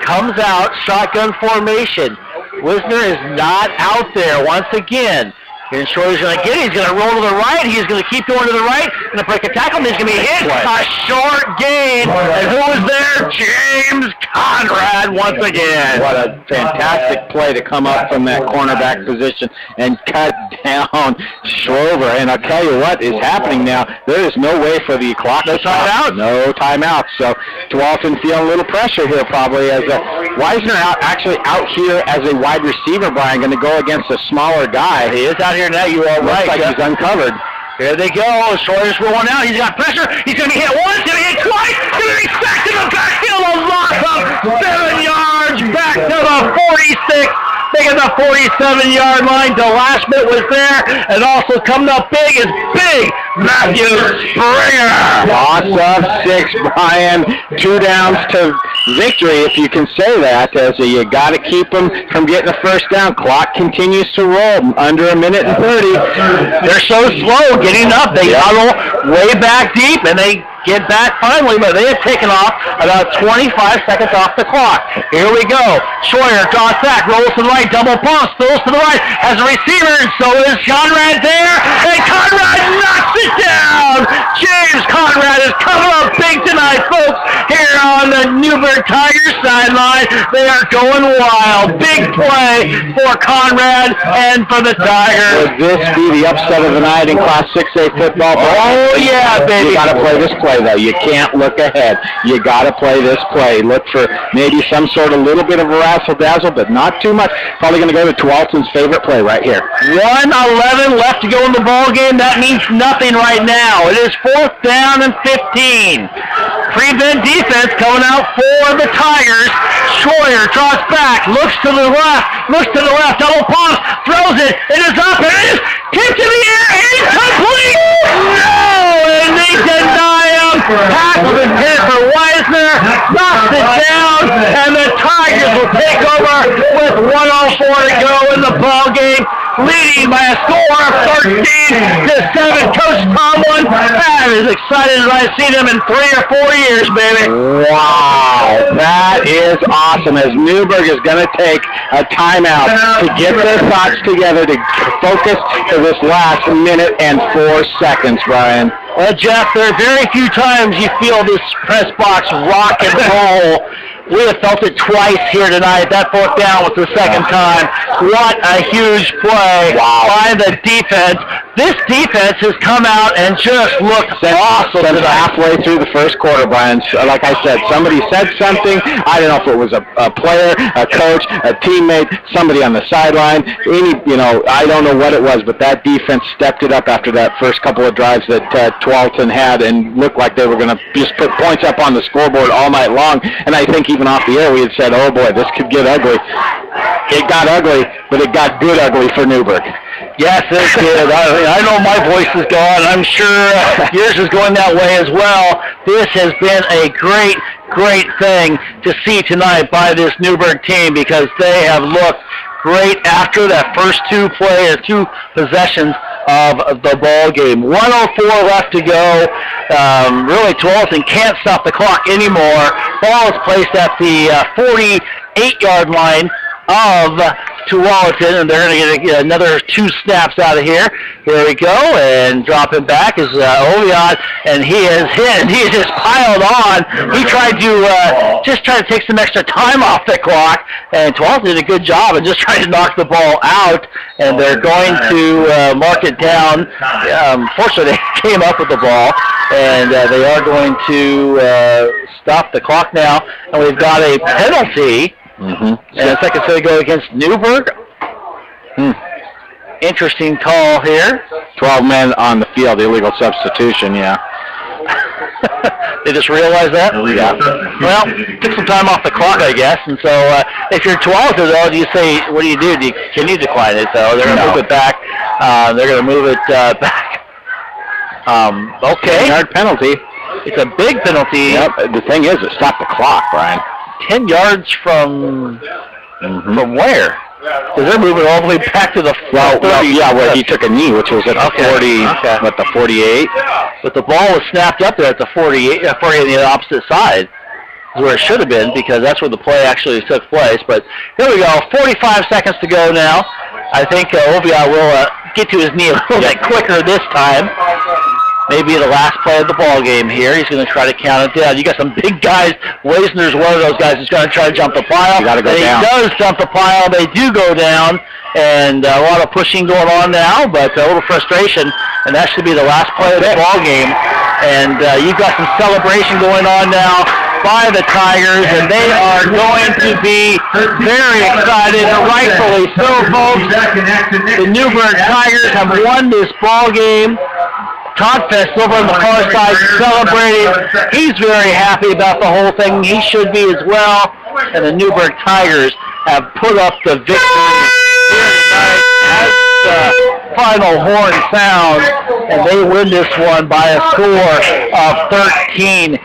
comes out, shotgun formation. Wisner is not out there once again. And Schroyer's going to get it. He's going to roll to the right. He's going to keep going to the right. Going to break a tackle. He's going to be hit. A short gain. And who was there? James Conrad once again. What a fantastic play to come up from that cornerback position and cut down Schroeder. And I'll tell you what is happening now. There is no way for the clock to stop. No timeout. So Tualatin feeling a little pressure here probably as Wisner actually out here as a wide receiver, Brian, going to go against a smaller guy. He is out here now. You are right. Looks like he's uncovered. Here they go. Schroeder's rolling out. He's got pressure. He's going to be hit once. He's going to be hit twice. He's going to be sacked in the backfield. A loss of 7 yards back to the 46. Big at the 47-yard line. DeLashman was there. And also coming up big is Big Matthew Springer. Loss of 6, Brian. 2 downs to victory, if you can say that, as you got to keep them from getting the first down. Clock continues to roll under 1 minute and 30. They're so slow getting up. They huddle way back deep, and they get back finally, but they have taken off about 25 seconds off the clock. Here we go. Schroyer draws back, rolls to the right, double pumps, throws to the right, has a receiver, and so is Conrad there, and Conrad knocks it down. James Conrad is coming up big tonight, folks, here on the Newberg Tigers sideline. They are going wild. Big play for Conrad and for the Tigers. Would this be the upset of the night in Class 6A football? Oh, yeah, baby. You got to play this play, though. You can't look ahead. You got to play this play. Look for maybe some sort of little bit of a razzle-dazzle, but not too much. Probably going to go to Tualatin's favorite play right here. 1:11 left to go in the ball game. That means nothing right now. It is 4th down and 15. Prevent defense coming out for the Tigers. Schroyer draws back, looks to the left, double pumps, throws it. It is up, and it is kicked in the air, incomplete. No, and they deny him. Tackle is hit for Wisner, knocks it down, and the Tigers will take over with 1:04 to go in the ball game, leading by a score of 13-7. Coach Tomlin, I'm as excited as I've seen him in 3 or 4 years, baby. Wow, that is awesome, as Newberg is going to take a timeout to get their thoughts together to focus to this last 1 minute and 4 seconds, Brian. Well, Jeff, there are very few times you feel this press box rock and roll. We have felt it twice here tonight. That 4th down was the second time. What a huge play by the defense. This defense has come out and just looked awesome since halfway through the first quarter, Brian. Like I said, somebody said something. I don't know if it was a player, a coach, a teammate, somebody on the sideline. I don't know what it was, but that defense stepped it up after that first couple of drives that Tualatin had and looked like they were going to just put points up on the scoreboard all night long. And I think even off the air we had said, oh boy, this could get ugly. It got ugly, but it got good ugly for Newberg. Yes, it did. I know my voice is gone. I'm sure yours is going that way as well. This has been a great, great thing to see tonight by this Newberg team because they have looked great after that first two possessions of the ball game. 1:04 left to go. Really, Tualatin can't stop the clock anymore. Ball is placed at the 48-yard line of Tualatin, and they're going to get another 2 snaps out of here. Here we go, and dropping back is Oviad, and he is hit, and he just piled on. He tried to take some extra time off the clock, and Tualatin did a good job and just tried to knock the ball out, and they're going to mark it down. Fortunately, they came up with the ball, and they are going to stop the clock now, and we've got a penalty. And a second set to go against Newberg. Interesting call here. 12 men on the field, illegal substitution, yeah. They just realized that? Yeah. Well, took some time off the clock, I guess. And so if you're Tualatin, though, do you say, what do you do? Can you decline it? So they're going to move it back. They're going to move it back. Okay. 10-yard penalty. It's a big penalty. Yep. The thing is, it stopped the clock, Brian. 10 yards from where? Because they're moving all the way back to the 30. Where he took a knee, which was at the 48. But the ball was snapped up there at the 48, 40 on the opposite side. Is where it should have been because that's where the play actually took place. But here we go, 45 seconds to go now. I think Oviad will get to his knee a little bit quicker this time. Maybe the last play of the ball game here. He's going to try to count it down. You got some big guys. Wisner's one of those guys who's going to try to jump the pile. You got to go down. He does jump the pile. They do go down, and a lot of pushing going on now, but a little frustration. And that should be the last play of the ball game. And you've got some celebration going on now by the Tigers, and they are going to be very excited, and rightfully so, folks. The Newberg Tigers have won this ball game. Todd Fest over on the far side celebrating. He's very happy about the whole thing. He should be as well. And the Newberg Tigers have put up the victory here tonight as the final horn sounds, and they win this one by a score of 13-7.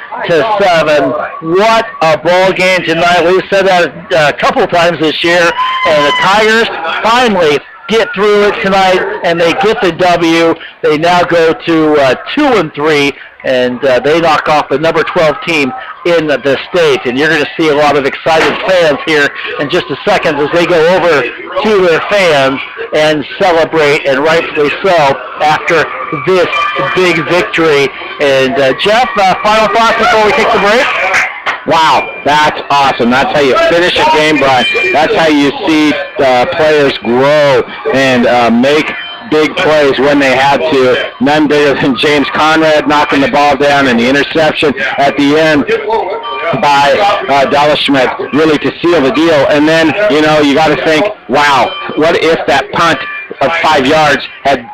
What a ball game tonight. We've said that a couple times this year, and the Tigers finally get through it tonight, and they get the W. They now go to 2-3, and they knock off the number 12 team in the state. And you're going to see a lot of excited fans here in just a second as they go over to their fans and celebrate, and rightfully so, after this big victory. And Jeff, final thoughts before we take the break? Wow, that's awesome. That's how you finish a game, Brian. That's how you see players grow and make big plays when they had to. None bigger than James Conrad knocking the ball down, and the interception at the end by Dallas Schmidt really to seal the deal. And then, you got to think, wow, what if that punt of 5 yards had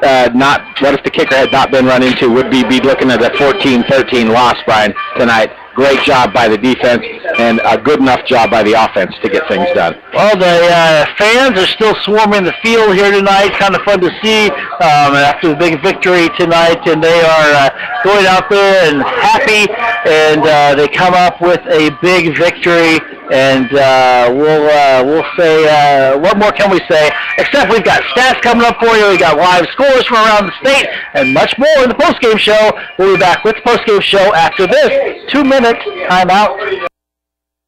what if the kicker had not been run into? Would we be looking at a 14-13 loss, Brian, tonight? Great job by the defense and a good enough job by the offense to get things done. Well, the fans are still swarming the field here tonight. Kind of fun to see after the big victory tonight, and they are going out there and happy, and they come up with a big victory. And we'll say, what more can we say? Except we've got stats coming up for you. We got live scores from around the state and much more in the postgame show. We'll be back with the postgame show after this 2-minute timeout.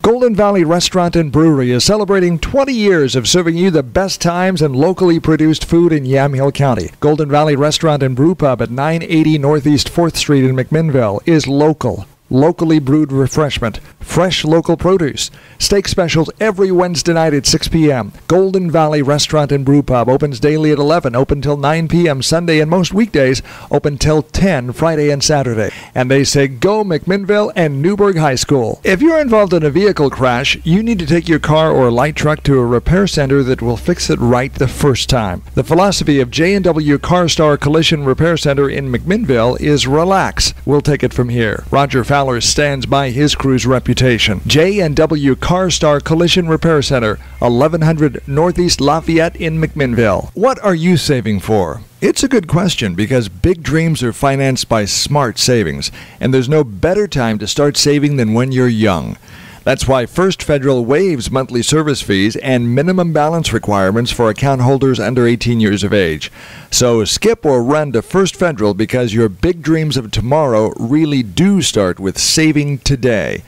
Golden Valley Restaurant and Brewery is celebrating 20 years of serving you the best times and locally produced food in Yamhill County. Golden Valley Restaurant and Brew Pub at 980 Northeast 4th Street in McMinnville is local, locally brewed refreshment, fresh local produce, steak specials every Wednesday night at 6 p.m. Golden Valley Restaurant and Brew Pub opens daily at 11, open till 9 p.m. Sunday, and most weekdays open till 10 Friday and Saturday. And they say go McMinnville and Newberg High School. If you're involved in a vehicle crash, you need to take your car or light truck to a repair center that will fix it right the first time. The philosophy of J&W CarStar Collision Repair Center in McMinnville is relax. We'll take it from here. Roger Fowler stands by his crew's reputation. J&W CarStar Collision Repair Center, 1100 Northeast Lafayette in McMinnville. What are you saving for? It's a good question because big dreams are financed by smart savings, and there's no better time to start saving than when you're young. That's why First Federal waives monthly service fees and minimum balance requirements for account holders under 18 years of age. So skip or run to First Federal because your big dreams of tomorrow really do start with saving today.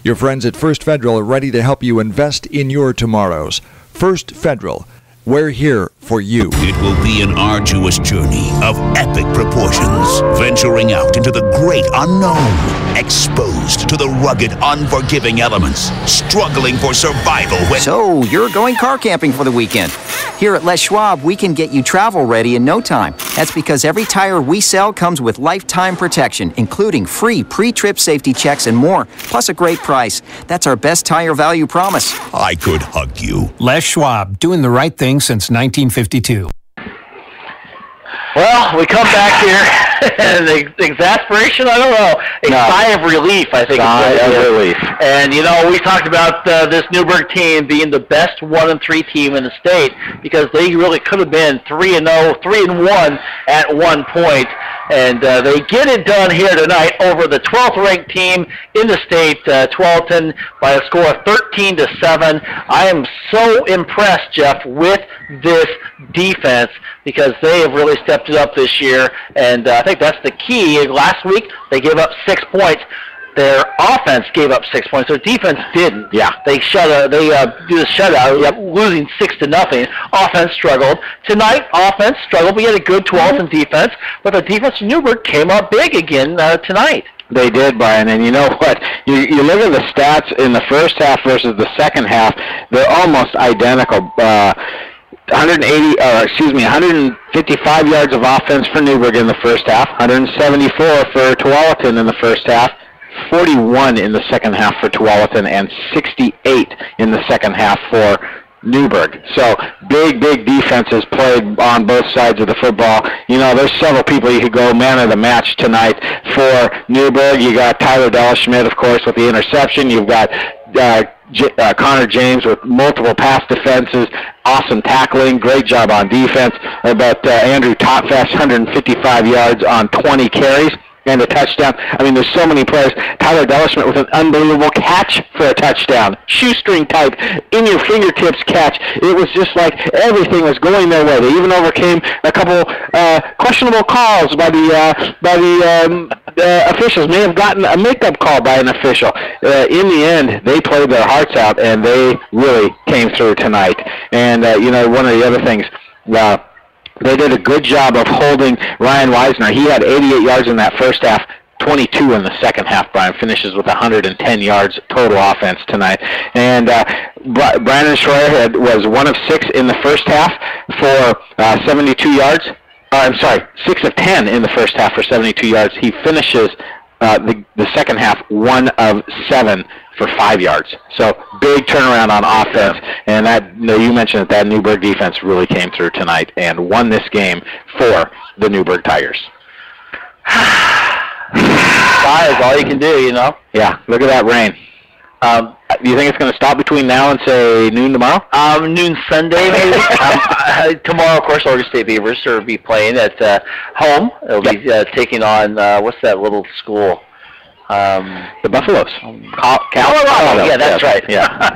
Your friends at First Federal are ready to help you invest in your tomorrows. First Federal. We're here for you. It will be an arduous journey of epic proportions, venturing out into the great unknown, exposed to the rugged, unforgiving elements, struggling for survival when... So, you're going car camping for the weekend. Here at Les Schwab, we can get you travel ready in no time. That's because every tire we sell comes with lifetime protection, including free pre-trip safety checks and more, plus a great price. That's our best tire value promise. I could hug you. Les Schwab, doing the right thing since 1952. Well, we come back here, and the exasperation, I don't know, sigh of relief, I think. Sigh of relief. And, you know, we talked about this Newberg team being the best 1-3 team in the state because they really could have been 3-0, 3-1 at one point. And they get it done here tonight over the 12th-ranked team in the state, Tualatin, by a score of 13-7. I am so impressed, Jeff, with this defense because they have really stepped it up this year, and I think that's the key. Last week, they gave up 6 points. Their offense gave up 6 points. Their defense didn't. Yeah. They did a shutout, losing 6-0. Offense struggled. Tonight, offense struggled. We had a good 12th defense, but the defense in Newberg came up big again tonight. They did, Brian, and you know what? You look at the stats in the first half versus the second half, they're almost identical. 155 yards of offense for Newberg in the first half, 174 for Tualatin in the first half, 41 in the second half for Tualatin, and 68 in the second half for Newberg. So big defenses played on both sides of the football. You know, there's several people you could go man of the match tonight for Newberg. You got Tyler Della-Schmidt, of course, with the interception. You've got Connor James with multiple pass defenses, awesome tackling, great job on defense. But Andrew Totfast, 155 yards on 20 carries and a touchdown. I mean, there's so many players. Tyler Della-Schmidt with an unbelievable catch for a touchdown. Shoestring type, in your fingertips catch. It was just like everything was going their way. They even overcame a couple questionable calls by the officials. May have gotten a makeup call by an official. In the end, they played their hearts out, and they really came through tonight. And, you know, one of the other things, they did a good job of holding Ryan Weisner. He had 88 yards in that first half, 22 in the second half. Brian finishes with 110 yards total offense tonight. And Brandon Schroyer was 1 of 6 in the first half for 72 yards. I'm sorry, 6 of 10 in the first half for 72 yards. He finishes the second half 1 of 7 for 5 yards. So big turnaround on offense, and that you mentioned that Newberg defense really came through tonight and won this game for the Newberg Tigers. Sigh is all you can do, you know. Yeah, look at that rain. Do you think it's going to stop between now and, say, noon tomorrow? Noon Sunday, maybe. Tomorrow, of course, Oregon State Beavers will be playing at home. It'll be taking on, what's that little school? The Buffaloes. Colorado. Yeah, that's right. Yeah,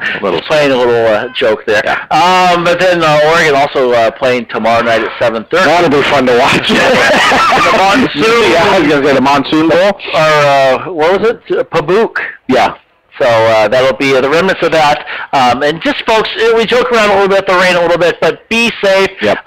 playing a little joke there. Yeah. But then Oregon also playing tomorrow night at 7:30. That'll be fun to watch. The Monsoon. Yeah, I was going to say the Monsoon Bowl. Or what was it? Pabook. Yeah. So that'll be the remnants of that. And just, folks, we joke around a little bit, the rain a little bit, but be safe. Yep.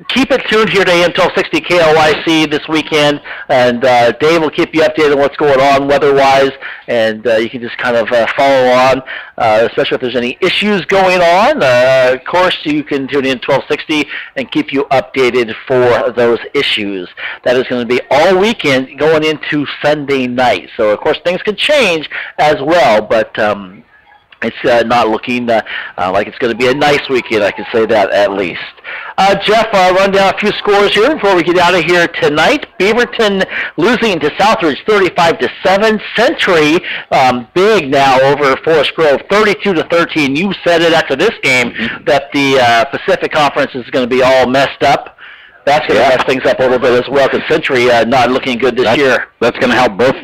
Keep it tuned here to AM 1260 KLYC this weekend, and Dave will keep you updated on what's going on weather-wise, and you can just kind of follow on, especially if there's any issues going on. Of course, you can tune in 1260 and keep you updated for those issues. That is going to be all weekend going into Sunday night. So, of course, things can change as well, but it's not looking like it's going to be a nice weekend. I can say that at least. Jeff, I'll run down a few scores here before we get out of here tonight. Beaverton losing to Southridge 35-7. Century big now over Forest Grove 32-13. You said it after this game that the Pacific Conference is going to be all messed up. That's going to mess things up a little bit as well, because Century not looking good this year. That's going to help both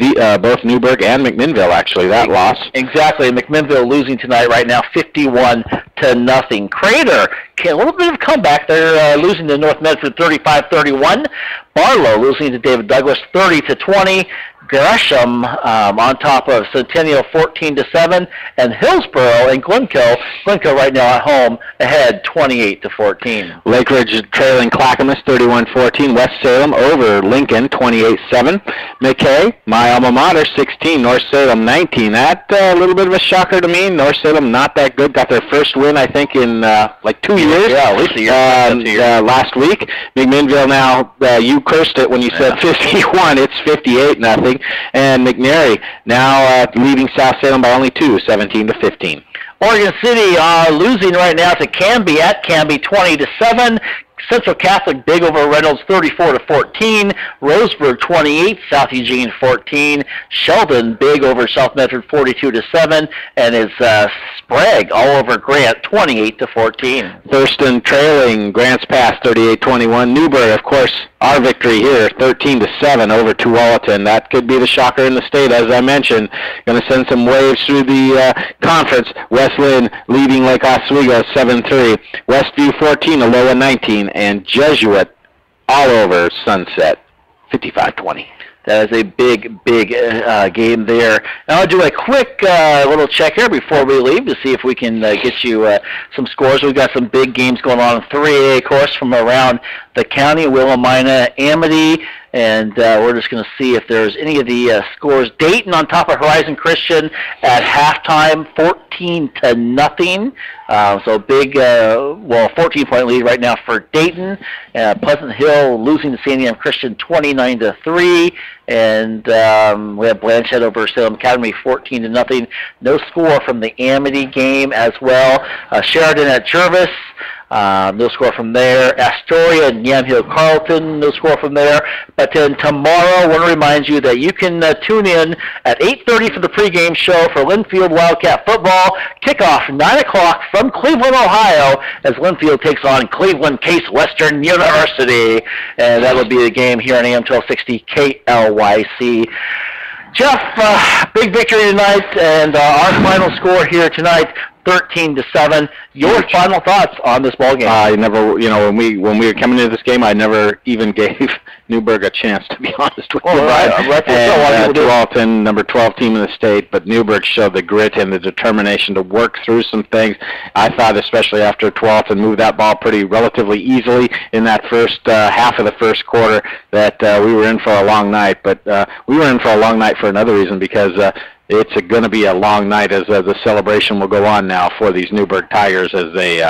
Newberg and McMinnville, actually, that loss. Exactly. McMinnville losing tonight right now 51-0. Crater, a little bit of a comeback. They're losing to North Medford 35-31. Barlow losing to David Douglas 30-20. Gresham on top of Centennial 14-7, and Hillsborough and Glencoe right now at home ahead 28-14. Lake Ridge trailing Clackamas 31-14. West Salem over Lincoln 28-7. McKay, my alma mater, 16. North Salem 19. That a little bit of a shocker to me. North Salem not that good. Got their first win, I think, in like 2 years. Yeah, at least a year. Last week. McMinnville now, you cursed it when you said 51. It's 58-0. And McNary now leading South Salem by only 2, 17-15. Oregon City losing right now to Canby at Canby 20-7. Central Catholic big over Reynolds 34-14. Roseburg 28, South Eugene 14. Sheldon big over South Medford 42-7, and is Sprague all over Grant 28-14. Thurston trailing Grants Pass 38-21. Newberg, of course, our victory here 13-7 over Tualatin. That could be the shocker in the state, as I mentioned. Going to send some waves through the conference. West Lynn leading Lake Oswego 7-3. Westview 14, Aloha 19. And Jesuit all over Sunset, 55-20. That is a big game there. Now I'll do a quick little check here before we leave to see if we can get you some scores. We've got some big games going on in 3A, of course, from around the county, Willamina, Amity, and we're just going to see if there's any of the scores. Dayton on top of Horizon Christian at halftime, 14-0. So big, 14-point lead right now for Dayton. Pleasant Hill losing to San Diego Christian 29-3. And we have Blanchett over Salem Academy 14-0. No score from the Amity game as well. Sheridan at Jervis. No score from there. Astoria and Yamhill Carlton, no score from there. But then tomorrow, I want to remind you that you can tune in at 8:30 for the pregame show for Linfield Wildcat football. Kickoff 9 o'clock from Cleveland, Ohio, as Linfield takes on Cleveland Case Western University. And that will be the game here on AM 1260 KLYC. Jeff, big victory tonight, and our final score here tonight, 13-7. Your final thoughts on this ball game? I never, when we were coming into this game, I never even gave Newberg a chance, to be honest with you. Tualatin, number 12 team in the state, but Newberg showed the grit and the determination to work through some things. I thought, especially after Tualatin moved that ball pretty relatively easily in that first half of the first quarter, that we were in for a long night. But we were in for a long night for another reason, because it's going to be a long night as the celebration will go on now for these Newberg Tigers as they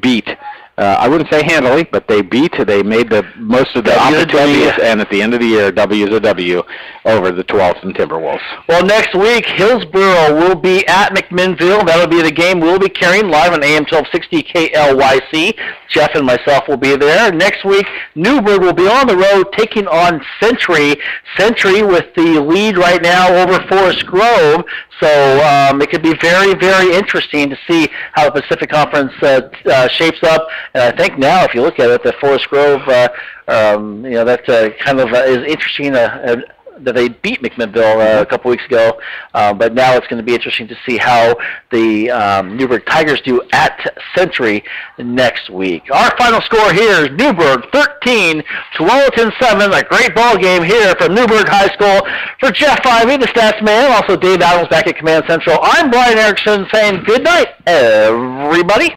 beat, I wouldn't say handily, but they made the most of the opportunities, and at the end of the year, W is a W over the Tualatin Timberwolves. Well, next week, Hillsborough will be at McMinnville. That'll be the game we'll be carrying live on AM 1260 KLYC. Jeff and myself will be there. Next week, Newberg will be on the road taking on Century. Century with the lead right now over Forest Grove. So it could be very, very interesting to see how the Pacific Conference shapes up. And I think now, if you look at it, the Forest Grove, that kind of is interesting. that they beat McMinnville a couple weeks ago. But now it's going to be interesting to see how the Newberg Tigers do at Century next week. Our final score here is Newberg 13, Tualatin 7. A great ball game here from Newberg High School. For Jeff Ivey, the stats man, also Dave Adams back at Command Central. I'm Brian Erickson saying good night, everybody.